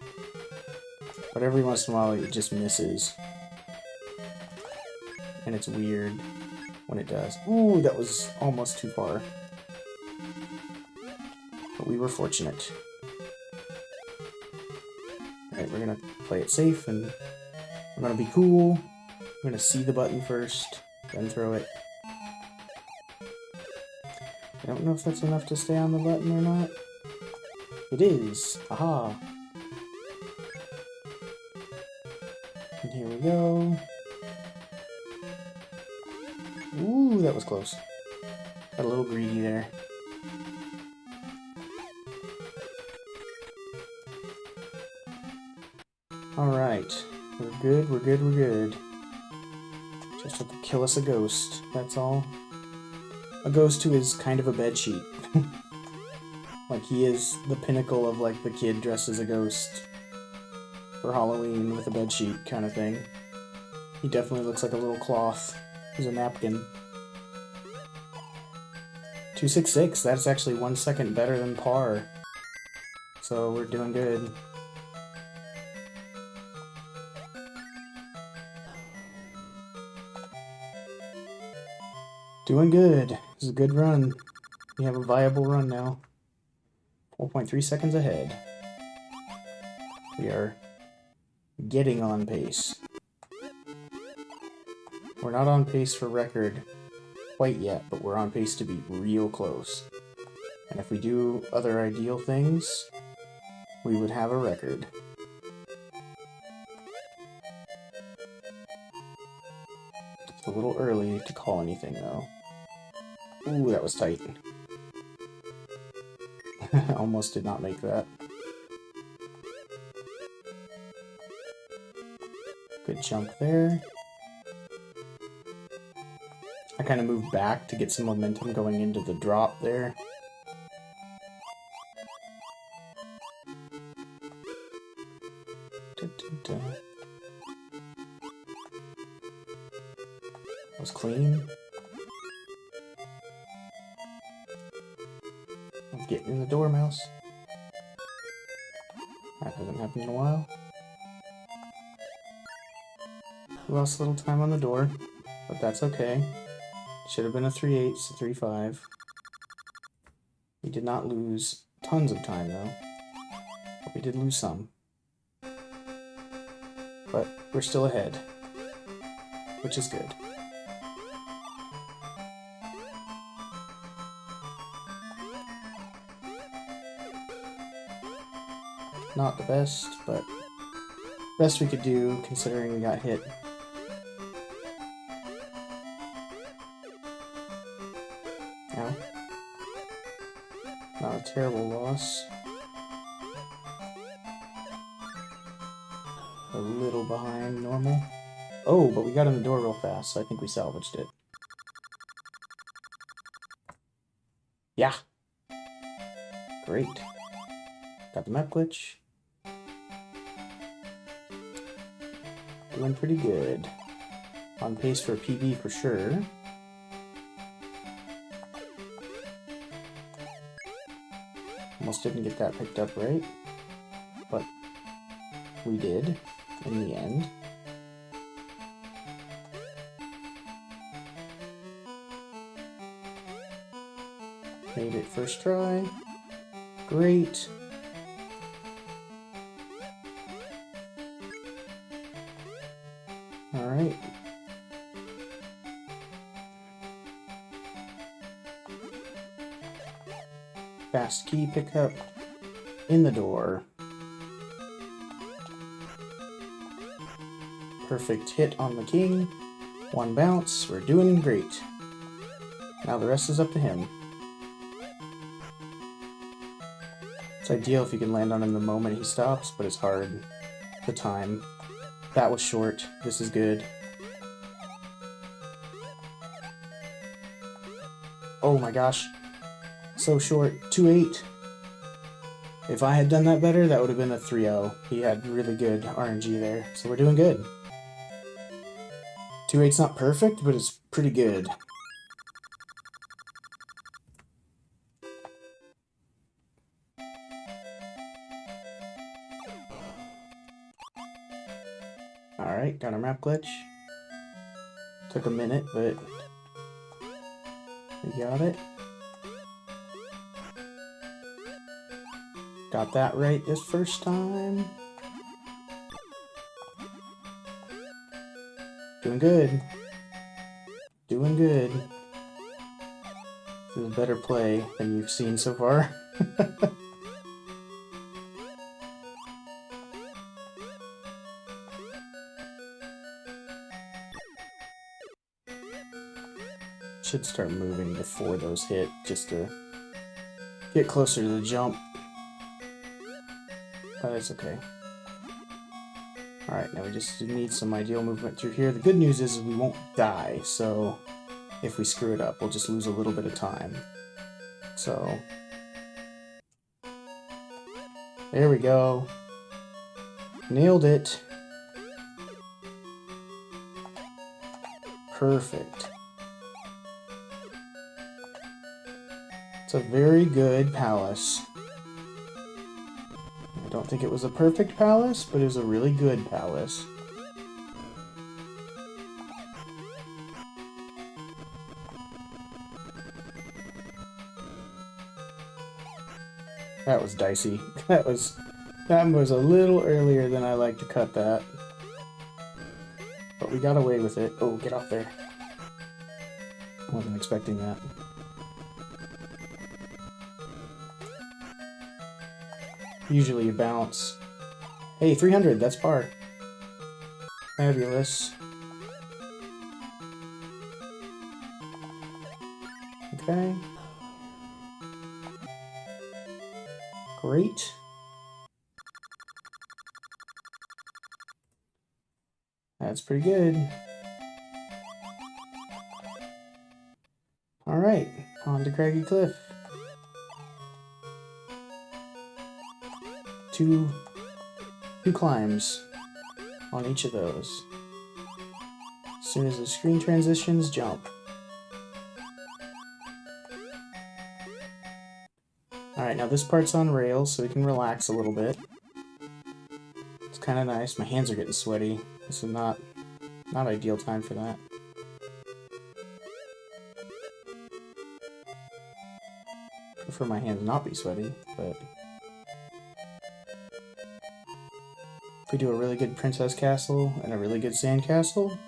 But every once in a while it just misses. And it's weird when it does. Ooh, that was almost too far. But we were fortunate. Alright, we're gonna play it safe, and we're gonna be cool. We're gonna see the button first, then throw it. I don't know if that's enough to stay on the button or not. It is! Aha! And here we go. Ooh, that was close. Got a little greedy there. Alright. We're good, we're good, we're good. Just have to kill us a ghost, that's all. A ghost who is kind of a bedsheet. Like, he is the pinnacle of, like, the kid dressed as a ghost for Halloween with a bedsheet kind of thing. He definitely looks like a little cloth. He's a napkin. 266, that's actually 1 second better than par. So we're doing good. Doing good. This is a good run. We have a viable run now. 4.3 seconds ahead. We are getting on pace. We're not on pace for record quite yet, but we're on pace to be real close. And if we do other ideal things, we would have a record. It's a little early to call anything, though. Ooh, that was tight. Almost did not make that. Good jump there. I kind of moved back to get some momentum going into the drop there. That was clean. I'm getting in the door, mouse. That hasn't happened in a while. We lost a little time on the door, but that's okay. Should have been a 3/8, a 3/5. We did not lose tons of time, though. But we did lose some. But we're still ahead, which is good. Not the best, but best we could do considering we got hit. Ow. Not a terrible loss. A little behind normal. Oh, but we got in the door real fast, so I think we salvaged it. Yeah! Great. Got the map glitch. Doing pretty good. On pace for a PB for sure. Almost didn't get that picked up right, but we did in the end. Made it first try. Great. Alright. Fast key pickup in the door. Perfect hit on the king. 1 bounce. We're doing great. Now the rest is up to him. It's ideal if you can land on him the moment he stops, but it's hard to time. That was short. This is good. Oh my gosh. So short. 2/8. If I had done that better, that would have been a 3-0. He had really good RNG there, so we're doing good. 2/8's not perfect, but it's pretty good. Alright, got a map glitch. Took a minute, but we got it. Got that right this first time. Doing good. Doing good. This is a better play than you've seen so far. Should start moving before those hit, just to get closer to the jump. But it's okay. Alright, now we just need some ideal movement through here. The good news is we won't die, so if we screw it up, we'll just lose a little bit of time. So, there we go. Nailed it. Perfect. It's a very good palace. I don't think it was a perfect palace, but it was a really good palace. That was dicey. That was a little earlier than I like to cut that. But we got away with it. Oh, get off there. Wasn't expecting that. Usually you bounce. Hey, 300, that's par. Fabulous. Okay. Great. That's pretty good. Alright, on to Craggy Cliff. Two climbs on each of those. As soon as the screen transitions, jump. Alright, now this part's on rails, so we can relax a little bit. It's kind of nice. My hands are getting sweaty. This is not ideal time for that. Prefer my hands not be sweaty, but if we do a really good Princess Castle and a really good Sand Castle,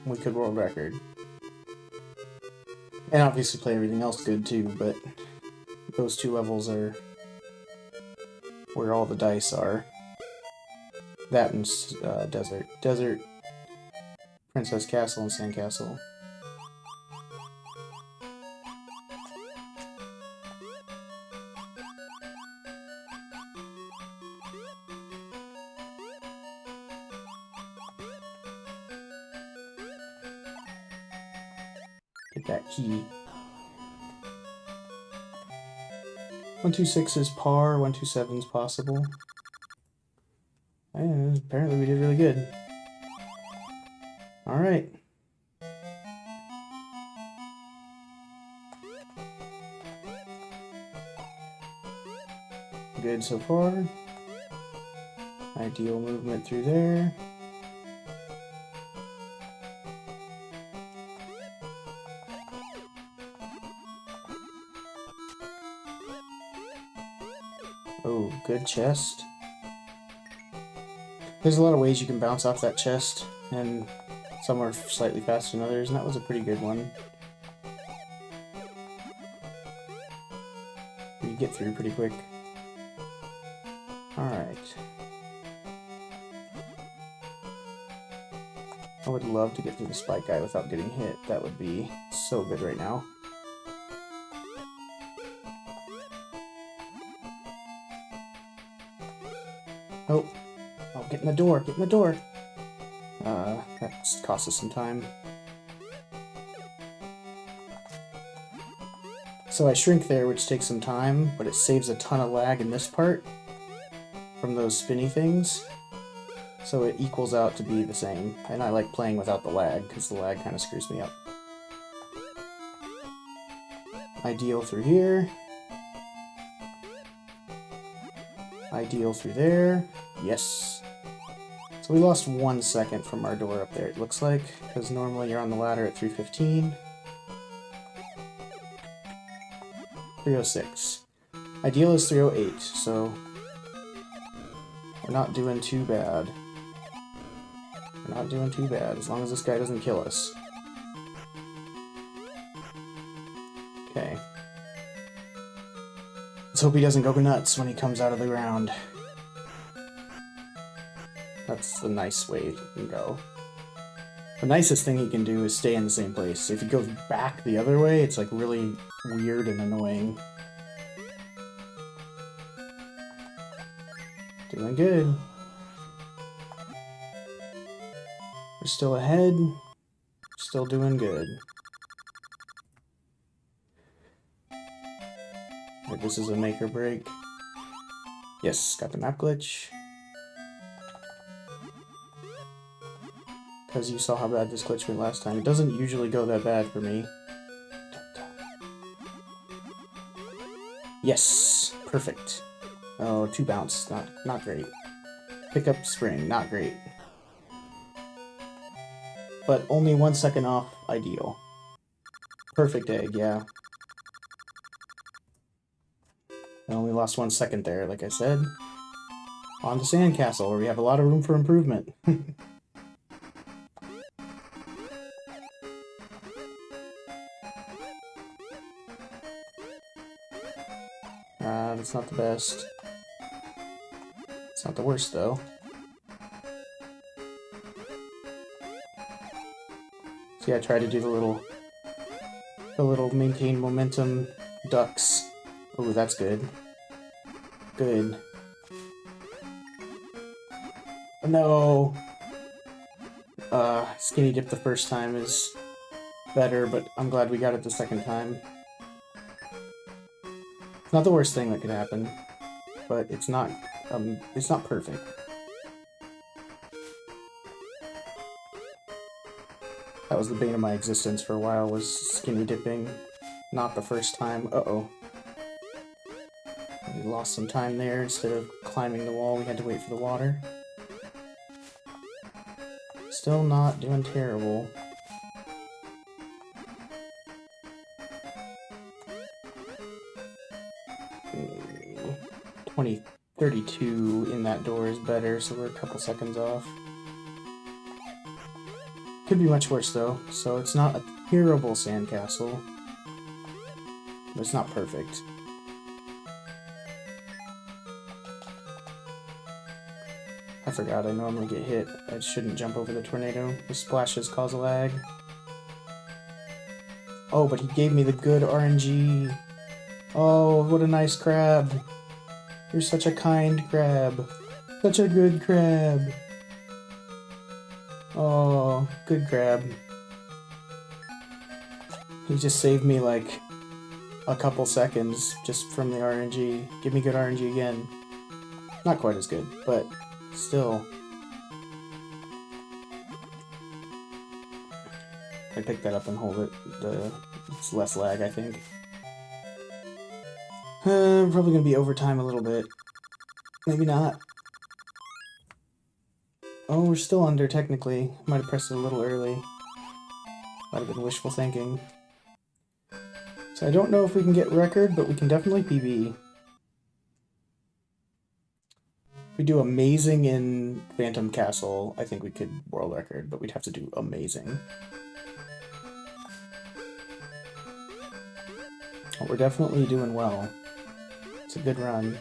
we could world record. And obviously play everything else good too, but those two levels are where all the dice are. That and Desert. Desert, Princess Castle, and Sand Castle. Get that key. 126 is par, 127 is possible. And apparently we did really good. Alright. Good so far. Ideal movement through there. Oh, good chest. There's a lot of ways you can bounce off that chest, and some are slightly faster than others, and that was a pretty good one. You get through pretty quick. Alright. I would love to get through the spike guy without getting hit. That would be so good right now. Oh, get in the door, get in the door! That cost us some time. So I shrink there, which takes some time, but it saves a ton of lag in this part from those spinny things. So it equals out to be the same. And I like playing without the lag, because the lag kind of screws me up. Ideal through here. Ideal through there. Yes. It's So we lost 1 second from our door up there, it looks like, because normally you're on the ladder at 315. 306. Ideal is 308, so we're not doing too bad. We're not doing too bad, as long as this guy doesn't kill us. Okay. Let's hope he doesn't go nuts when he comes out of the ground. That's the nice way he can go. The nicest thing he can do is stay in the same place. If he goes back the other way, it's like really weird and annoying. Doing good. We're still ahead. Still doing good. Like this is a make or break. Yes, got the map glitch. Because you saw how bad this glitch went last time. It doesn't usually go that bad for me. Yes! Perfect. Oh, 2 bounce. Not great. Pick up spring. Not great. But only 1 second off ideal. Perfect egg, yeah. I only lost 1 second there, like I said. On to Sandcastle, where we have a lot of room for improvement. That's not the best. It's not the worst, though. See, I tried to do the little maintain momentum ducks. Oh, that's good. Good. No! Skinny dip the first time is better, but I'm glad we got it the second time. It's not the worst thing that could happen, but it's not perfect. That was the bane of my existence for a while, was skinny dipping. Not the first time. Uh-oh. We lost some time there. Instead of climbing the wall, we had to wait for the water. Still not doing terrible. 32 in that door is better, so we're a couple seconds off. Could be much worse though, so it's not a terrible sandcastle, but it's not perfect. I forgot I normally get hit. I shouldn't jump over the tornado. The splashes cause a lag. Oh, but he gave me the good RNG. Oh, what a nice crab. You're such a kind crab. Such a good crab. Oh, good crab. He just saved me like a couple seconds just from the RNG. Give me good RNG again. Not quite as good, but still. I pick that up and hold it. It's less lag, I think. Probably gonna be overtime a little bit. Maybe not. Oh, we're still under, technically. Might have pressed it a little early. Might have been wishful thinking. So I don't know if we can get record, but we can definitely PB. If we do amazing in Phantom Castle, I think we could world record, but we'd have to do amazing. Oh, we're definitely doing well. It's a good run.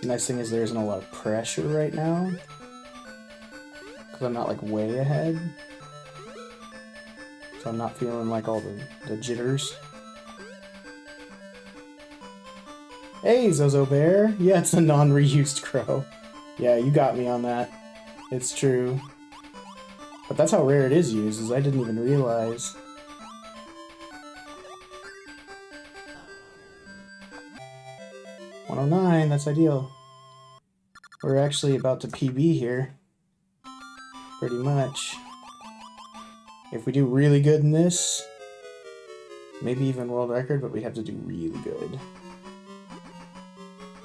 The nice thing is there isn't a lot of pressure right now, because I'm not like way ahead, so I'm not feeling like all the jitters. Hey, Zozo Bear! Yeah, it's a non-reused crow. Yeah, you got me on that. It's true. But that's how rare it is used, is I didn't even realize. $109, that's ideal. We're actually about to PB here. Pretty much. If we do really good in this, Maybe even world record, but we'd have to do really good.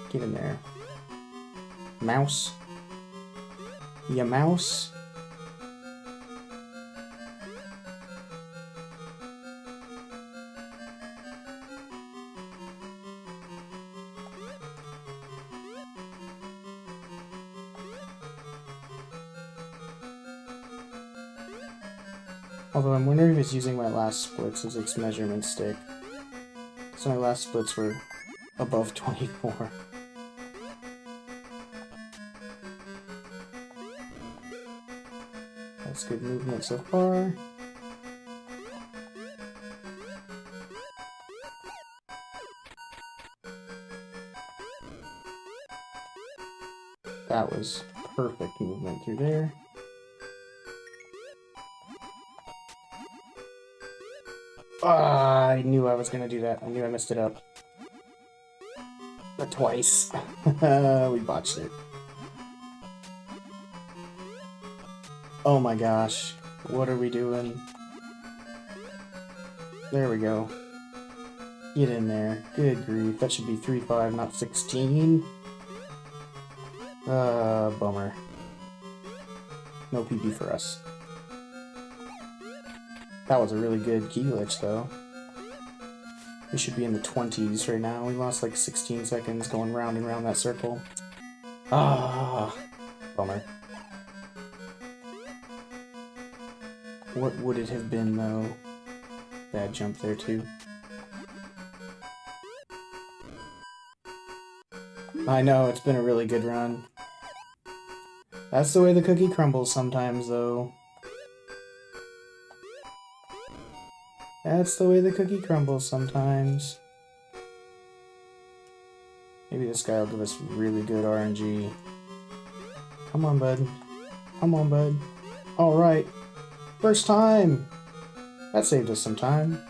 Get in there. Mouse. Yeah, mouse. Although I'm wondering if it's using my last splits as its measurement stick. So my last splits were above 24. That's good movement so far. That was perfect movement through there. Ah, I knew I was gonna do that. I knew I messed it up. But twice. We botched it. Oh my gosh. What are we doing? There we go. Get in there. Good grief. That should be 3-5, not 16. Bummer. No PB for us. That was a really good key glitch, though. We should be in the 20s right now. We lost like 16 seconds going round and round that circle. Ah, bummer. What would it have been, though? Bad jump there, too. I know, it's been a really good run. That's the way the cookie crumbles sometimes, though. That's the way the cookie crumbles sometimes. Maybe this guy will give us really good RNG. Come on, bud. Come on, bud. Alright. First time! That saved us some time.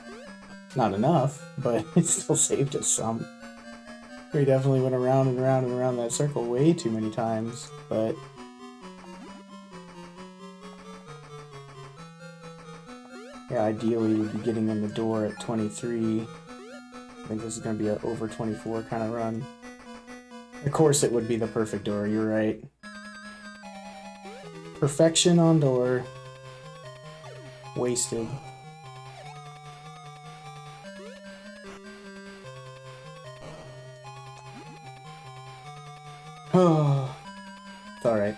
Not enough, but it still saved us some. We definitely went around and around and around that circle way too many times, but... yeah, ideally we'd be getting in the door at 23. I think this is going to be an over 24 kind of run. Of course it would be the perfect door, you're right. Perfection on door. Wasted. Oh, it's alright.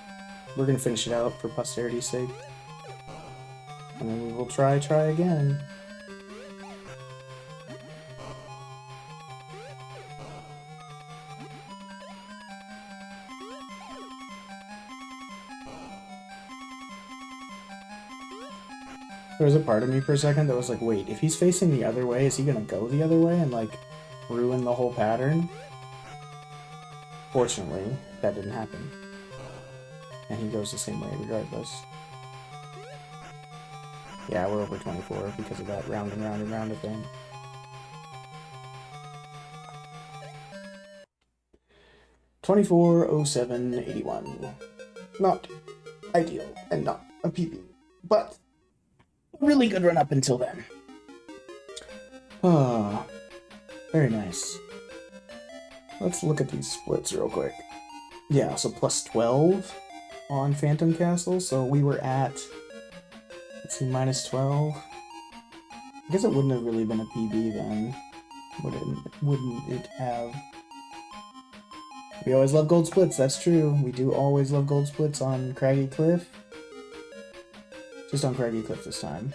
We're gonna finish it out for posterity's sake. And then we will try again. There was a part of me for a second that was like, wait, if he's facing the other way, is he gonna go the other way and, like, ruin the whole pattern? Fortunately, that didn't happen. And he goes the same way regardless. Yeah, we're over 24 because of that round and round and round thing. $24.07.81. Not ideal and not a PB, but a really good run up until then. Ah, very nice. Let's look at these splits real quick. Yeah, so plus 12 on Phantom Castle, so we were at, let's see, minus 12. I guess it wouldn't have really been a PB then, wouldn't it have? We always love gold splits, that's true. We do always love gold splits on Craggy Cliff. Just on Craggy Cliff this time.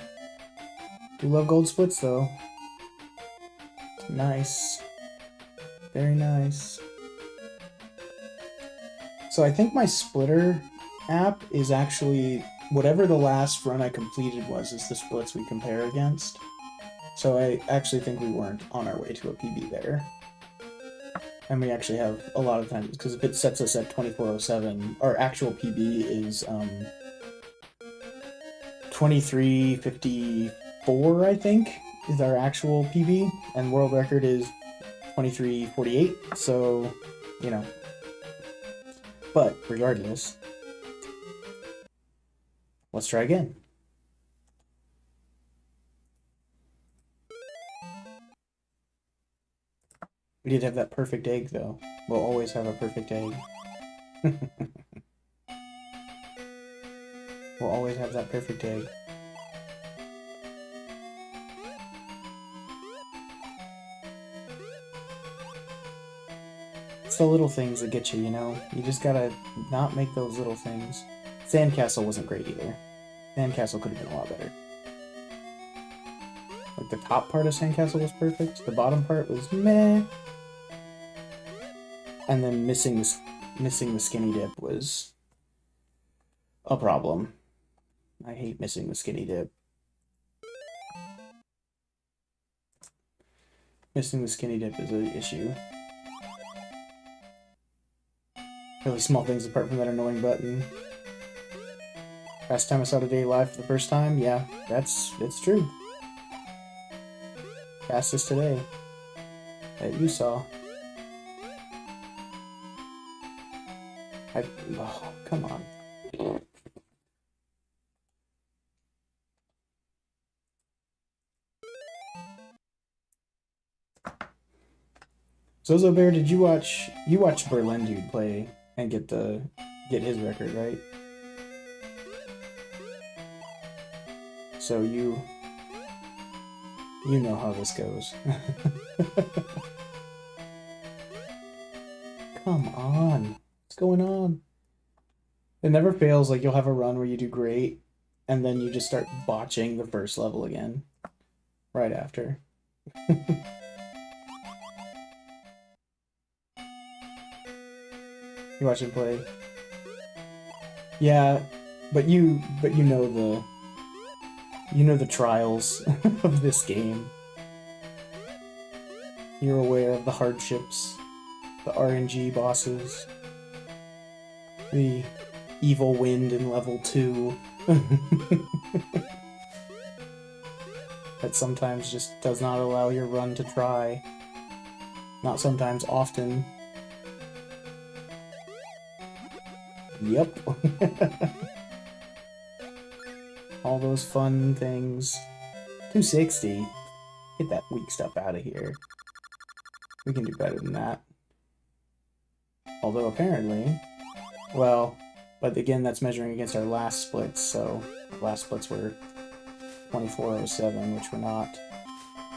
Do love gold splits though. Nice. Very nice. So I think my splitter app is actually, whatever the last run I completed was, is the splits we compare against. So I actually think we weren't on our way to a PB there. And we actually have a lot of times, because if it sets us at 2407, our actual PB is 2354, I think, is our actual PB, and world record is 2348, so, you know. But, regardless, let's try again. We did have that perfect egg, though. We'll always have a perfect egg. We'll always have that perfect egg. It's the little things that get you, you know? You just gotta not make those little things. Sandcastle wasn't great either. Sandcastle could have been a lot better. Like, the top part of Sandcastle was perfect. The bottom part was meh. And then missing the skinny dip was a problem. I hate missing the skinny dip. Missing the skinny dip is an issue. Really small things apart from that annoying button. Last time I saw Today live for the first time, yeah, it's true. Fastest today that you saw. Oh, come on. Zozo Bear, did you watch Berlin Dude play and get his record, right? So you know how this goes. Come on. What's going on? It never fails, like you'll have a run where you do great, and then you just start botching the first level again. Right after. You watch him play. Yeah, but you know the trials of this game. You're aware of the hardships, the RNG bosses, the evil wind in level 2. That sometimes just does not allow your run to try. Not sometimes, often. Yep. All those fun things. 260. Get that weak stuff out of here. We can do better than that. Although apparently, well, but again, that's measuring against our last splits, so last splits were 2407, which were not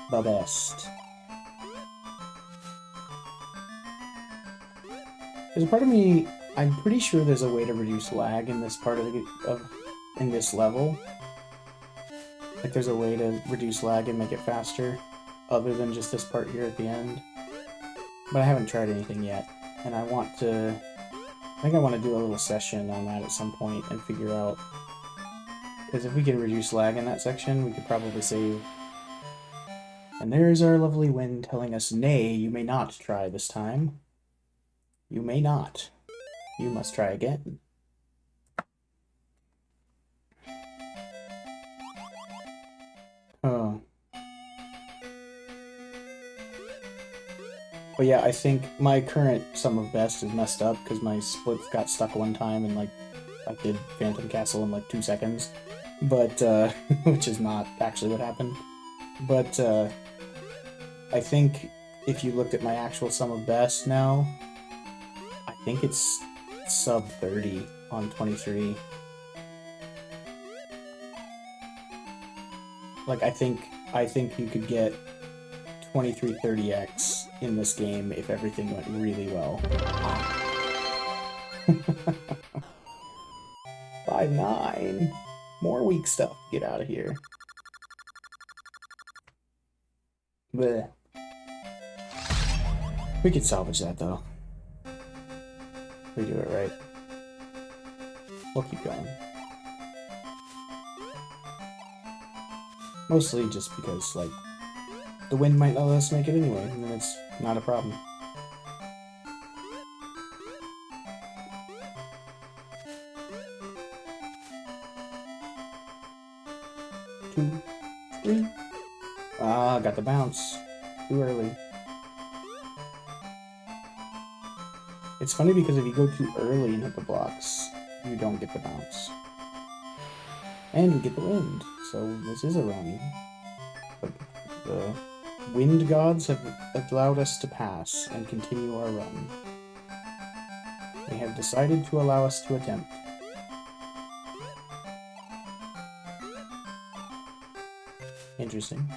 the best. There's a part of me, I'm pretty sure there's a way to reduce lag in this part in this level. Like there's a way to reduce lag and make it faster, other than just this part here at the end. But I haven't tried anything yet, and I think I want to do a little session on that at some point and figure out, because if we can reduce lag in that section, we could probably save. And there's our lovely wind telling us, nay, you may not try this time. You may not. You must try again. Oh. But yeah, I think my current sum of best is messed up because my split got stuck one time and like I did Phantom Castle in like 2 seconds. But which is not actually what happened. But I think if you looked at my actual sum of best now, I think it's sub 30 on 23. Like I think you could get 2330x in this game if everything went really well. 5-9. More weak stuff. Get out of here. Blech. We could salvage that though. We do it right. We'll keep going. Mostly just because, like, the wind might not let us make it anyway, and then it's not a problem. Two, three. Ah, got the bounce. Too early. It's funny because if you go too early and hit the blocks, you don't get the bounce. And you get the wind, so this is a run. But Wind gods have allowed us to pass and continue our run. They have decided to allow us to attempt. Interesting.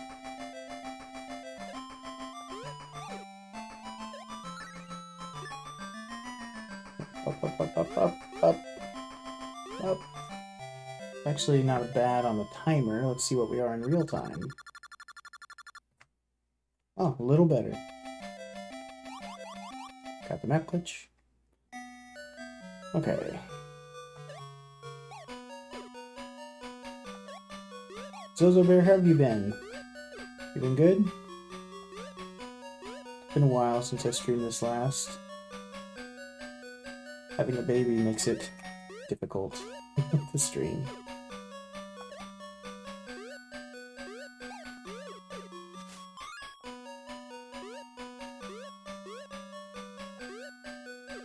Up. Actually, not bad on the timer. Let's see what we are in real time. Oh, a little better. Got the map glitch. Okay. Zozo Bear, how have you been? You been good? It's been a while since I streamed this last. Having a baby makes it difficult to stream.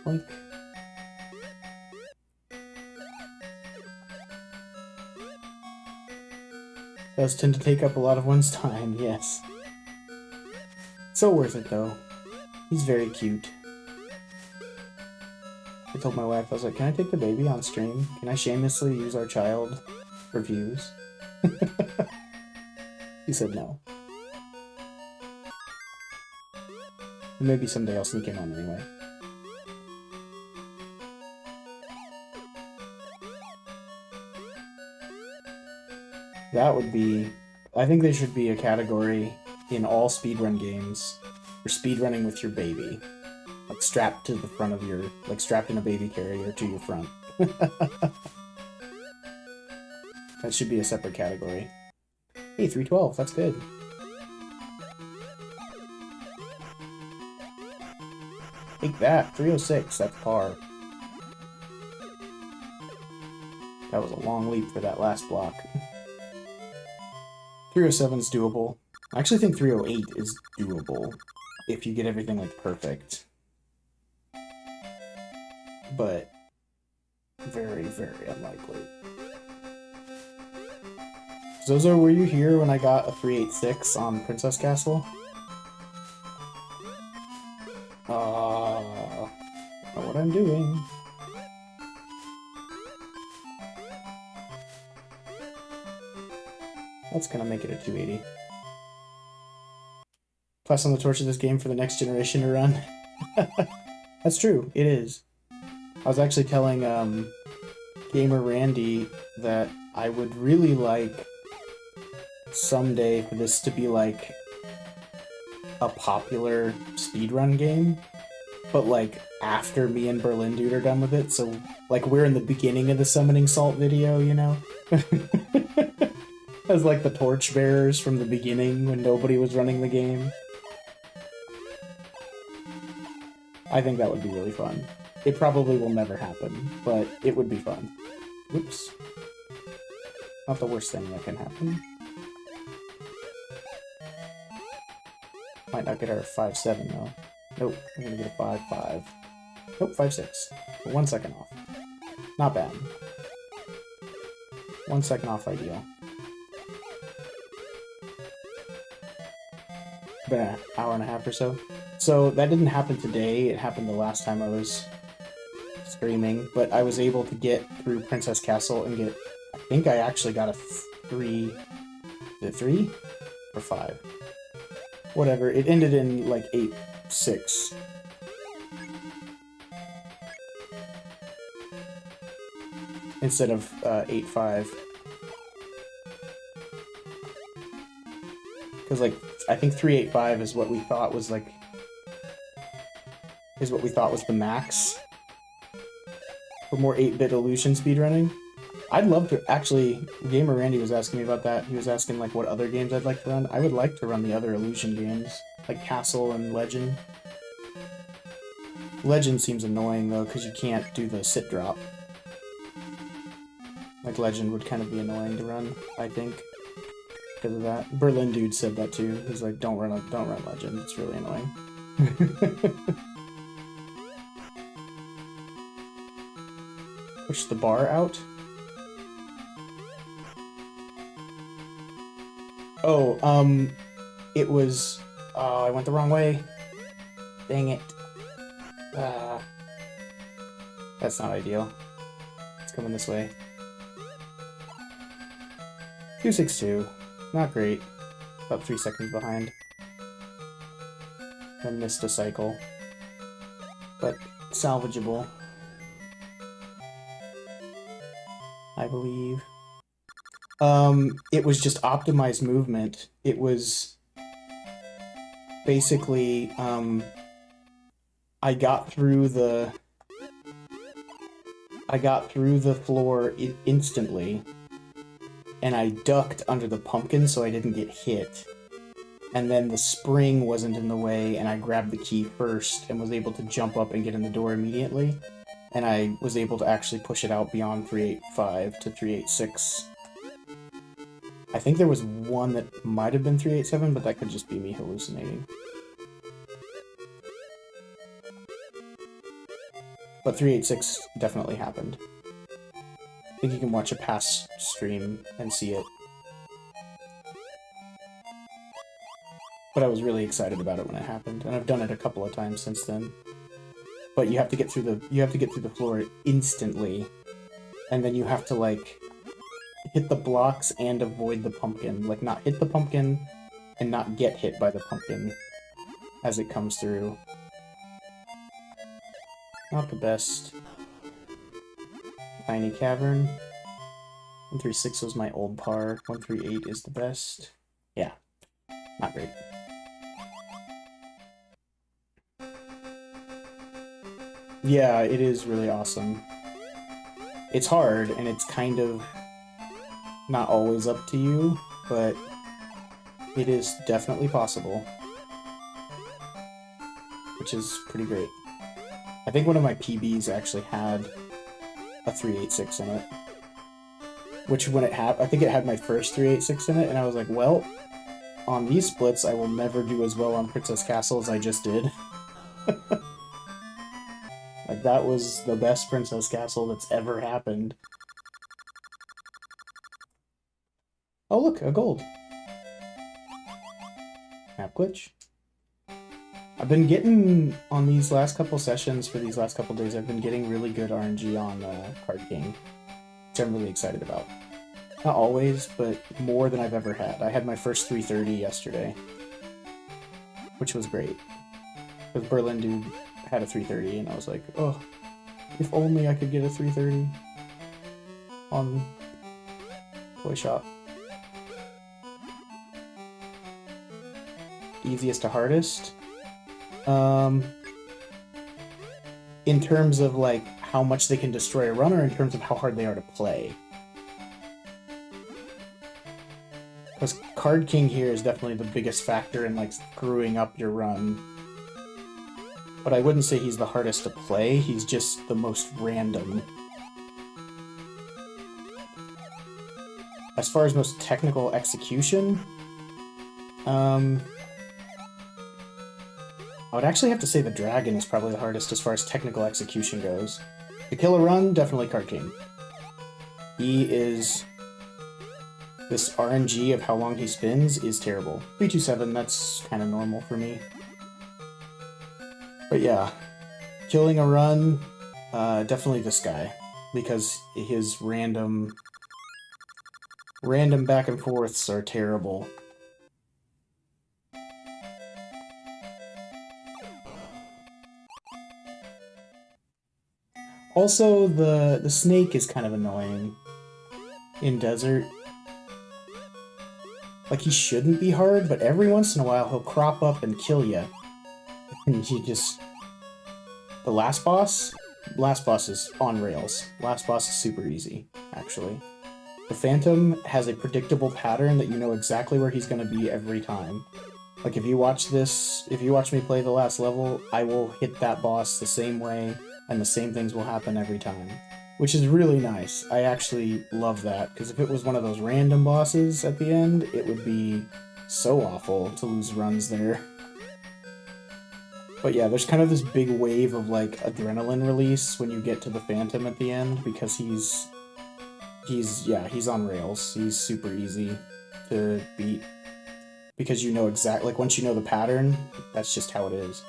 Oink. Does tend to take up a lot of one's time, yes. So worth it though. He's very cute. I told my wife, I was like, can I take the baby on stream? Can I shamelessly use our child for views? She said no. And maybe someday I'll sneak him on anyway. That would be... I think there should be a category in all speedrun games for speedrunning with your baby. Like strapped to the front of your... like strapped in a baby carrier to your front. That should be a separate category. Hey, 312, that's good. Take that, 306, that's par. That was a long leap for that last block. 307 is doable. I actually think 308 is doable if you get everything like perfect. But very, very unlikely. Zozo, were you here when I got a 386 on Princess Castle? I don't know what I'm doing. That's gonna make it a 280. Plus on the torch of this game for the next generation to run. That's true, it is. I was actually telling Gamer Randy that I would really like someday for this to be like a popular speedrun game, but like after me and Berlin Dude are done with it, so like we're in the beginning of the Summoning Salt video, you know? As like the torchbearers from the beginning when nobody was running the game. I think that would be really fun. It probably will never happen, but it would be fun. Whoops. Not the worst thing that can happen. Might not get our 5-7 though. Nope, I'm gonna get a 5-5. Nope, 5-6. But 1 second off. Not bad. 1 second off ideal. Been an hour and a half or so. So that didn't happen today, it happened the last time I was streaming, but I was able to get through Princess Castle and get, I think I actually got a 3, is it 3? Or 5? Whatever, it ended in like 8-6. Instead of 8-5. Because like, I think 385 is what we thought was like, is what we thought was the max for more 8-bit illusion speedrunning. I'd love to, actually, Gamer Randy was asking me about that. He was asking like what other games I'd like to run. I would like to run the other illusion games, like Castle and Legend. Legend seems annoying though, because you can't do the sit drop. Like Legend would kind of be annoying to run, I think, because of that. Berlin Dude said that too. He's like, don't run Legend. It's really annoying. Push the bar out. Oh, it was Oh, I went the wrong way. Dang it. That's not ideal. It's coming this way. 262. Not great. About 3 seconds behind. I missed a cycle. But salvageable. I believe. It was just optimized movement. It was basically, I got through the floor instantly, and I ducked under the pumpkin so I didn't get hit. And then the spring wasn't in the way, and I grabbed the key first and was able to jump up and get in the door immediately. And I was able to actually push it out beyond 385 to 386. I think there was one that might have been 387, but that could just be me hallucinating. But 386 definitely happened. I think you can watch a past stream and see it. But I was really excited about it when it happened, and I've done it a couple of times since then. But you have to get through the floor instantly, and then you have to like hit the blocks and avoid the pumpkin. Like not hit the pumpkin and not get hit by the pumpkin as it comes through. Not the best. Tiny cavern. 136 was my old par. 138 is the best. Yeah, not great. Yeah, it is really awesome. It's hard, and it's kind of not always up to you, but it is definitely possible. Which is pretty great. I think one of my PBs actually had a 386 in it. Which when it had, I think it had my first 386 in it, and I was like, well, on these splits I will never do as well on Princess Castle as I just did. Like, that was the best Princess Castle that's ever happened. Oh look, a gold. Map glitch. I've been getting, on these last couple sessions for these last couple days, I've been getting really good RNG on Card King, which I'm really excited about. Not always, but more than I've ever had. I had my first 330 yesterday, which was great. Because Berlin Dude had a 330, and I was like, oh, if only I could get a 330 on Toy Shop. Easiest to hardest. In terms of like how much they can destroy a run, or in terms of how hard they are to play. Because Card King here is definitely the biggest factor in like screwing up your run. But I wouldn't say he's the hardest to play, he's just the most random. As far as most technical execution, I would actually have to say the dragon is probably the hardest as far as technical execution goes. To kill a run, definitely Card King. He is... This RNG of how long he spins is terrible. 327, that's kind of normal for me. But yeah, killing a run, definitely this guy. Because his random back and forths are terrible. Also, the snake is kind of annoying in Desert. Like, he shouldn't be hard, but every once in a while he'll crop up and kill you. And you just... The last boss? Last boss is on rails. Last boss is super easy, actually. The Phantom has a predictable pattern that you know exactly where he's going to be every time. Like, if you watch me play the last level, I will hit that boss the same way, and the same things will happen every time. Which is really nice. I actually love that, because if it was one of those random bosses at the end, it would be so awful to lose runs there. But yeah, there's kind of this big wave of, like, adrenaline release when you get to the Phantom at the end, because he's on rails. He's super easy to beat, because you know exactly, like, once you know the pattern, that's just how it is.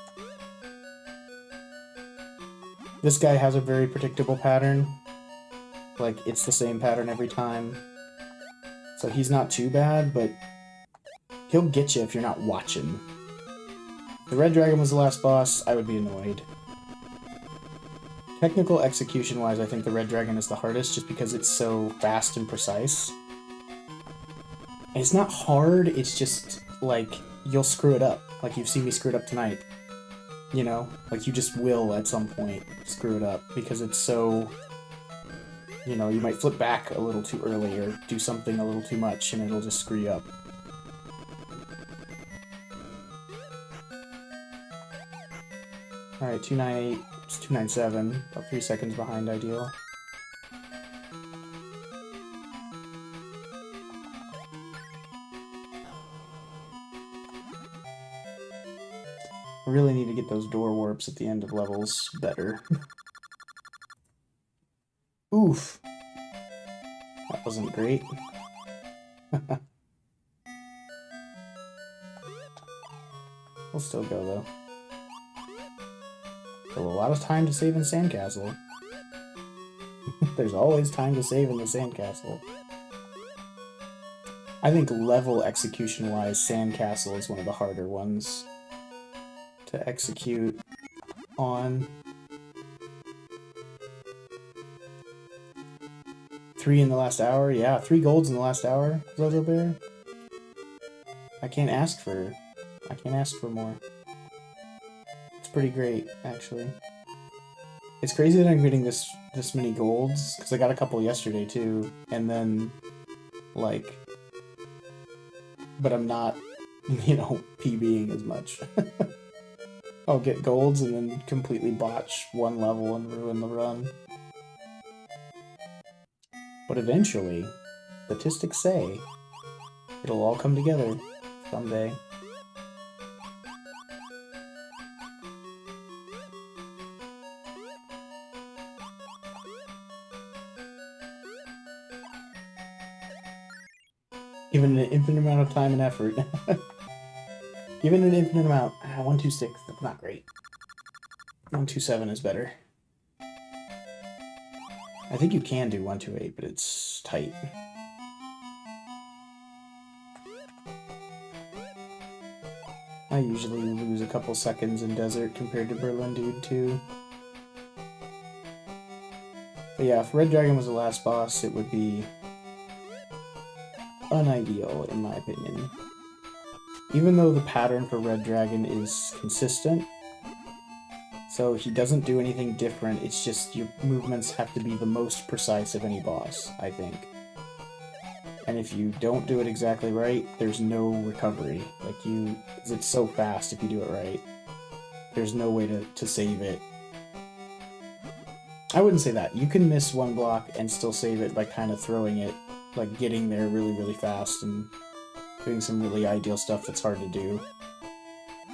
This guy has a very predictable pattern. Like, it's the same pattern every time. So he's not too bad, but he'll get you if you're not watching. If the Red Dragon was the last boss, I would be annoyed. Technical execution-wise, I think the Red Dragon is the hardest, just because it's so fast and precise. And it's not hard, it's just, like, you'll screw it up. Like, you've seen me screw it up tonight. You know? Like, you just will, at some point, screw it up, because it's so... You know, you might flip back a little too early, or do something a little too much, and it'll just screw you up. Alright, 298, it's 297, about 3 seconds behind ideal. I really need to get those door warps at the end of levels better. Oof! That wasn't great. We'll still go, though. Still a lot of time to save in Sandcastle. There's always time to save in the Sandcastle. I think level execution-wise, Sandcastle is one of the harder ones to execute on. 3 in the last hour? Yeah, 3 golds in the last hour, Zozo Bear. I can't ask for more. It's pretty great, actually. It's crazy that I'm getting this many golds, because I got a couple yesterday too, and then, like, but I'm not, you know, PBing as much. I'll get golds and then completely botch one level and ruin the run. But eventually, statistics say, it'll all come together someday. Given an infinite amount of time and effort. Given an infinite amount. 126, that's not great. 127 is better. I think you can do 128, but it's tight. I usually lose a couple seconds in Desert compared to Berlin Dude, too. But yeah, if Red Dragon was the last boss, it would be unideal, in my opinion. Even though the pattern for Red Dragon is consistent, so he doesn't do anything different, it's just your movements have to be the most precise of any boss, I think. And if you don't do it exactly right, there's no recovery. Like, because it's so fast if you do it right. There's no way to save it. I wouldn't say that. You can miss one block and still save it by kind of throwing it, like getting there really, really fast and doing some really ideal stuff that's hard to do.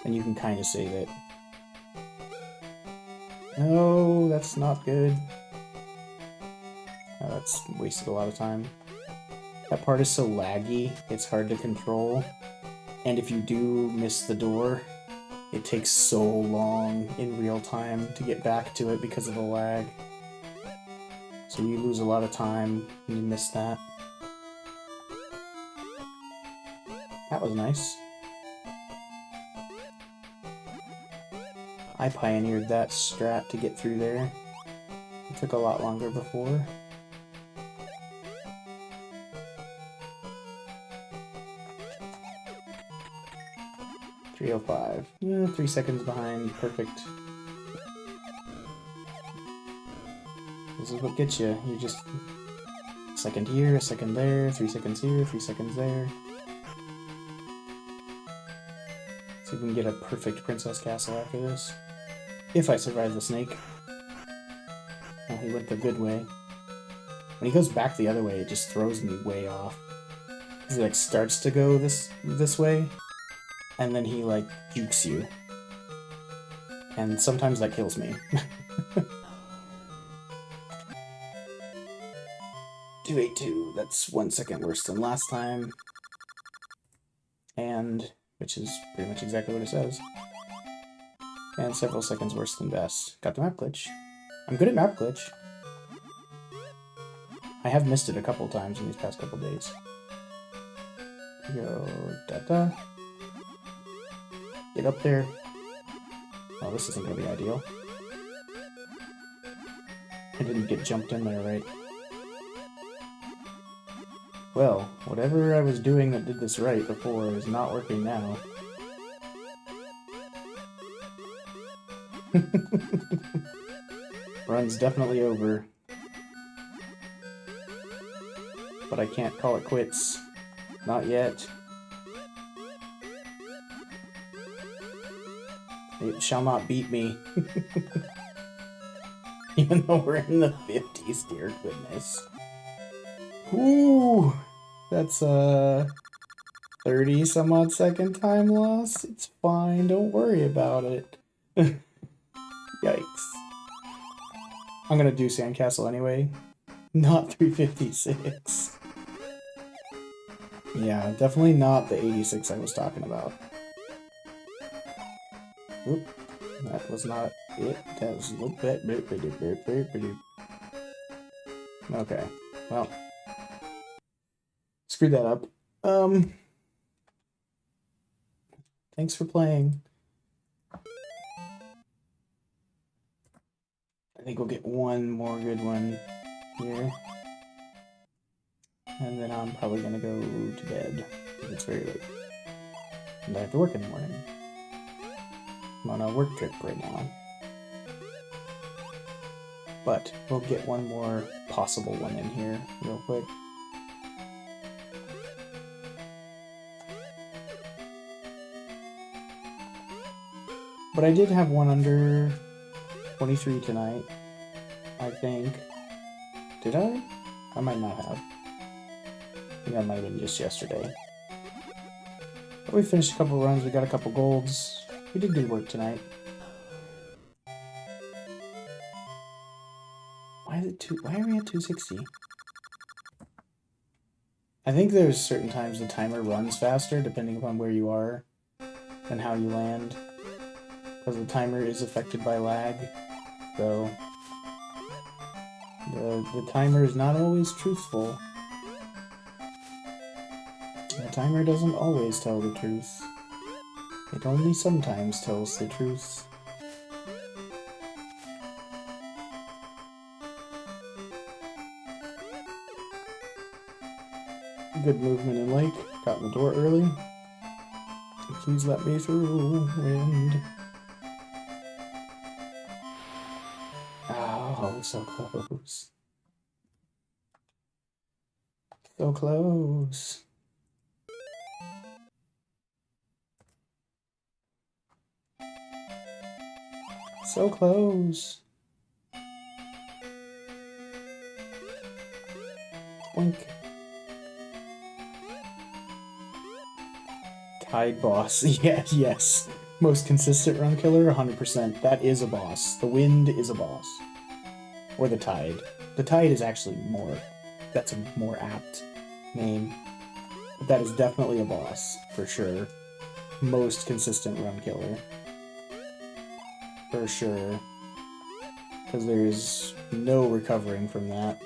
And you can kind of save it. No, that's not good. Oh, that's wasted a lot of time. That part is so laggy, it's hard to control. And if you do miss the door, it takes so long in real time to get back to it because of the lag. So you lose a lot of time when you miss that. That was nice. I pioneered that strat to get through there. It took a lot longer before. .305. Yeah, 3 seconds behind. Perfect. This is what gets you. You just... a second here, a second there, 3 seconds here, 3 seconds there. See if we can get a perfect Princess Castle after this. If I survive the snake. Oh, he went the good way. When he goes back the other way, it just throws me way off. He like starts to go this way, and then he like jukes you. And sometimes that kills me. 282, that's 1 second worse than last time. And which is pretty much exactly what it says. And several seconds worse than best. Got the map glitch. I'm good at map glitch. I have missed it a couple times in these past couple days. Go da-da. Get up there. Oh, this isn't gonna be ideal. I didn't get jumped in there, right? Well, whatever I was doing that did this right before is not working now. Run's definitely over. But I can't call it quits. Not yet. It shall not beat me. Even though we're in the 50s, dear goodness. Ooh! That's a 30 some odd second time loss. It's fine, don't worry about it. Yikes. I'm gonna do Sandcastle anyway. Not 356. Yeah, definitely not the 86 I was talking about. Oop, that was not it. That was a little bit. Okay, well. Screwed that up. Thanks for playing. I think we'll get one more good one here. And then I'm probably gonna go to bed, because it's very late. And I have to work in the morning. I'm on a work trip right now. But we'll get one more possible one in here real quick. But I did have one under 23 tonight, I think. Did I? I might not have. I think I might have been just yesterday. But we finished a couple runs, we got a couple golds. We did good work tonight. Why are we at 260? I think there's certain times the timer runs faster depending upon where you are and how you land. Because the timer is affected by lag, so the timer is not always truthful. The timer doesn't always tell the truth. It only sometimes tells the truth. Good movement in lake. Got in the door early. Please let me through, wind. Oh, so close. So close. So close. Wink. Tide boss. Yeah, yes. Most consistent run killer, 100%. That is a boss. The wind is a boss. Or the tide. The tide is actually more... That's a more apt name. But that is definitely a boss, for sure. Most consistent run killer. For sure. Because there's no recovering from that.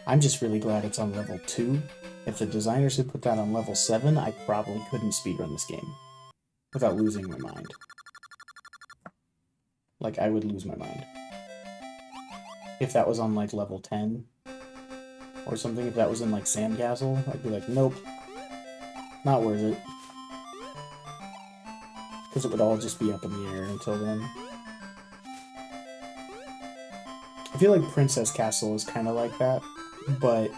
I'm just really glad it's on level 2. If the designers had put that on level 7, I probably couldn't speedrun this game. Without losing my mind. Like, I would lose my mind. If that was on, like, level 10. Or something, if that was in, like, Sandcastle, I'd be like, nope. Not worth it. Because it would all just be up in the air until then. I feel like Princess Castle is kind of like that, but...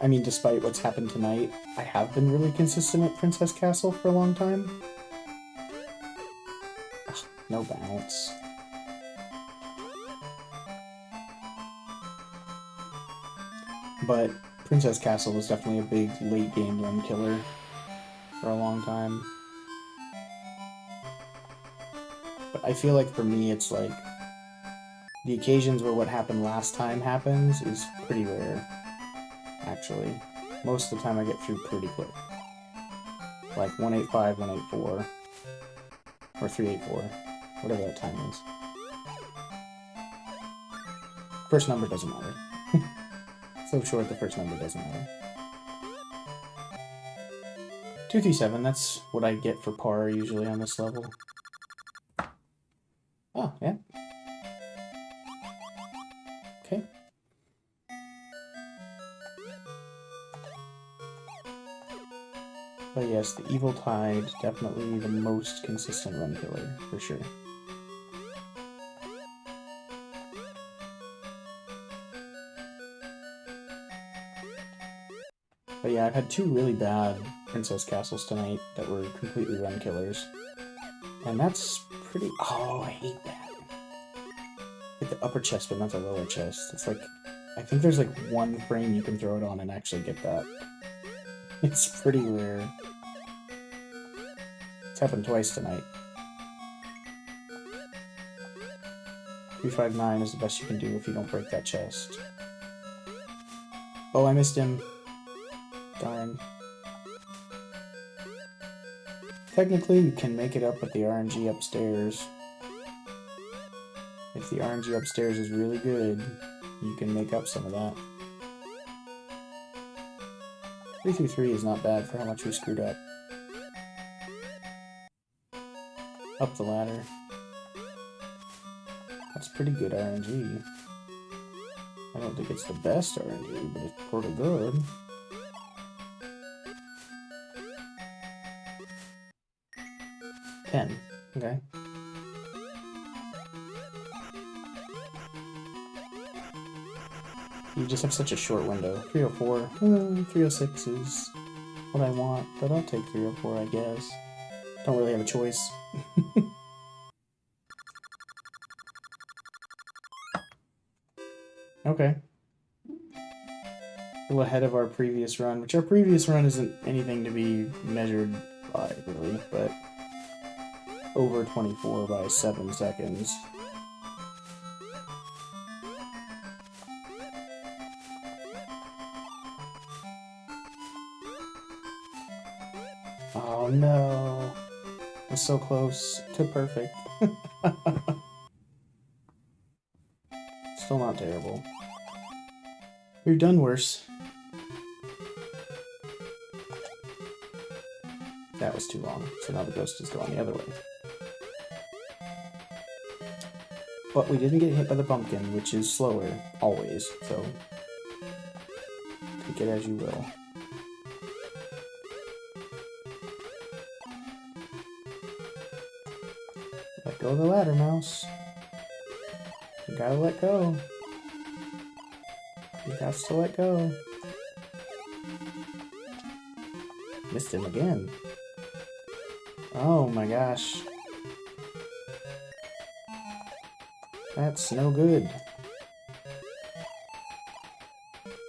I mean, despite what's happened tonight, I have been really consistent at Princess Castle for a long time. Ugh, no bounce. But Princess Castle was definitely a big late game run killer for a long time. But I feel like for me, it's like the occasions where what happened last time happens is pretty rare. Actually. most of the time I get through pretty quick. Like 185, 184, or 384, whatever that time is. First number doesn't matter. So short, the first number doesn't matter. 237, that's what I get for par usually on this level. Oh, yeah. Okay. But yes, the Evil Tide, definitely the most consistent run killer, for sure. But yeah, I've had two really bad Princess Castles tonight that were completely run killers. And that's pretty... Oh, I hate that. Hit the upper chest, but not the lower chest. It's like... I think there's like one frame you can throw it on and actually get that. It's pretty rare. It's happened twice tonight. 359 is the best you can do if you don't break that chest. Oh, I missed him. Darn. Technically, you can make it up with the RNG upstairs. If the RNG upstairs is really good, you can make up some of that. 333 is not bad for how much we screwed up. Up the ladder. That's pretty good RNG. I don't think it's the best RNG, but it's pretty good. Okay. You just have such a short window. 304. 306 is what I want, but I'll take 304, I guess. Don't really have a choice. Okay. A little ahead of our previous run, which our previous run isn't anything to be measured by, really, but over 24 by 7 seconds. Oh no! I was so close to perfect. Still not terrible. We've done worse. That was too long, so now the ghost is going the other way. But we didn't get hit by the pumpkin, which is slower, always, so take it as you will. Let go of the ladder, mouse. You gotta let go. You got to let go. Missed him again. Oh my gosh. That's no good.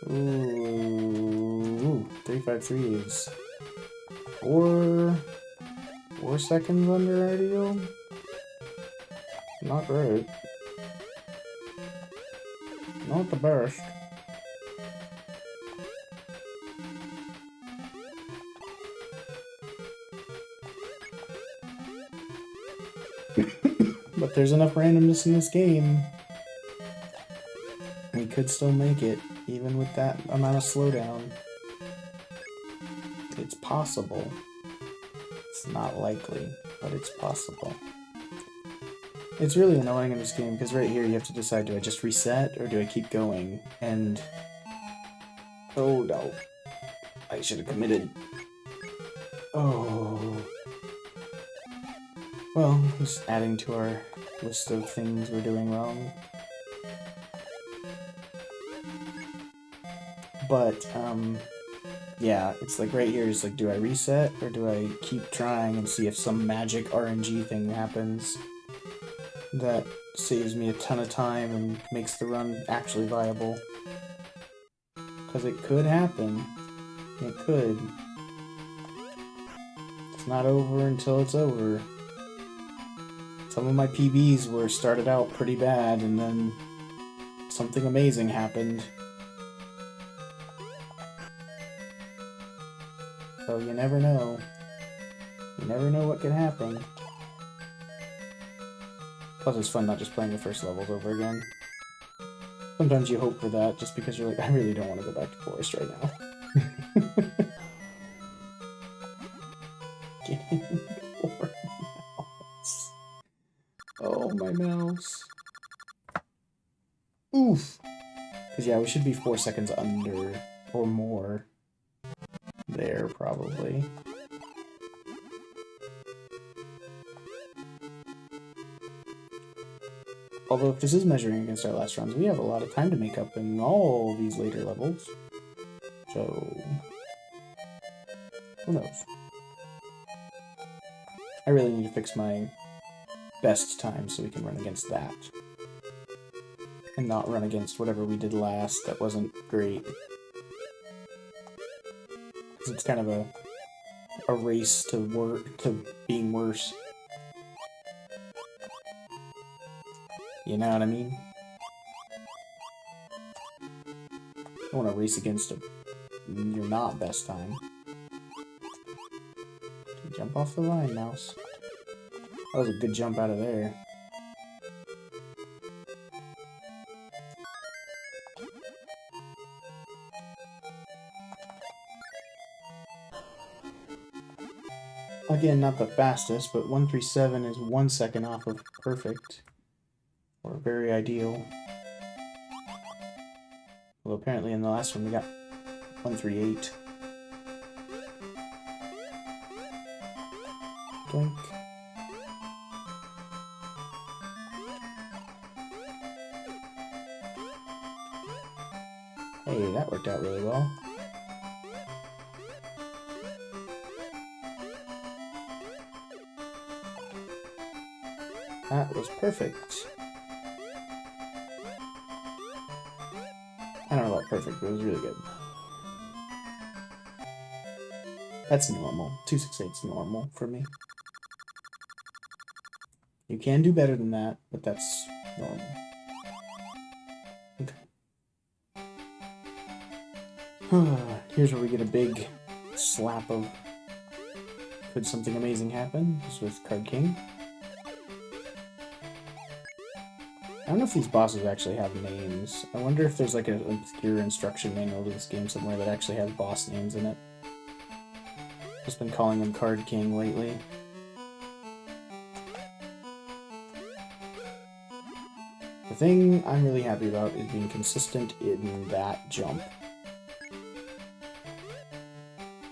Ooh, 353 is 4 seconds under ideal. Not great. Not the best. But there's enough randomness in this game. We could still make it, even with that amount of slowdown. It's possible. It's not likely, but it's possible. It's really annoying in this game, because right here you have to decide, do I just reset, or do I keep going? And... oh no. I should have committed. Oh... well, just adding to our list of things we're doing wrong. But, yeah, it's like right here is like, do I reset, or do I keep trying and see if some magic RNG thing happens that saves me a ton of time and makes the run actually viable? Because it could happen. It could. It's not over until it's over. Some of my PBs were started out pretty bad, and then something amazing happened. So you never know. You never know what could happen. Plus it's fun not just playing the first levels over again. Sometimes you hope for that just because you're like, I really don't want to go back to Forest right now. Get in for mouse. Oh, my mouse. Oof. Because yeah, we should be 4 seconds under or more. There, probably. Although if this is measuring against our last runs, we have a lot of time to make up in all these later levels. So, who knows? I really need to fix my best time so we can run against that. And not run against whatever we did last that wasn't great. Because it's kind of a race to being worse. You know what I mean? I don't want to race against your not best time. Jump off the line, mouse. That was a good jump out of there. Again, not the fastest, but 137 is 1 second off of perfect. Or very ideal. Well, apparently in the last one we got 138. Doink. Hey, that worked out really well. That was perfect. I don't know about perfect, but it was really good. That's normal. 268's normal for me. You can do better than that, but that's normal. Okay. Here's where we get a big slap of could something amazing happen? This was Card King. I don't know if these bosses actually have names. I wonder if there's like an obscure instruction manual to this game somewhere that actually has boss names in it. Just been calling him Card King lately. The thing I'm really happy about is being consistent in that jump.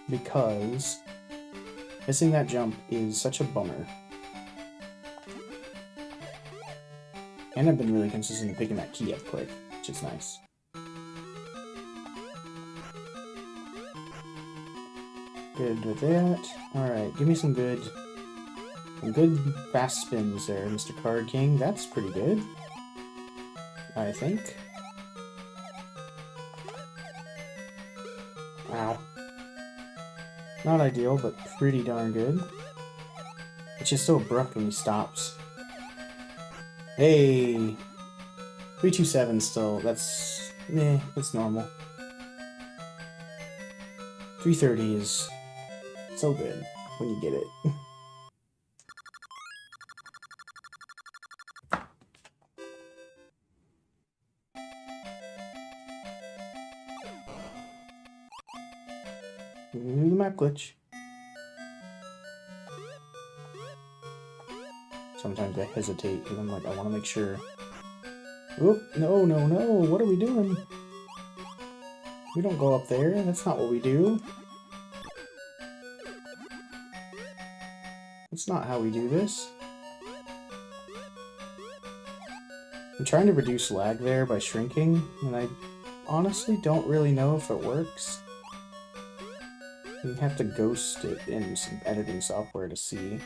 Because missing that jump is such a bummer. And I've been really consistent in picking that key up quick, which is nice. Good with that. Alright, give me some good fast spins there, Mr. Card King. That's pretty good, I think. Wow. Not ideal, but pretty darn good. It's just so abrupt when he stops. Hey! 327 still, that's... meh, that's normal. 330 is so good when you get it. The map glitch. Sometimes I hesitate because I'm like, I want to make sure. Oop, no, no, no, what are we doing? We don't go up there, that's not what we do. That's not how we do this. I'm trying to reduce lag there by shrinking, and I honestly don't really know if it works. You have to ghost it in some editing software to see.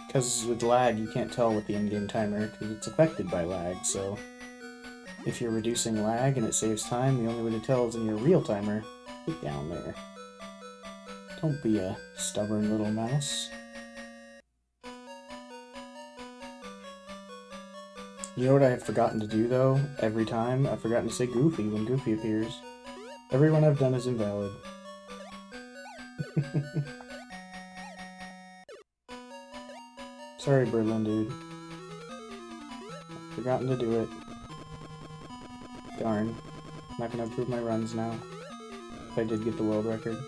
Because with lag, you can't tell with the in-game timer, because it's affected by lag, so... If you're reducing lag and it saves time, the only way to tell is in your real timer. Get down there. Don't be a stubborn little mouse. You know what I have forgotten to do, though? Every time, I've forgotten to say Goofy when Goofy appears. Every one I've done is invalid. Sorry, Berlin dude. Forgotten to do it. Darn. Not gonna improve my runs now. If I did get the world record.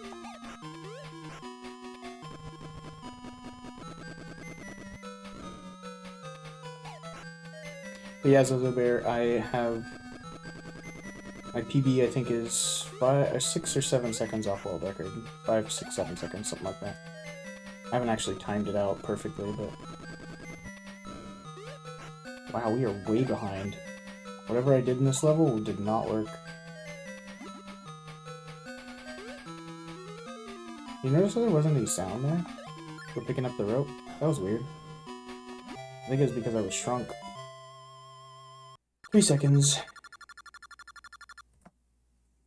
But yeah, Zozo Bear, I have... My PB, I think, is 6 or 7 seconds off world record. 5, 6, 7 seconds, something like that. I haven't actually timed it out perfectly, but... Wow, we are way behind. Whatever I did in this level did not work. You notice that there wasn't any sound there? For picking up the rope? That was weird. I think it was because I was shrunk. 3 seconds.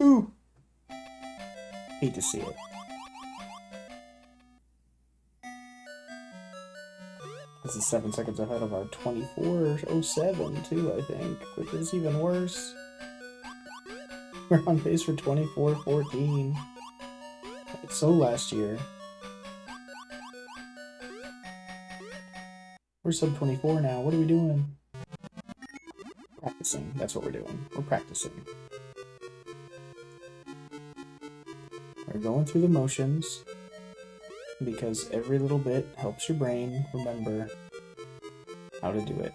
Ooh! Hate to see it. This is 7 seconds ahead of our 24:07 too, I think, which is even worse. We're on pace for 24:14. It's so last year. We're sub 24 now. What are we doing? Practicing. That's what we're doing. We're practicing. We're going through the motions because every little bit helps your brain remember how to do it.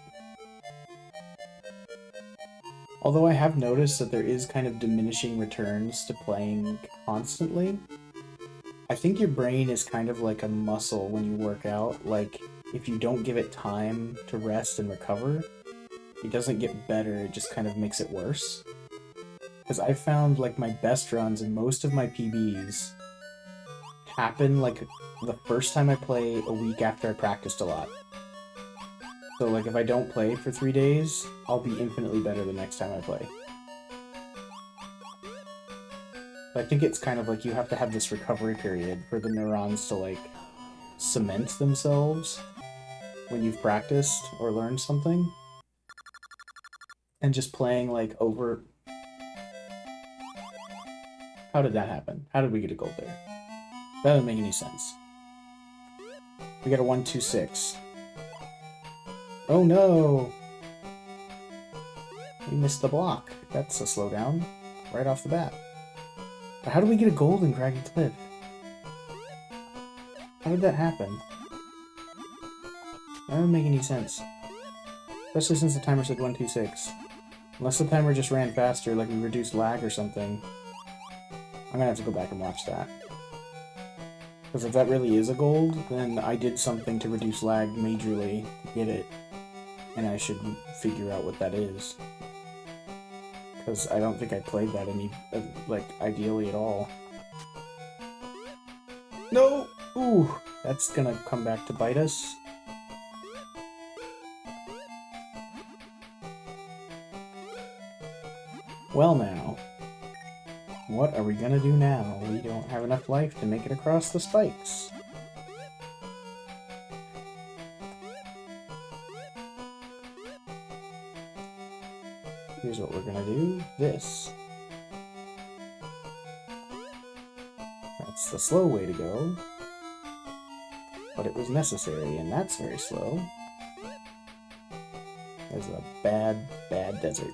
Although I have noticed that there is kind of diminishing returns to playing constantly. I think your brain is kind of like a muscle when you work out. Like, if you don't give it time to rest and recover, it doesn't get better, it just kind of makes it worse. Because I found, like, my best runs and most of my PBs happen, like, the first time I play a week after I practiced a lot. So, like, if I don't play for 3 days, I'll be infinitely better the next time I play. But I think it's kind of like you have to have this recovery period for the neurons to, like, cement themselves when you've practiced or learned something. And just playing, like, over... How did that happen? How did we get a gold there? That doesn't make any sense. We got a 1-2-6. Oh no! We missed the block. That's a slowdown. Right off the bat. But how did we get a gold in Craggy Cliff? How did that happen? That doesn't make any sense. Especially since the timer said 1-2-6. Unless the timer just ran faster, like we reduced lag or something. I'm gonna have to go back and watch that. Because if that really is a gold, then I did something to reduce lag majorly to get it. And I should figure out what that is. Because I don't think I played that any, like, ideally at all. No! Ooh! That's gonna come back to bite us. Well now. What are we gonna do now? We don't have enough life to make it across the spikes. Here's what we're gonna do. This. That's the slow way to go. But it was necessary, and that's very slow. There's a bad, bad desert.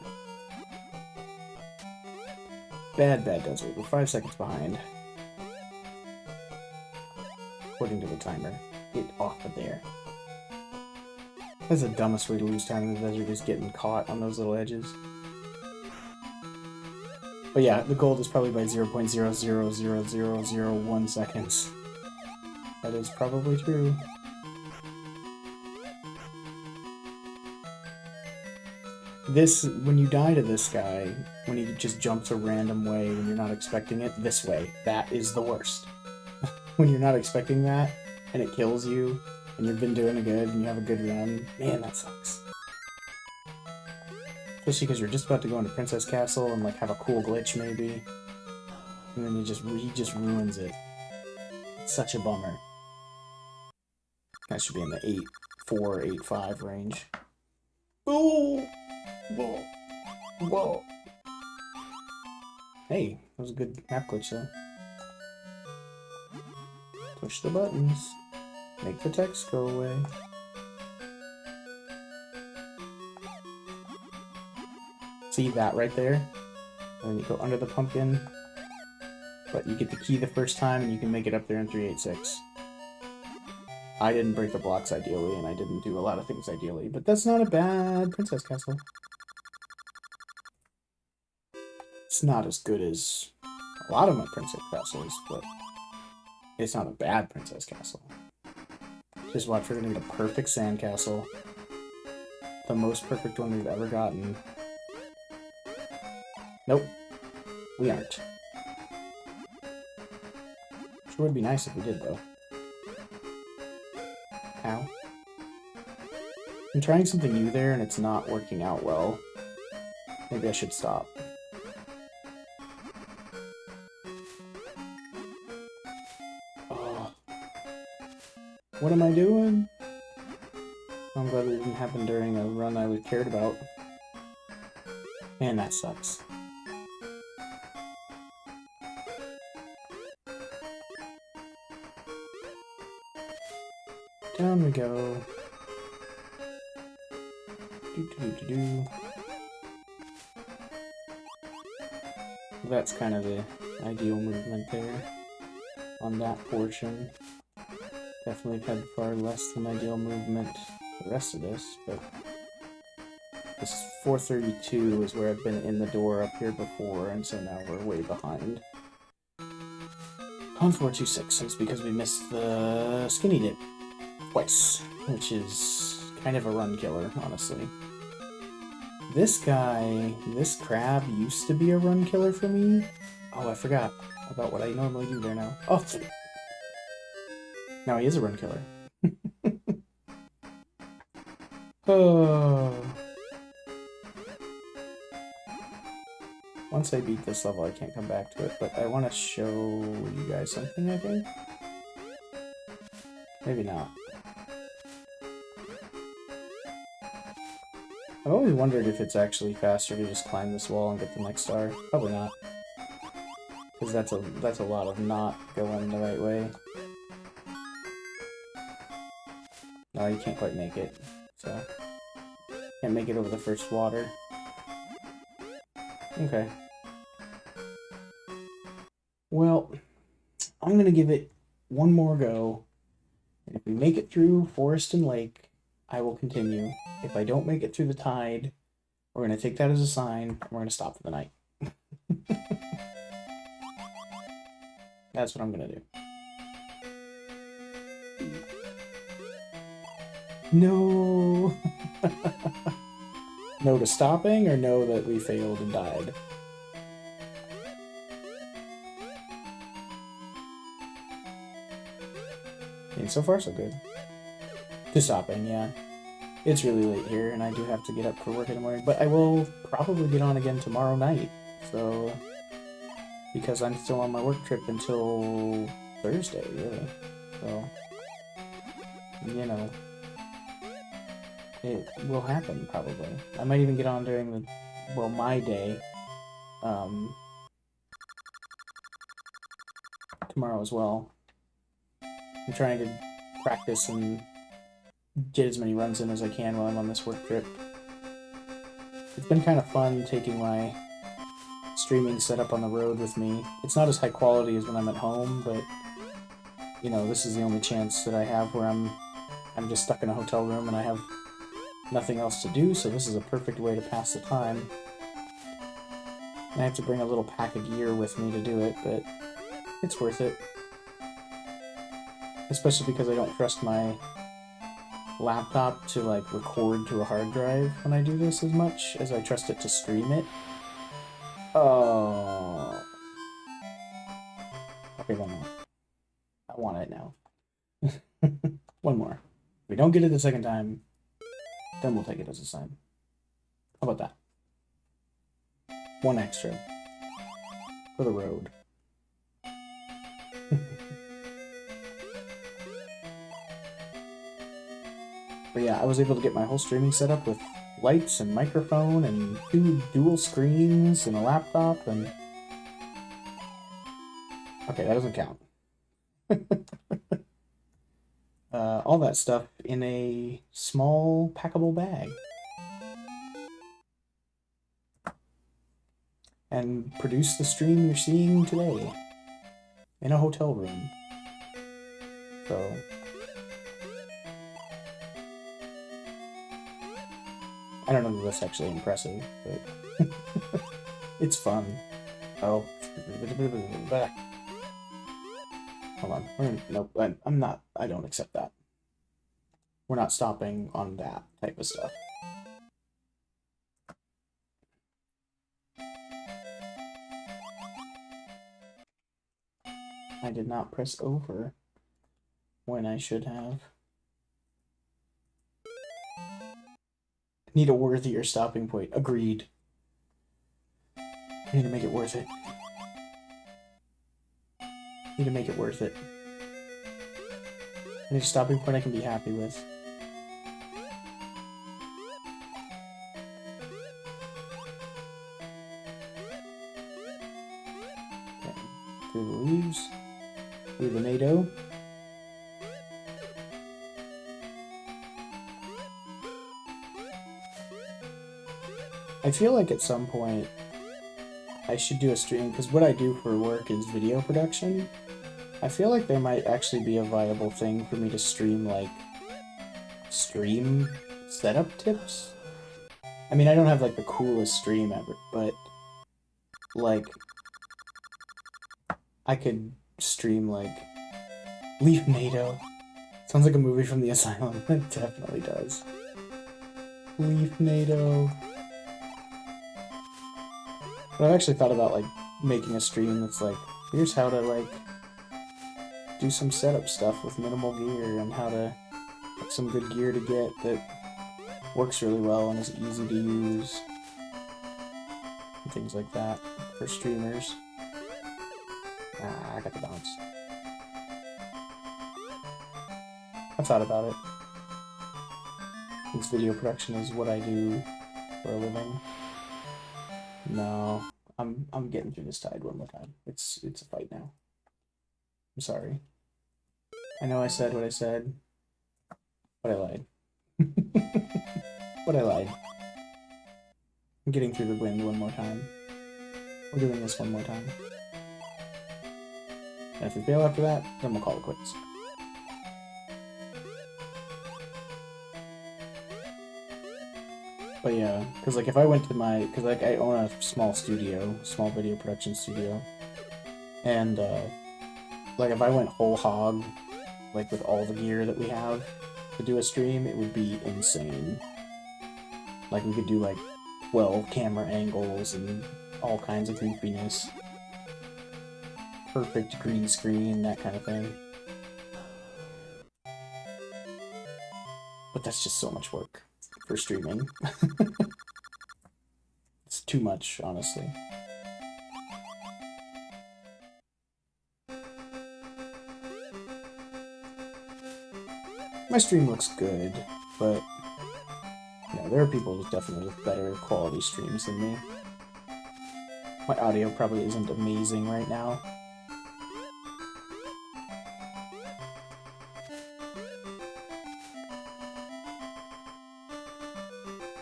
Bad, bad desert. We're 5 seconds behind. According to the timer. Get off of there. That's the dumbest way to lose time in the desert, is getting caught on those little edges. But yeah, the gold is probably by 0.000001 seconds. That is probably true. This, when you die to this guy, when he just jumps a random way when you're not expecting it, this way, that is the worst. When you're not expecting that, and it kills you, and you've been doing it good, and you have a good run, man, that sucks. Especially because you're just about to go into Princess Castle and, like, have a cool glitch, maybe. And then he just ruins it. It's such a bummer. That should be in the 8.4, 8.5 range. Ooh! Whoa. Whoa. Hey, that was a good map glitch though. Push the buttons. Make the text go away. See that right there? And then you go under the pumpkin. But you get the key the first time and you can make it up there in 386. I didn't break the blocks ideally, and I didn't do a lot of things ideally, but that's not a bad Princess Castle. It's not as good as a lot of my Princess Castles, but it's not a bad Princess Castle. Just watch, we're gonna get a perfect sand castle. The most perfect one we've ever gotten. Nope. We aren't. Sure would be nice if we did, though. Ow. I'm trying something new there, and it's not working out well. Maybe I should stop. Oh. What am I doing? I'm glad it didn't happen during a run I cared about. Man, that sucks. Down we go. Do. That's kind of the ideal movement there on that portion. Definitely had far less than ideal movement for the rest of this, but this 432 is where I've been in the door up here before, and so now we're way behind. On 426 is because we missed the skinny dip twice, which is kind of a run killer, honestly. This guy, this crab, used to be a run killer for me. Oh, I forgot about what I normally do there now. Oh, now he is a run killer. Oh. Once I beat this level, I can't come back to it, but I want to show you guys something, I think. Maybe not. I've always wondered if it's actually faster to just climb this wall and get the next star. Probably not. Because that's a lot of not going the right way. No, you can't quite make it. So, can't make it over the first water. Okay. Well, I'm gonna give it one more go. And if we make it through Forest and Lake, I will continue. If I don't make it through the tide, we're going to take that as a sign, and we're going to stop for the night. That's what I'm going to do. No! No to stopping, or no that we failed and died? I mean, so far so good. To stopping, yeah. It's really late here, and I do have to get up for work in the morning, but I will probably get on again tomorrow night, so... Because I'm still on my work trip until Thursday, really. So... You know... It will happen, probably. I might even get on during the... Well, my day. Tomorrow as well. I'm trying to practice and get as many runs in as I can while I'm on this work trip. It's been kind of fun taking my streaming setup on the road with me. It's not as high quality as when I'm at home, but you know, this is the only chance that I have where I'm just stuck in a hotel room and I have nothing else to do, so this is a perfect way to pass the time. I have to bring a little pack of gear with me to do it, but it's worth it. Especially because I don't trust my laptop to like record to a hard drive when I do this as much as I trust it to stream it. Oh. Okay, one more. I want it now. One more. If we don't get it the second time, then we'll take it as a sign. How about that? One extra. For the road. But yeah, I was able to get my whole streaming set up with lights and microphone and 2 dual screens and a laptop and... Okay, that doesn't count. All that stuff in a small packable bag. And produce the stream you're seeing today in a hotel room. So... I don't know that that's actually impressive, but it's fun. Oh. Hold on. Nope, I'm not. I don't accept that. We're not stopping on that type of stuff. I did not press over when I should have. Need a worthier stopping point. Agreed. I need to make it worth it. Need to make it worth it. I need a stopping point I can be happy with. Okay. Through the leaves. Through the NATO. I feel like at some point I should do a stream, because what I do for work is video production. I feel like there might actually be a viable thing for me to stream, like, stream setup tips. I mean, I don't have, like, the coolest stream ever, but, like, I could stream, like, Leaf NATO. Sounds like a movie from the Asylum. It definitely does. Leaf NATO. But I've actually thought about, like, making a stream that's like, here's how to, like, do some setup stuff with minimal gear, and how to, like, some good gear to get that works really well and is easy to use. And things like that for streamers. Ah, I got the bounce. I've thought about it. Since video production is what I do for a living. No, I'm getting through this tide one more time. It's a fight now. I'm sorry. I know I said what I said, but I lied. But I lied. I'm getting through the wind one more time. We're doing this one more time. And if we fail after that, then we'll call it quits. But yeah, because like if I went to my, because like I own a small studio, small video production studio, and like if I went whole hog, like with all the gear that we have to do a stream, it would be insane. Like we could do like 12 camera angles and all kinds of goofiness. Perfect green screen, that kind of thing. But that's just so much work for streaming. It's too much, honestly. My stream looks good, but yeah, there are people definitely with better quality streams than me. My audio probably isn't amazing right now.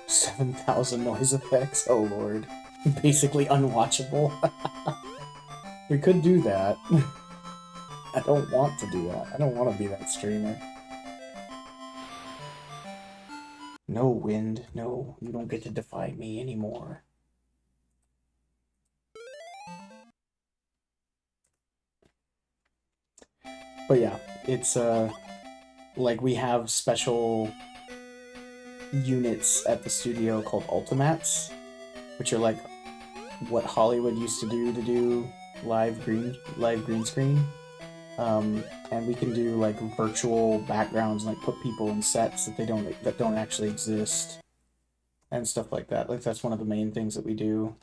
7,000 noise effects, oh lord. Basically unwatchable. We could do that. I don't want to do that. I don't want to be that streamer. No, wind. No, you don't get to defy me anymore. But yeah, it's, like we have special units at the studio called Ultimats, which are like what Hollywood used to do live green screen. And we can do like virtual backgrounds and like put people in sets that don't actually exist and stuff like that. Like that's one of the main things that we do.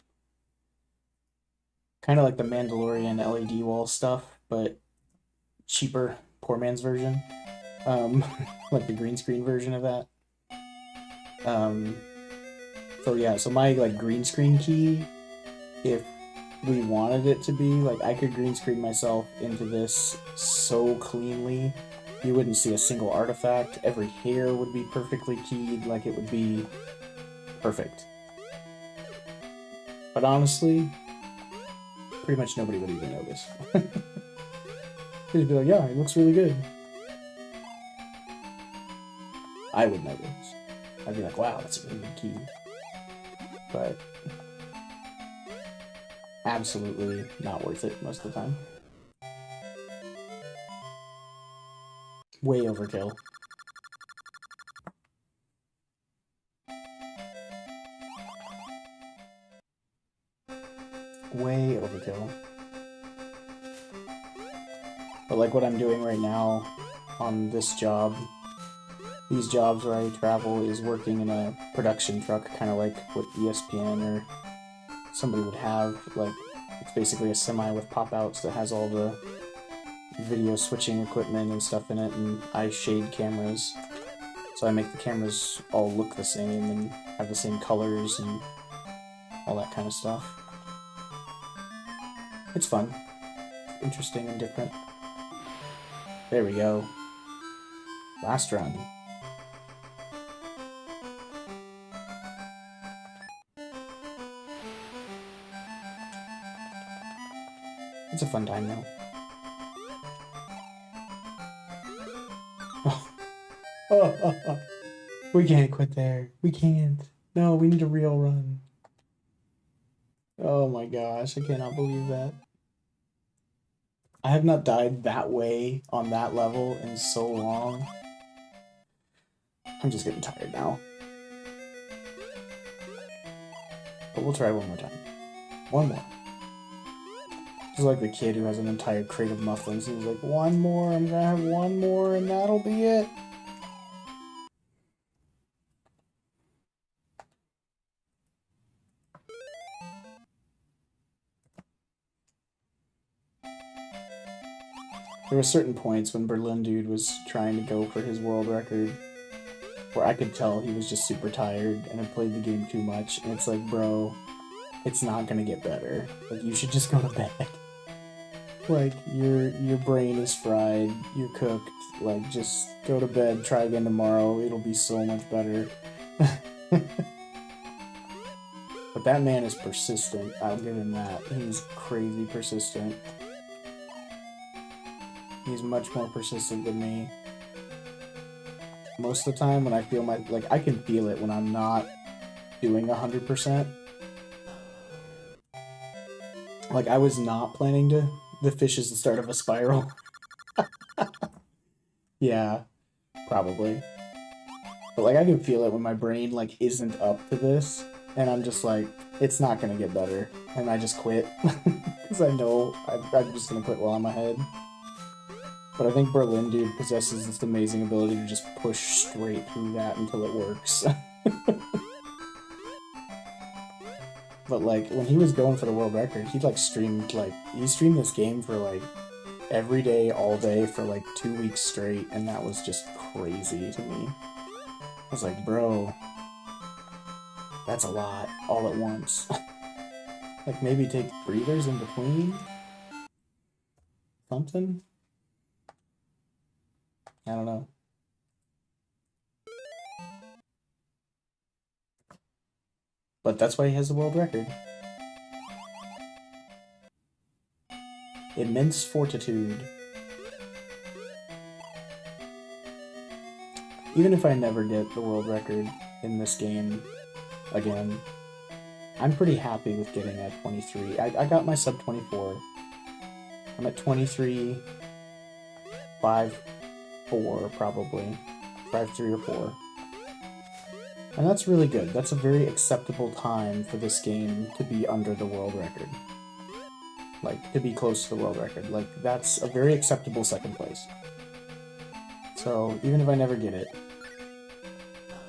Kind of like the Mandalorian LED wall stuff, but cheaper, poor man's version. Like the green screen version of that. So yeah, so my like green screen key, if we wanted it to be, like I could green screen myself into this so cleanly, you wouldn't see a single artifact, every hair would be perfectly keyed, like it would be perfect. But honestly, pretty much nobody would even notice. They'd be like, yeah, it looks really good. I would notice. I'd be like, wow, that's a really good key. But absolutely not worth it most of the time. Way overkill. Way overkill. But like what I'm doing right now on this job, these jobs where I travel is working in a production truck, kind of like what ESPN or somebody would have. Like, it's basically a semi with pop-outs that has all the video switching equipment and stuff in it, and I shade cameras. So I make the cameras all look the same and have the same colors and all that kind of stuff. It's fun. Interesting and different. There we go. Last run. It's a fun time, though. We can't quit there. We can't. No, we need a real run. Oh my gosh, I cannot believe that. I have not died that way on that level in so long. I'm just getting tired now. But we'll try one more time. One more. Just like the kid who has an entire crate of muffins and he's like, one more, I'm gonna have one more and that'll be it. There were certain points when Berlin Dude was trying to go for his world record where I could tell he was just super tired and had played the game too much, and it's like, bro, it's not gonna get better. Like, you should just go to bed. Like, your brain is fried, you're cooked, like, just go to bed, try again tomorrow, it'll be so much better. But that man is persistent, I'll give him that. He's crazy persistent. He's much more persistent than me. Most of the time when I feel my, like, I can feel it when I'm not doing 100%. Like, I was not planning to, the fish is the start of a spiral. Yeah, probably. But, like, I can feel it when my brain, like, isn't up to this, and I'm just like, it's not gonna get better, and I just quit. Because I know I'm just gonna quit while I'm ahead. But I think Berlin Dude possesses this amazing ability to just push straight through that until it works. But, like, when he was going for the world record, he, like, streamed this game for, like, every day, all day, for, like, 2 weeks straight, and that was just crazy to me. I was like, bro, that's a lot, all at once. Like, maybe take breathers in between? Something? I don't know. But that's why he has the world record. Immense fortitude. Even if I never get the world record in this game again, I'm pretty happy with getting at 23. I got my sub 24. I'm at 23, 5, 4 probably. 5, 3 or 4. And that's really good. That's a very acceptable time for this game to be under the world record. Like, to be close to the world record. Like, that's a very acceptable second place. So, even if I never get it,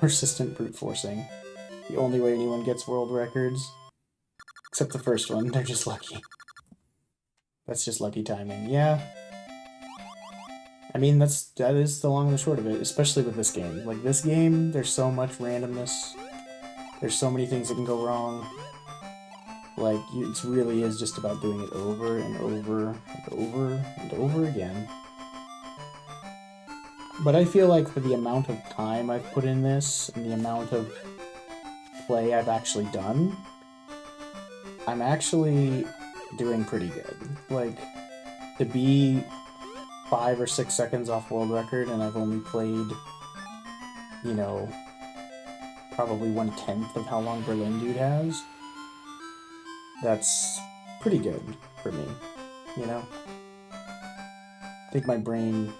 persistent brute forcing. The only way anyone gets world records, except the first one, they're just lucky. That's just lucky timing. Yeah. I mean, that is the long and the short of it, especially with this game. Like, this game, there's so much randomness. There's so many things that can go wrong. Like, it really is just about doing it over and over and over and over again. But I feel like for the amount of time I've put in this, and the amount of play I've actually done, I'm actually doing pretty good. Like, to be 5 or 6 seconds off world record, and I've only played, you know, probably 1/10 of how long Berlin Dude has, that's pretty good for me, you know? I think my brain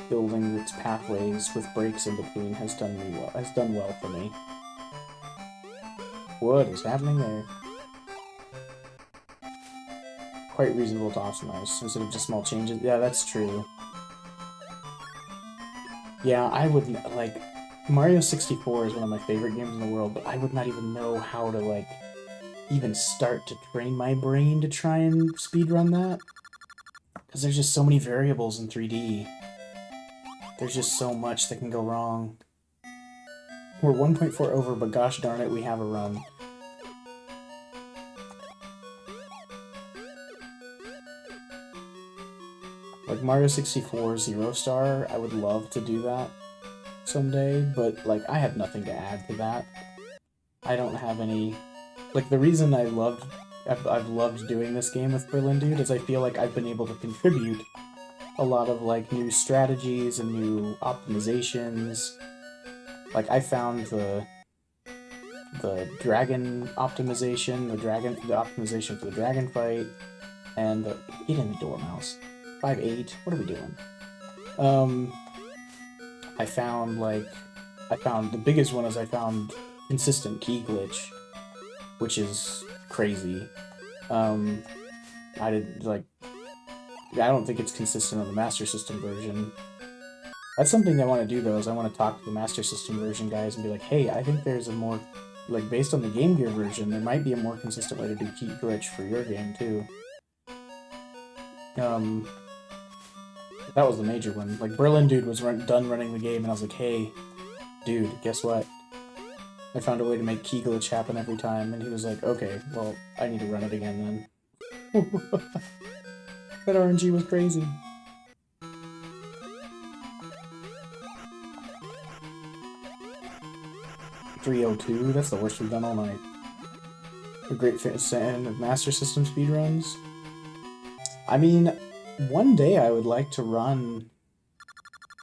building its pathways with breaks in between has done well for me. What is happening there? Quite reasonable to optimize instead of just small changes. Yeah, that's true. Yeah, I would, like, Mario 64 is one of my favorite games in the world, but I would not even know how to, like, even start to train my brain to try and speedrun that. Because there's just so many variables in 3D. There's just so much that can go wrong. We're 1.4 over, but gosh darn it, we have a run. Like, Mario 64 Zero Star, I would love to do that someday, but, like, I have nothing to add to that. I don't have any... Like, the reason I've loved doing this game with Berlin Dude is I feel like I've been able to contribute a lot of, like, new strategies and new optimizations. Like, I found the dragon optimization, the optimization for the dragon fight, and the... Get in the door, mouse. 5'8", what are we doing? I found the biggest one is I found consistent key glitch, which is crazy. I don't think it's consistent on the Master System version. That's something I want to do, though, is I want to talk to the Master System version guys and be like, hey, I think there's a more, like, based on the Game Gear version, there might be a more consistent way to do key glitch for your game, too. That was the major one. Like, Berlin Dude was done running the game, and I was like, hey, dude, guess what? I found a way to make key glitch happen every time, and he was like, okay, well, I need to run it again then. That RNG was crazy. .302, that's the worst we've done all night. A great fan of Master System speedruns. I mean, one day I would like to run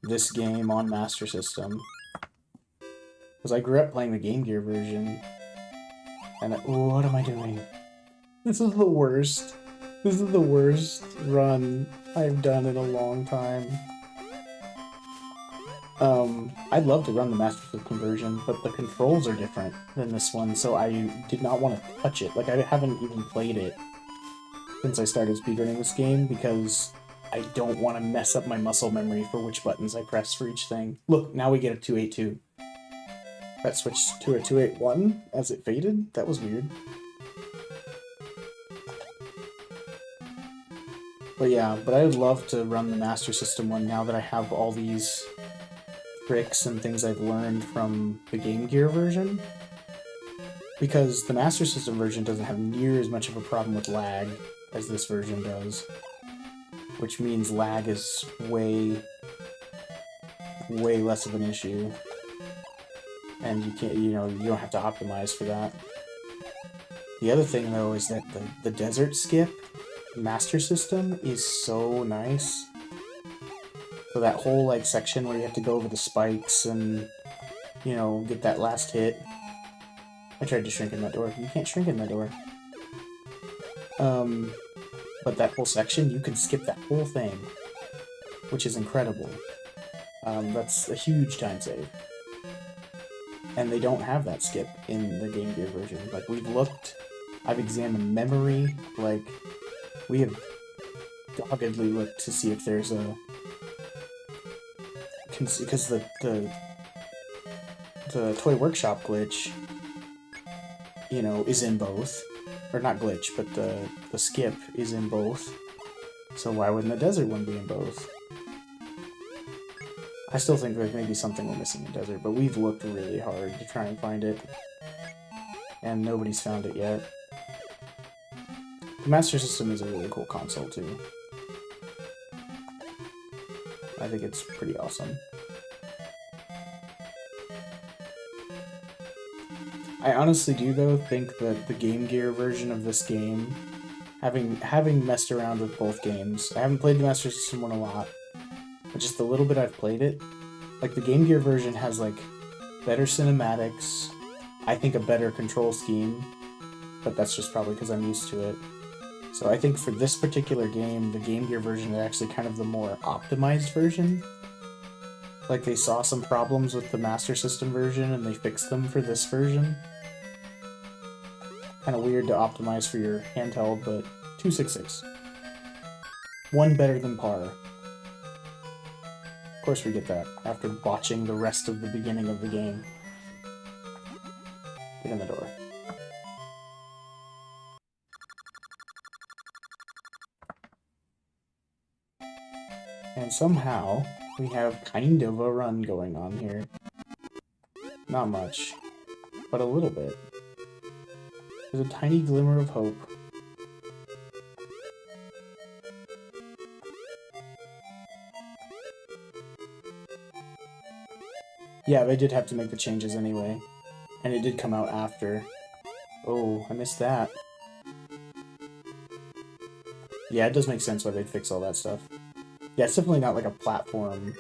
this game on Master System. Because I grew up playing the Game Gear version. And what am I doing? This is the worst. This is the worst run I've done in a long time. I'd love to run the Master System version, but the controls are different than this one, so I did not want to touch it. Like, I haven't even played it since I started speedrunning this game, because I don't want to mess up my muscle memory for which buttons I press for each thing. Look, now we get a 282. That switched to a 281 as it faded? That was weird. But yeah, but I would love to run the Master System one now that I have all these tricks and things I've learned from the Game Gear version. Because the Master System version doesn't have near as much of a problem with lag as this version does. Which means lag is way less of an issue. And you can't, you don't have to optimize for that. The other thing, though, is that the desert skip Master System is so nice. So that whole, like, section where you have to go over the spikes and, get that last hit. I tried to shrink in that door. You can't shrink in that door. But that whole section, you can skip that whole thing, which is incredible. That's a huge time save. And they don't have that skip in the Game Gear version. Like, we've looked, I've examined memory, like, we have doggedly looked to see if there's a... Because the Toy Workshop glitch, is in both. Or not glitch, but the skip is in both. So why wouldn't the desert one be in both? I still think there may be something we're missing in desert, but we've looked really hard to try and find it. and nobody's found it yet. The Master System is a really cool console, too. I think it's pretty awesome. I honestly do, though, think that the Game Gear version of this game, having messed around with both games, I haven't played the Master System one a lot, but just the little bit I've played it, like, the Game Gear version has, like, better cinematics, I think a better control scheme, but that's just probably because I'm used to it. So I think for this particular game, the Game Gear version is actually kind of the more optimized version. Like, they saw some problems with the Master System version, and they fixed them for this version. Kind of weird to optimize for your handheld, but 266. One better than par. Of course we get that, after watching the rest of the beginning of the game. Get in the door. And somehow, we have kind of a run going on here. Not much, but a little bit. There's a tiny glimmer of hope. Yeah, they did have to make the changes anyway. And it did come out after. Oh, I missed that. Yeah, it does make sense why they'd fix all that stuff. Yeah, it's definitely not like a platform.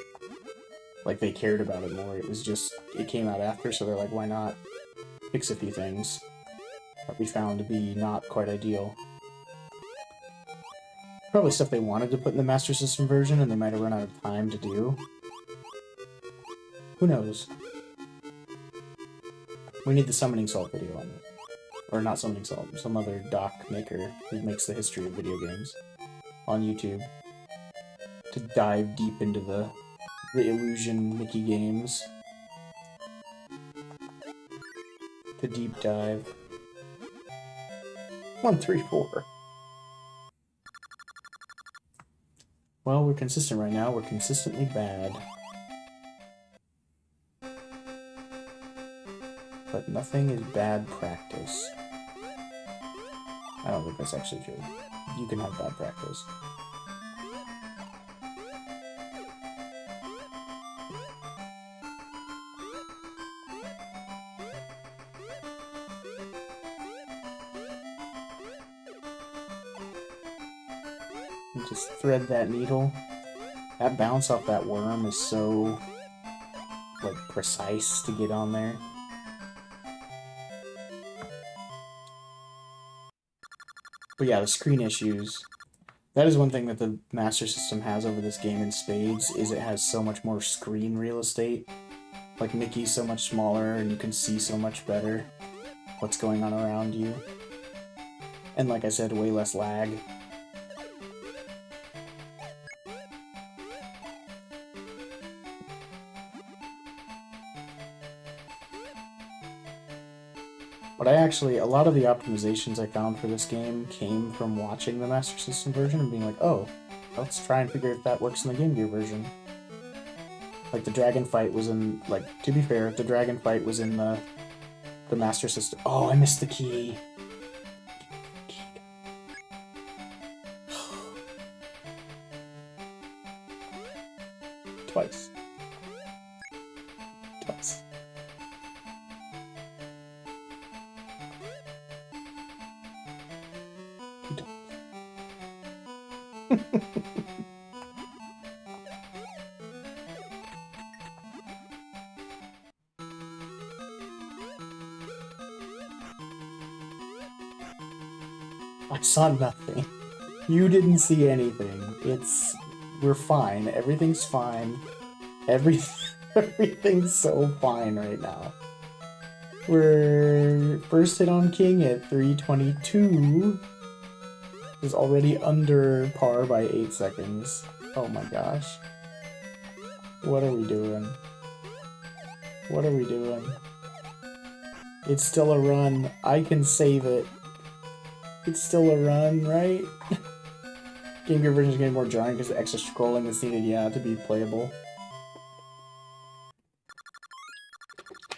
Like, they cared about it more. It was just, it came out after, so they're like, why not fix a few things that we found to be not quite ideal. Probably stuff they wanted to put in the Master System version, and they might have run out of time to do. Who knows? We need the Summoning Salt video on it. Or not Summoning Salt, some other doc maker who makes the history of video games on YouTube. To dive deep into the Illusion Mickey games. To deep dive. 1, 3, 4. Well, we're consistent right now. We're consistently bad. But nothing is bad practice. I don't think that's actually true. You can have bad practice. You just thread that needle. That bounce off that worm is so, like, precise to get on there. But yeah, the screen issues. That is one thing that the Master System has over this game in spades, is it has so much more screen real estate. Like, Mickey's so much smaller, and you can see so much better what's going on around you. And like I said, way less lag. But a lot of the optimizations I found for this game came from watching the Master System version and being like, oh, let's try and figure if that works in the Game Gear version. Like, the dragon fight was in, like, to be fair, the dragon fight was in the Master System. Oh, I missed the key. Twice. Twice. I saw nothing. You didn't see anything. We're fine. Everything's fine. Everything's so fine right now. We're first hit on King at 322. Is already under par by 8 seconds. Oh my gosh. What are we doing? What are we doing? It's still a run. I can save it. It's still a run, right? Game Gear version is getting more jarring because the extra scrolling is needed, yeah, to be playable.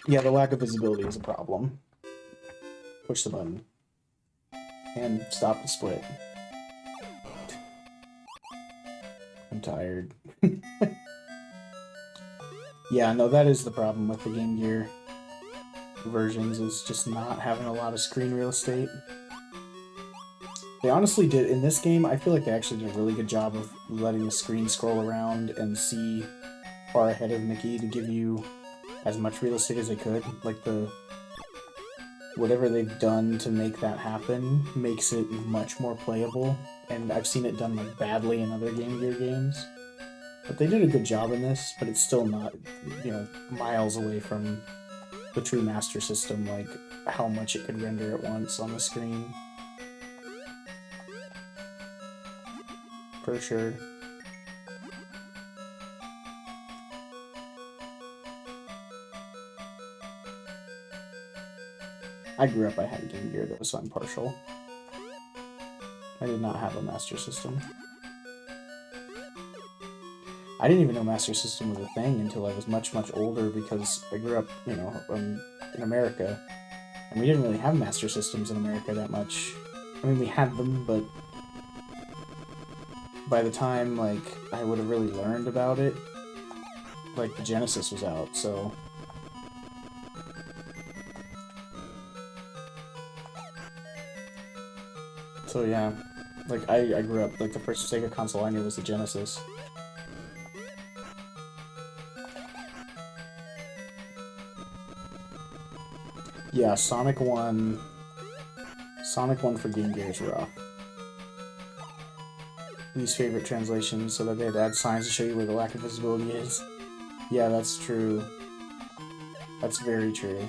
Yeah, the lack of visibility is a problem. Push the button. And stop the split. I'm tired. Yeah, no, that is the problem with the Game Gear versions, is just not having a lot of screen real estate. They honestly did, in this game, I feel like they actually did a really good job of letting the screen scroll around and see far ahead of Mickey to give you as much real estate as they could. Like, whatever they've done to make that happen makes it much more playable, and I've seen it done like badly in other Game Gear games. But they did a good job in this, but it's still not, you know, miles away from the true Master System, like how much it could render at once on the screen. For sure. I grew up, I had a Game Gear though, so I'm partial. I did not have a Master System. I didn't even know Master System was a thing until I was much, much older, because I grew up, you know, in America, and we didn't really have Master Systems in America that much. I mean, we had them, but by the time, like, I would have really learned about it, like, the Genesis was out, so... So yeah, like, I grew up, like, the first Sega console I knew was the Genesis. Yeah, Sonic 1 for Game Gear is rough. Least favorite translations, so that they had to add signs to show you where the lack of visibility is. Yeah, that's true. That's very true.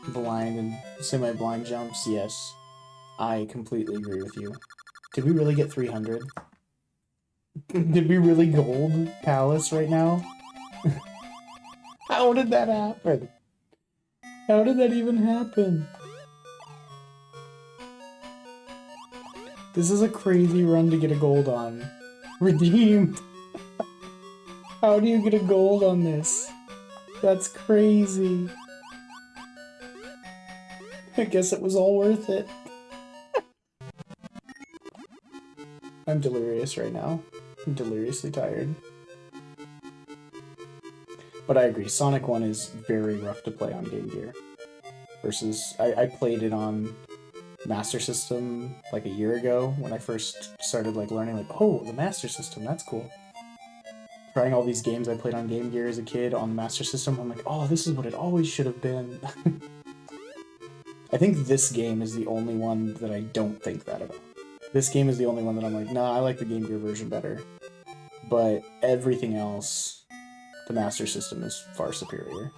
Blind and semi-blind jumps, yes. I completely agree with you. Did we really get 300? Did we really gold Palace right now? How did that happen? How did that even happen? This is a crazy run to get a gold on. Redeemed! How do you get a gold on this? That's crazy. I guess it was all worth it. I'm delirious right now. I'm deliriously tired. But I agree, Sonic 1 is very rough to play on Game Gear. Versus, I played it on Master System like a year ago when I first started like learning, like, oh, the Master System, that's cool. Trying all these games I played on Game Gear as a kid on the Master System, I'm like, oh, this is what it always should have been. I think this game is the only one that I don't think that about. This game is the only one that I'm like, nah, I like the Game Gear version better. But everything else, the Master System is far superior.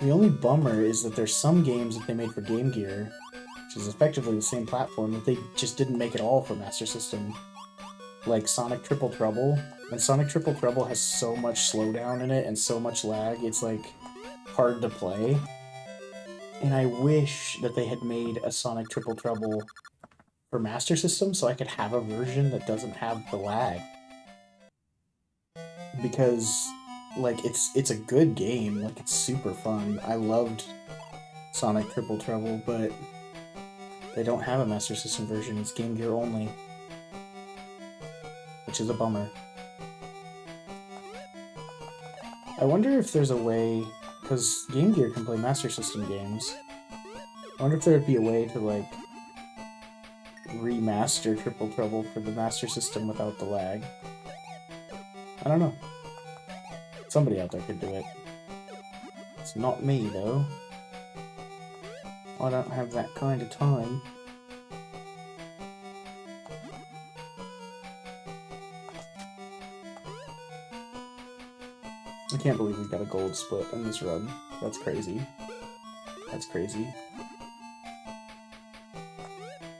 The only bummer is that there's some games that they made for Game Gear, which is effectively the same platform, that they just didn't make at all for Master System. Like Sonic Triple Trouble. And Sonic Triple Trouble has so much slowdown in it and so much lag, it's like hard to play. And I wish that they had made a Sonic Triple Trouble for Master System so I could have a version that doesn't have the lag. Because, like, it's a good game, like, it's super fun. I loved Sonic Triple Trouble, but they don't have a Master System version, it's Game Gear only. Which is a bummer. I wonder if there's a way, because Game Gear can play Master System games, I wonder if there would be a way to, like, remaster Triple Trouble for the Master System without the lag. I don't know. Somebody out there could do it. It's not me, though. I don't have that kind of time. I can't believe we got a gold split in this run. That's crazy. That's crazy.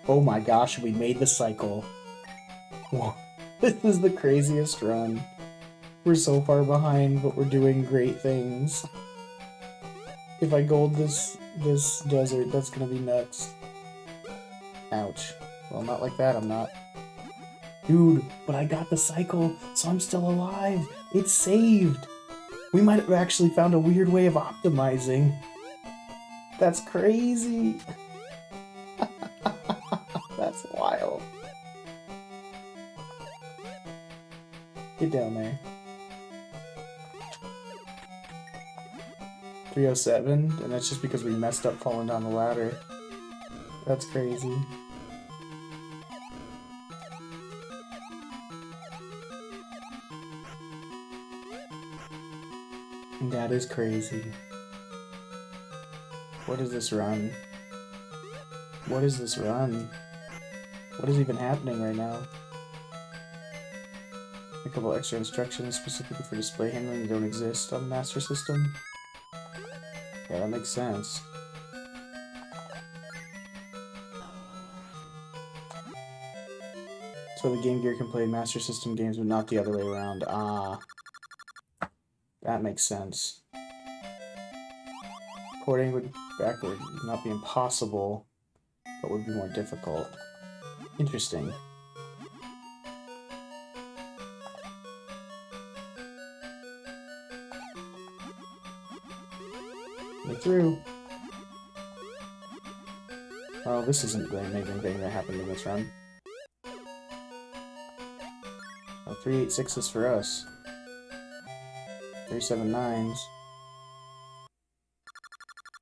Oh my gosh, we made the cycle. Whoa. This is the craziest run. We're so far behind, but we're doing great things. If I gold this desert, that's gonna be nuts. Ouch. Well, not like that, I'm not. Dude, but I got the cycle, so I'm still alive. It's saved. We might have actually found a weird way of optimizing. That's crazy. That's wild. Get down there. 307, and that's just because we messed up falling down the ladder. That's crazy. That is crazy. What is this run? What is this run? What is even happening right now? A couple extra instructions specifically for display handling don't exist on the Master System. Yeah, that makes sense. So the Game Gear can play Master System games, but not the other way around. Ah. That makes sense. Porting would backward not be impossible, but would be more difficult. Interesting. Get through. Well, this isn't the amazing thing that happened in this run. Well, 386 is for us. 379s.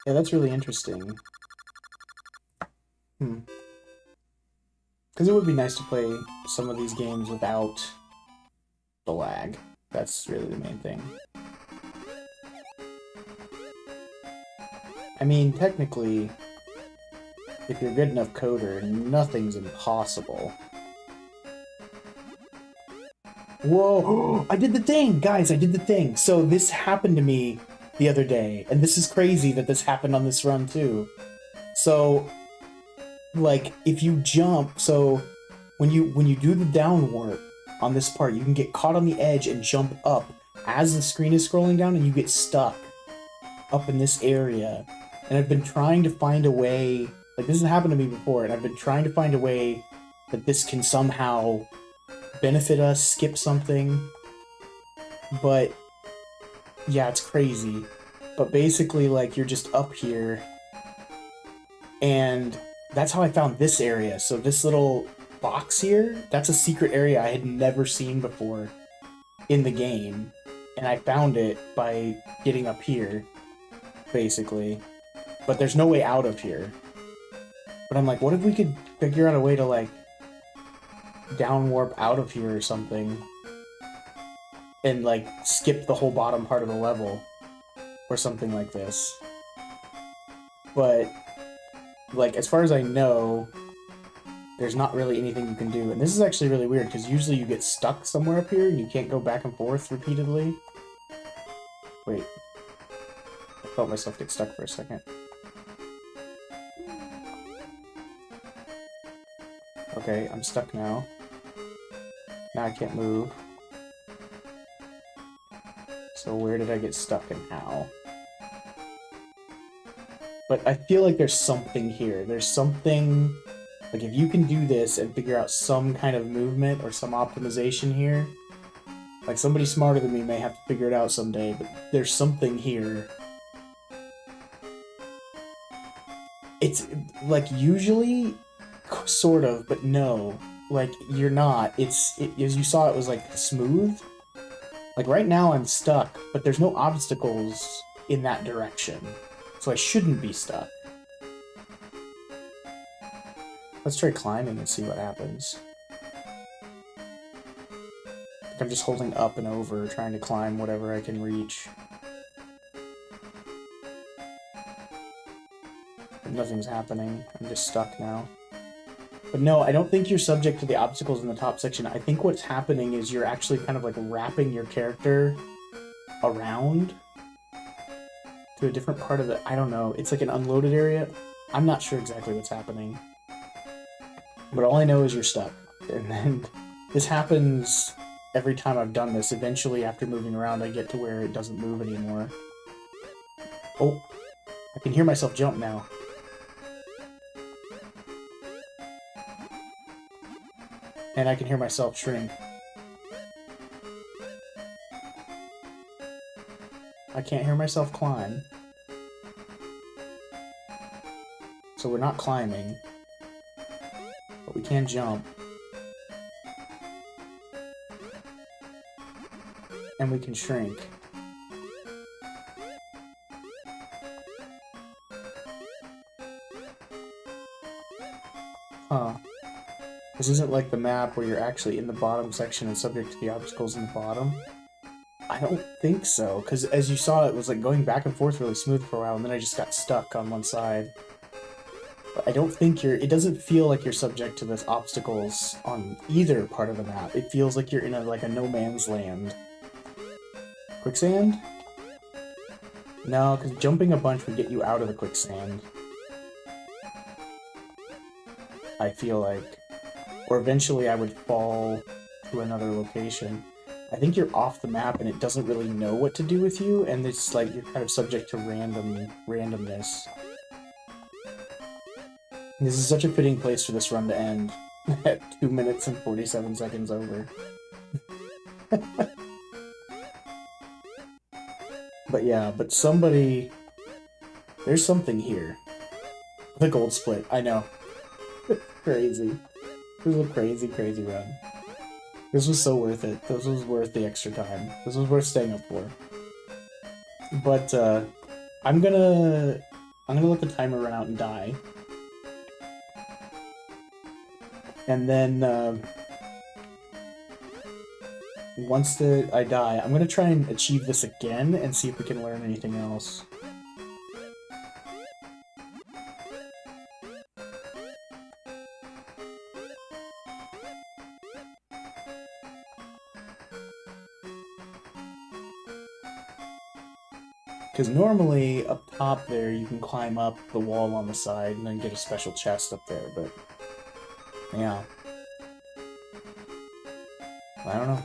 Yeah, that's really interesting. Because it would be nice to play some of these games without the lag. That's really the main thing. I mean, technically, if you're a good enough coder, nothing's impossible. Whoa! I did the thing! Guys, I did the thing! So this happened to me the other day, and this is crazy that this happened on this run too. So, like, if you jump, so when you do the down warp on this part, you can get caught on the edge and jump up as the screen is scrolling down, and you get stuck up in this area. And I've been trying to find a way, like this has happened to me before, and I've been trying to find a way that this can somehow benefit us, skip something, but yeah, it's crazy. But basically, like, you're just up here, and that's how I found this area. So this little box here, that's a secret area I had never seen before in the game, and I found it by getting up here, basically. But there's no way out of here. But I'm like, what if we could figure out a way to, like, down warp out of here or something, and like skip the whole bottom part of the level or something like this. But like, as far as I know, there's not really anything you can do, and this is actually really weird because usually you get stuck somewhere up here and you can't go back and forth repeatedly. Wait, I felt myself get stuck for a second. Okay, I'm stuck now. Now I can't move. So where did I get stuck and how? But I feel like there's something here. There's something... Like, if you can do this and figure out some kind of movement or some optimization here, like, somebody smarter than me may have to figure it out someday, but there's something here. It's, like, usually... Sort of, but no. Like, you're not. As you saw, it was, like, smooth. Like, right now I'm stuck, but there's no obstacles in that direction. So I shouldn't be stuck. Let's try climbing and see what happens. Like, I'm just holding up and over, trying to climb whatever I can reach. But nothing's happening. I'm just stuck now. But no, I don't think you're subject to the obstacles in the top section. I think what's happening is you're actually kind of like wrapping your character around to a different part of the... I don't know. It's like an unloaded area. I'm not sure exactly what's happening. But all I know is you're stuck. And then this happens every time I've done this. Eventually, after moving around, I get to where it doesn't move anymore. Oh, I can hear myself jump now. And I can hear myself shrink. I can't hear myself climb. So we're not climbing. But we can jump. And we can shrink. Huh. This isn't like the map where you're actually in the bottom section and subject to the obstacles in the bottom. I don't think so, because as you saw, it was like going back and forth really smooth for a while, and then I just got stuck on one side. But I don't think it doesn't feel like you're subject to the obstacles on either part of the map. It feels like you're in like a no man's land. Quicksand? No, because jumping a bunch would get you out of the quicksand. I feel like. Or eventually I would fall to another location. I think you're off the map and it doesn't really know what to do with you, and it's like you're kind of subject to randomness. This is such a fitting place for this run to end at 2 minutes and 47 seconds over. But yeah, but somebody... There's something here. The gold split, I know. Crazy. This was a crazy, crazy run. This was so worth it. This was worth the extra time. This was worth staying up for. But, I'm gonna let the timer run out and die. And then, once I die, I'm gonna try and achieve this again and see if we can learn anything else. Because normally, up top there, you can climb up the wall on the side and then get a special chest up there, but... yeah. I don't know.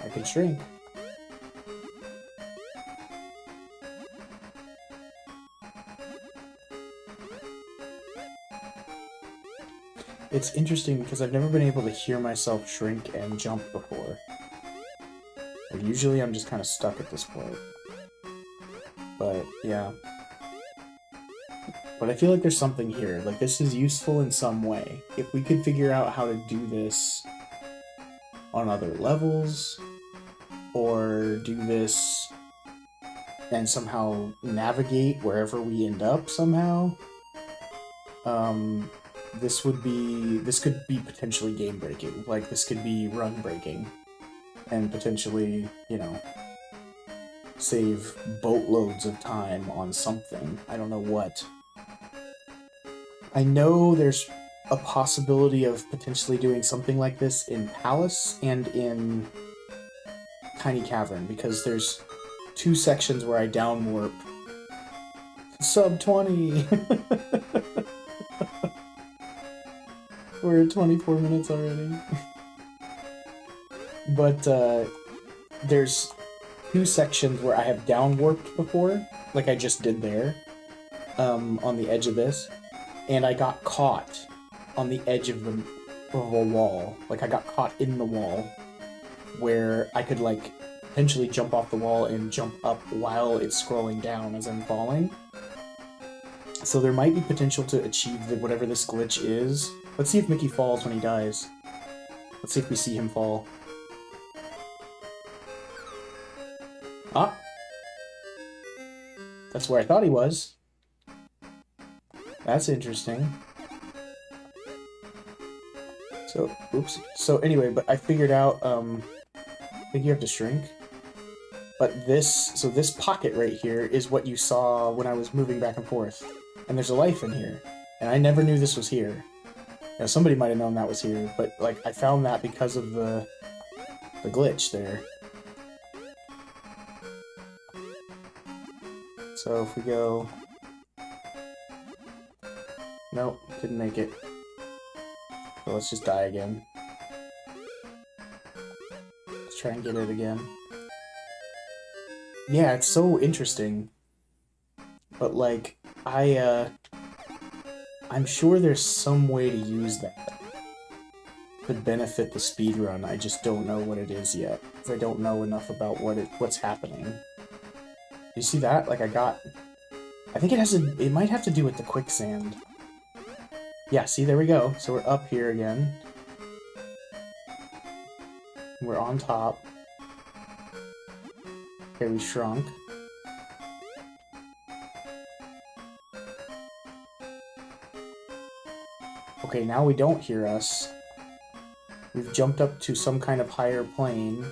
I could shrink. It's interesting because I've never been able to hear myself shrink and jump before. Usually I'm just kind of stuck at this point. But, yeah. But I feel like there's something here. Like, this is useful in some way. If we could figure out how to do this on other levels, or do this and somehow navigate wherever we end up somehow, this could be potentially game-breaking. Like, this could be run-breaking. And potentially, you know, save boatloads of time on something. I don't know what. I know there's a possibility of potentially doing something like this in Palace and in Tiny Cavern, because there's 2 sections where I down warp. Sub 20! We're at 24 minutes already. But, there's 2 sections where I have down-warped before, like I just did there, on the edge of this, and I got caught on the edge of a wall. Like, I got caught in the wall, where I could, like, potentially jump off the wall and jump up while it's scrolling down as I'm falling. So there might be potential to achieve whatever this glitch is. Let's see if Mickey falls when he dies. Let's see if we see him fall. Ah! That's where I thought he was. That's interesting. So, oops. So anyway, but I figured out, I think you have to shrink. But this pocket right here is what you saw when I was moving back and forth. And there's a life in here. And I never knew this was here. Now, somebody might have known that was here, but, like, I found that because of the glitch there. So if we go... Nope, didn't make it. So let's just die again. Let's try and get it again. Yeah, it's so interesting. But, like, I'm sure there's some way to use that to benefit the speedrun. I just don't know what it is yet, because I don't know enough about what's happening. You see that? Like, I I think it might have to do with the quicksand. Yeah, see, there we go. So we're up here again. We're on top. Okay, we shrunk. Okay, now we don't hear us. We've jumped up to some kind of higher plane.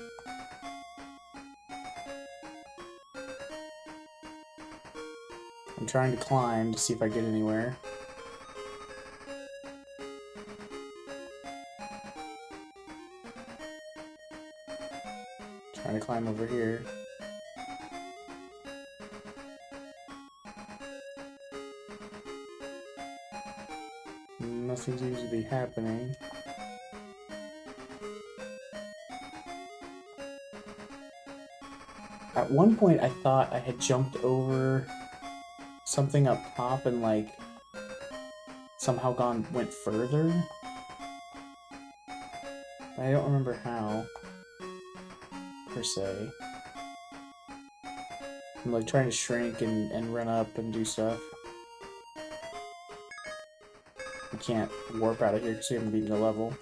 I'm trying to climb to see if I get anywhere. Trying to climb over here. Nothing seems to be happening. At one point I thought I had jumped over something up top and like somehow went further. I don't remember how, per se. I'm like trying to shrink and run up and do stuff. You can't warp out of here because we haven't beaten the level.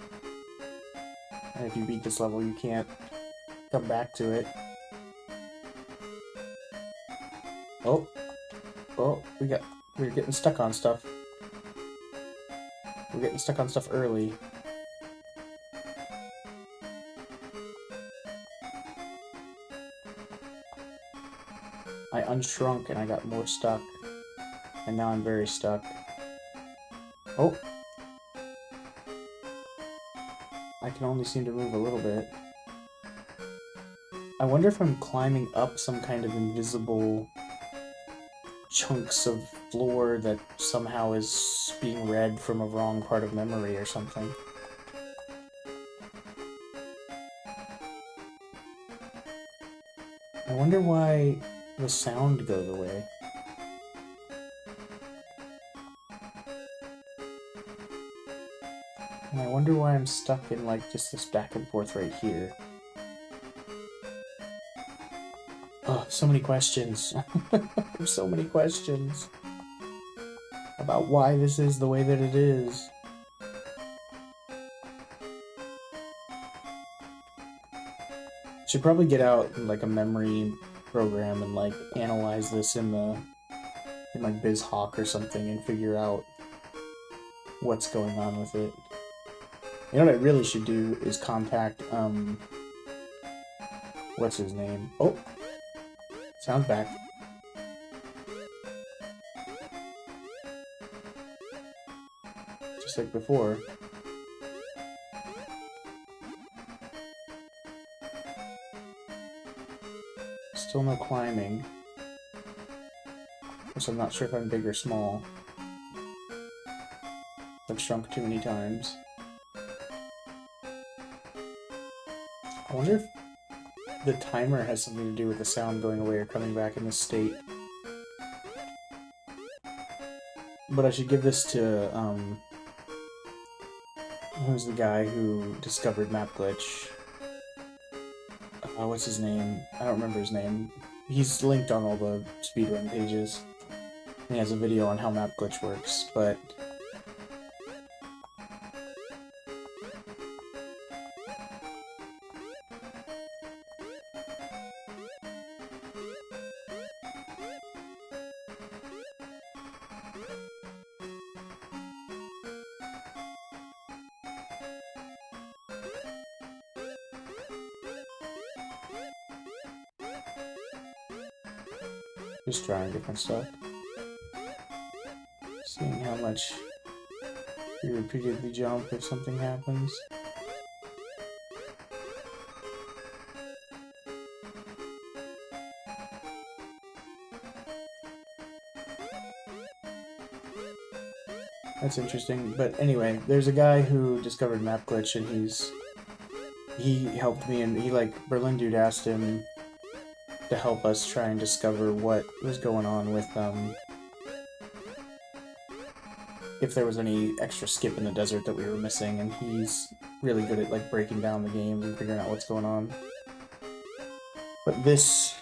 And if you beat this level, you can't come back to it. Oh. Oh, we're getting stuck on stuff. We're getting stuck on stuff early. I unshrunk and I got more stuck. And now I'm very stuck. Oh! I can only seem to move a little bit. I wonder if I'm climbing up some kind of invisible chunks of floor that somehow is being read from a wrong part of memory or something. I wonder why the sound goes away. And I wonder why I'm stuck in like just this back and forth right here. Oh, so many questions. There's so many questions about why this is the way that it is. Should probably get out like a memory program and like analyze this in like BizHawk or something and figure out what's going on with it. You know what I really should do is contact what's his name? Oh, sound's back. Just like before. Still no climbing. Guess I'm not sure if I'm big or small. I've shrunk too many times. I wonder if the timer has something to do with the sound going away or coming back in this state. But I should give this to, who's the guy who discovered Map Glitch? What's his name? I don't remember his name. He's linked on all the speedrun pages. He has a video on how Map Glitch works, but... just trying different stuff. Seeing how much you repeatedly jump if something happens. That's interesting, but anyway, there's a guy who discovered Map Glitch and he helped me, and Berlin Dude asked him to help us try and discover what was going on with, if there was any extra skip in the desert that we were missing, and he's really good at, like, breaking down the games and figuring out what's going on. But this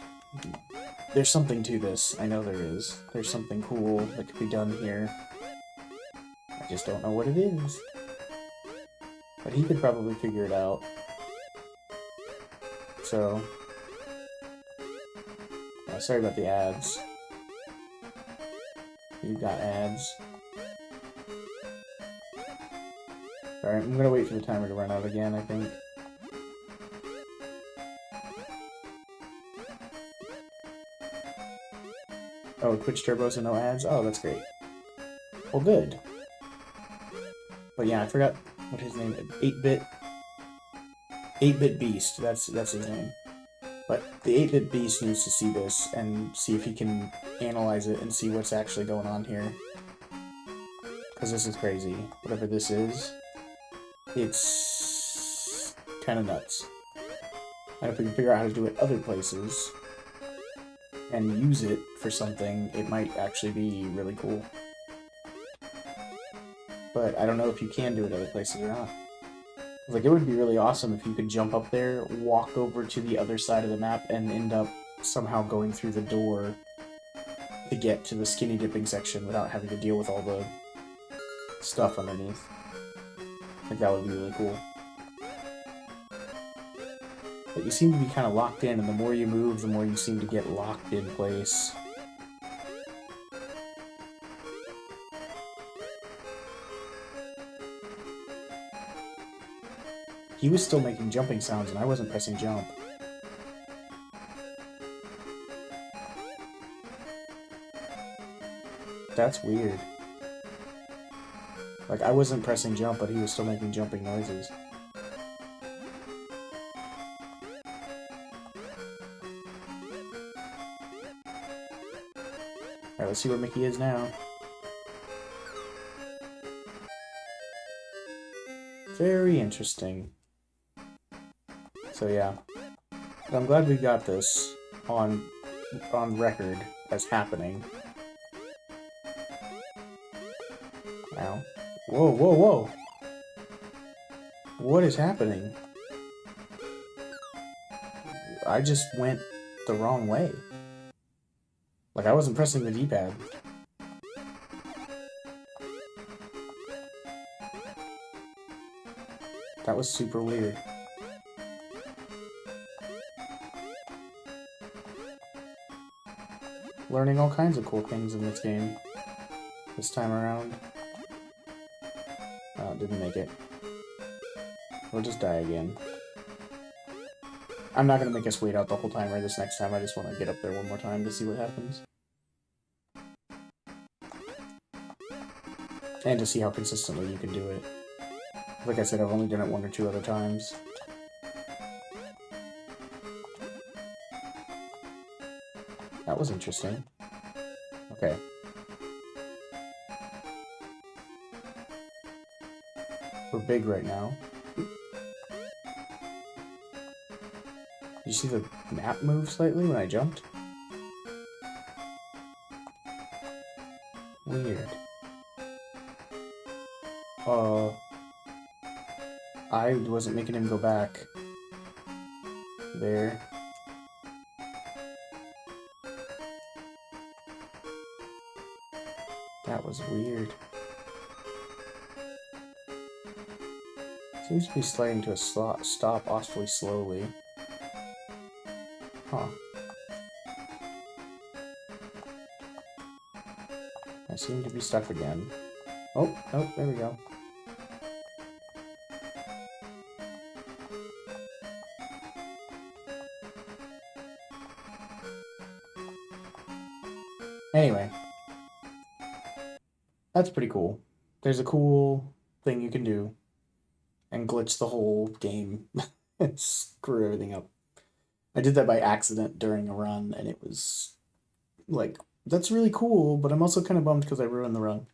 there's something to this. I know there is. There's something cool that could be done here. I just don't know what it is. But he could probably figure it out. So, sorry about the ads. You got ads. Alright, I'm gonna wait for the timer to run out again, I think. Oh, Twitch turbos and no ads? Oh, that's great. Well, good. But yeah, I forgot what his name is. 8-bit... 8-bit Beast, that's his name. But the 8-bit Beast needs to see this and see if he can analyze it and see what's actually going on here. Because this is crazy. Whatever this is, it's kind of nuts. And if we can figure out how to do it other places and use it for something, it might actually be really cool. But I don't know if you can do it other places or not. Like, it would be really awesome if you could jump up there, walk over to the other side of the map, and end up somehow going through the door to get to the skinny dipping section without having to deal with all the stuff underneath. Like, that would be really cool. But you seem to be kind of locked in, and the more you move, the more you seem to get locked in place. He was still making jumping sounds, and I wasn't pressing jump. That's weird. Like, I wasn't pressing jump, but he was still making jumping noises. Alright, let's see where Mickey is now. Very interesting. So yeah, I'm glad we got this on record as happening. Ow. Whoa, whoa, whoa! What is happening? I just went the wrong way. Like, I wasn't pressing the D-pad. That was super weird. Learning all kinds of cool things in this game this time around. Didn't make it. We'll just die again. I'm not gonna make us wait out the whole timer this next time. I just want to get up there one more time to see what happens. And to see how consistently you can do it. Like I said, I've only done it 1 or 2 other times. That was interesting. Okay. We're big right now. Did you see the map move slightly when I jumped? Weird. I wasn't making him go back. There. That was weird. Seems to be sliding to a stop awfully slowly. Huh. I seem to be stuck again. Oh, there we go. Anyway. That's pretty cool. There's a cool thing you can do. And glitch the whole game. And screw everything up. I did that by accident during a run, and it was like, that's really cool, but I'm also kind of bummed because I ruined the run.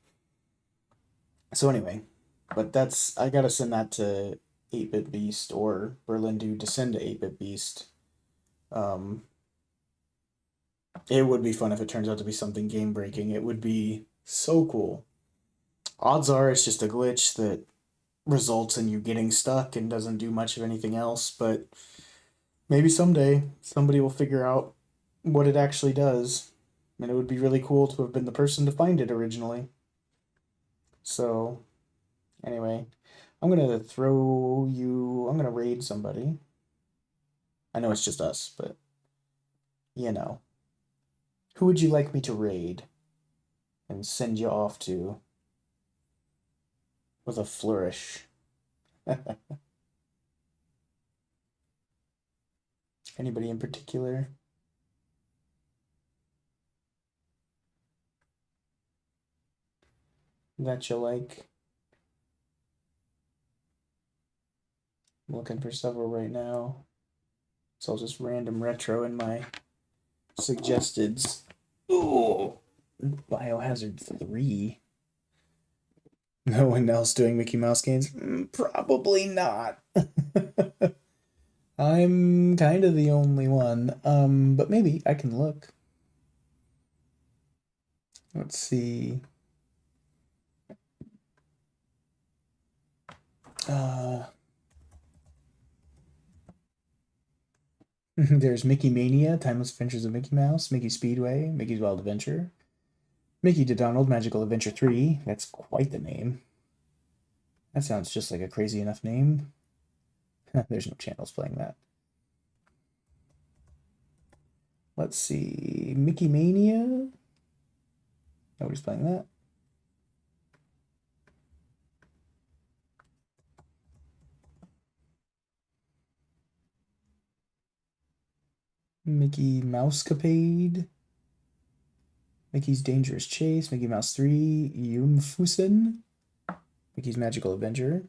So anyway, but that's, I gotta send that to 8-Bit Beast or Berlin Dude to send to 8-Bit Beast. It would be fun if it turns out to be something game breaking. It would be so cool. Odds are it's just a glitch that results in you getting stuck and doesn't do much of anything else, but maybe someday somebody will figure out what it actually does. And it would be really cool to have been the person to find it originally. So, anyway, I'm gonna I'm gonna raid somebody. I know it's just us, but you know. Who would you like me to raid and send you off to with a flourish? Anybody in particular? That you like? I'm looking for several right now. So I'll just random retro in my suggesteds. Ooh, Biohazard 3. No one else doing Mickey Mouse games? Probably not. I'm kind of the only one. But maybe I can look. Let's see. There's Mickey Mania, Timeless Adventures of Mickey Mouse, Mickey Speedway, Mickey's Wild Adventure, Mickey to Donald, Magical Adventure 3. That's quite the name. That sounds just like a crazy enough name. There's no channels playing that. Let's see. Mickey Mania. Nobody's playing that. Mickey Mousecapade. Mickey's Dangerous Chase. Mickey Mouse 3. Yumfusen. Mickey's Magical Adventure.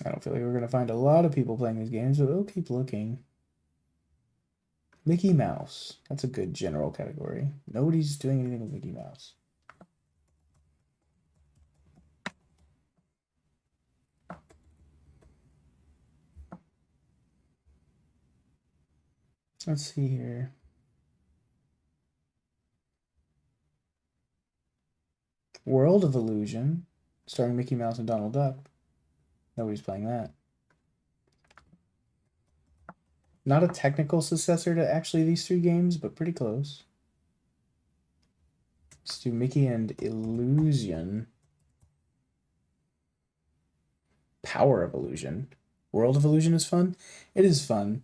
I don't feel like we're going to find a lot of people playing these games, but we'll keep looking. Mickey Mouse. That's a good general category. Nobody's doing anything with Mickey Mouse. Let's see here. World of Illusion, starring Mickey Mouse and Donald Duck. Nobody's playing that. Not a technical successor to actually these three games, but pretty close. Let's do Mickey and Illusion. Power of Illusion. World of Illusion is fun. It is fun.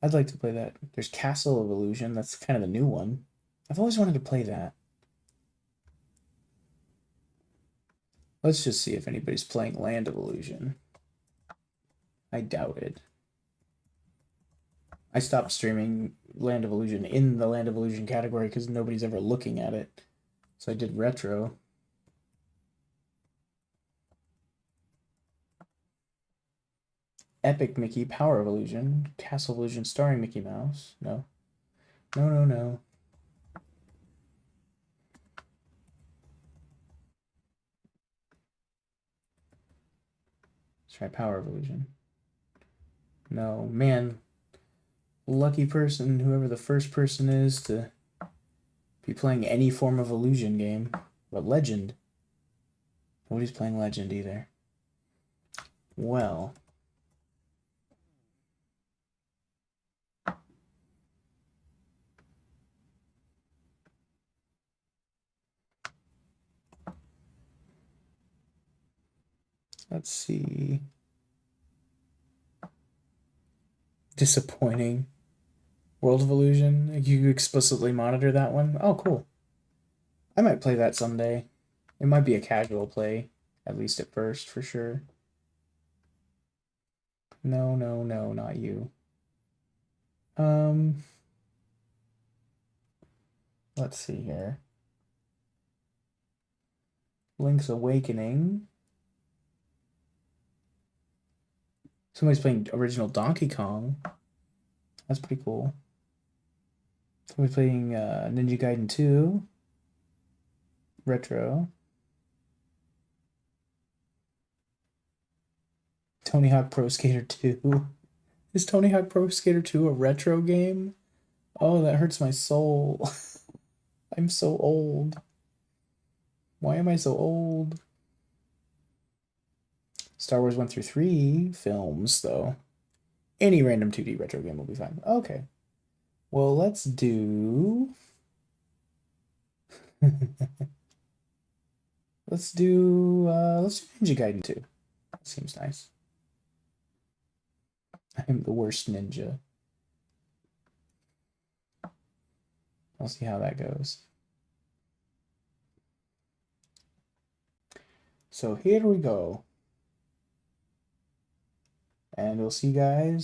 I'd like to play that. There's Castle of Illusion. That's kind of a new one. I've always wanted to play that. Let's just see if anybody's playing Land of Illusion. I doubt it. I stopped streaming Land of Illusion in the Land of Illusion category because nobody's ever looking at it. So I did retro. Epic Mickey, Power of Illusion, Castle of Illusion starring Mickey Mouse. No. No, no, no. Let's try Power of Illusion. No. Man. Lucky person, whoever the first person is to be playing any form of Illusion game. But Legend. Nobody's playing Legend either. Well. Let's see. Disappointing. World of Illusion. You explicitly monitor that one? Oh, cool. I might play that someday. It might be a casual play, at least at first, for sure. No, no, no, not you. Let's see here. Link's Awakening. Somebody's playing original Donkey Kong. That's pretty cool. Somebody's playing Ninja Gaiden 2. Retro. Tony Hawk Pro Skater 2. Is Tony Hawk Pro Skater 2 a retro game? Oh, that hurts my soul. I'm so old. Why am I so old? Star Wars 1 through 3 films, though. Any random 2D retro game will be fine. Okay. Well, let's do... let's do Ninja Gaiden 2. Seems nice. I am the worst ninja. I'll see how that goes. So here we go. And we'll see you guys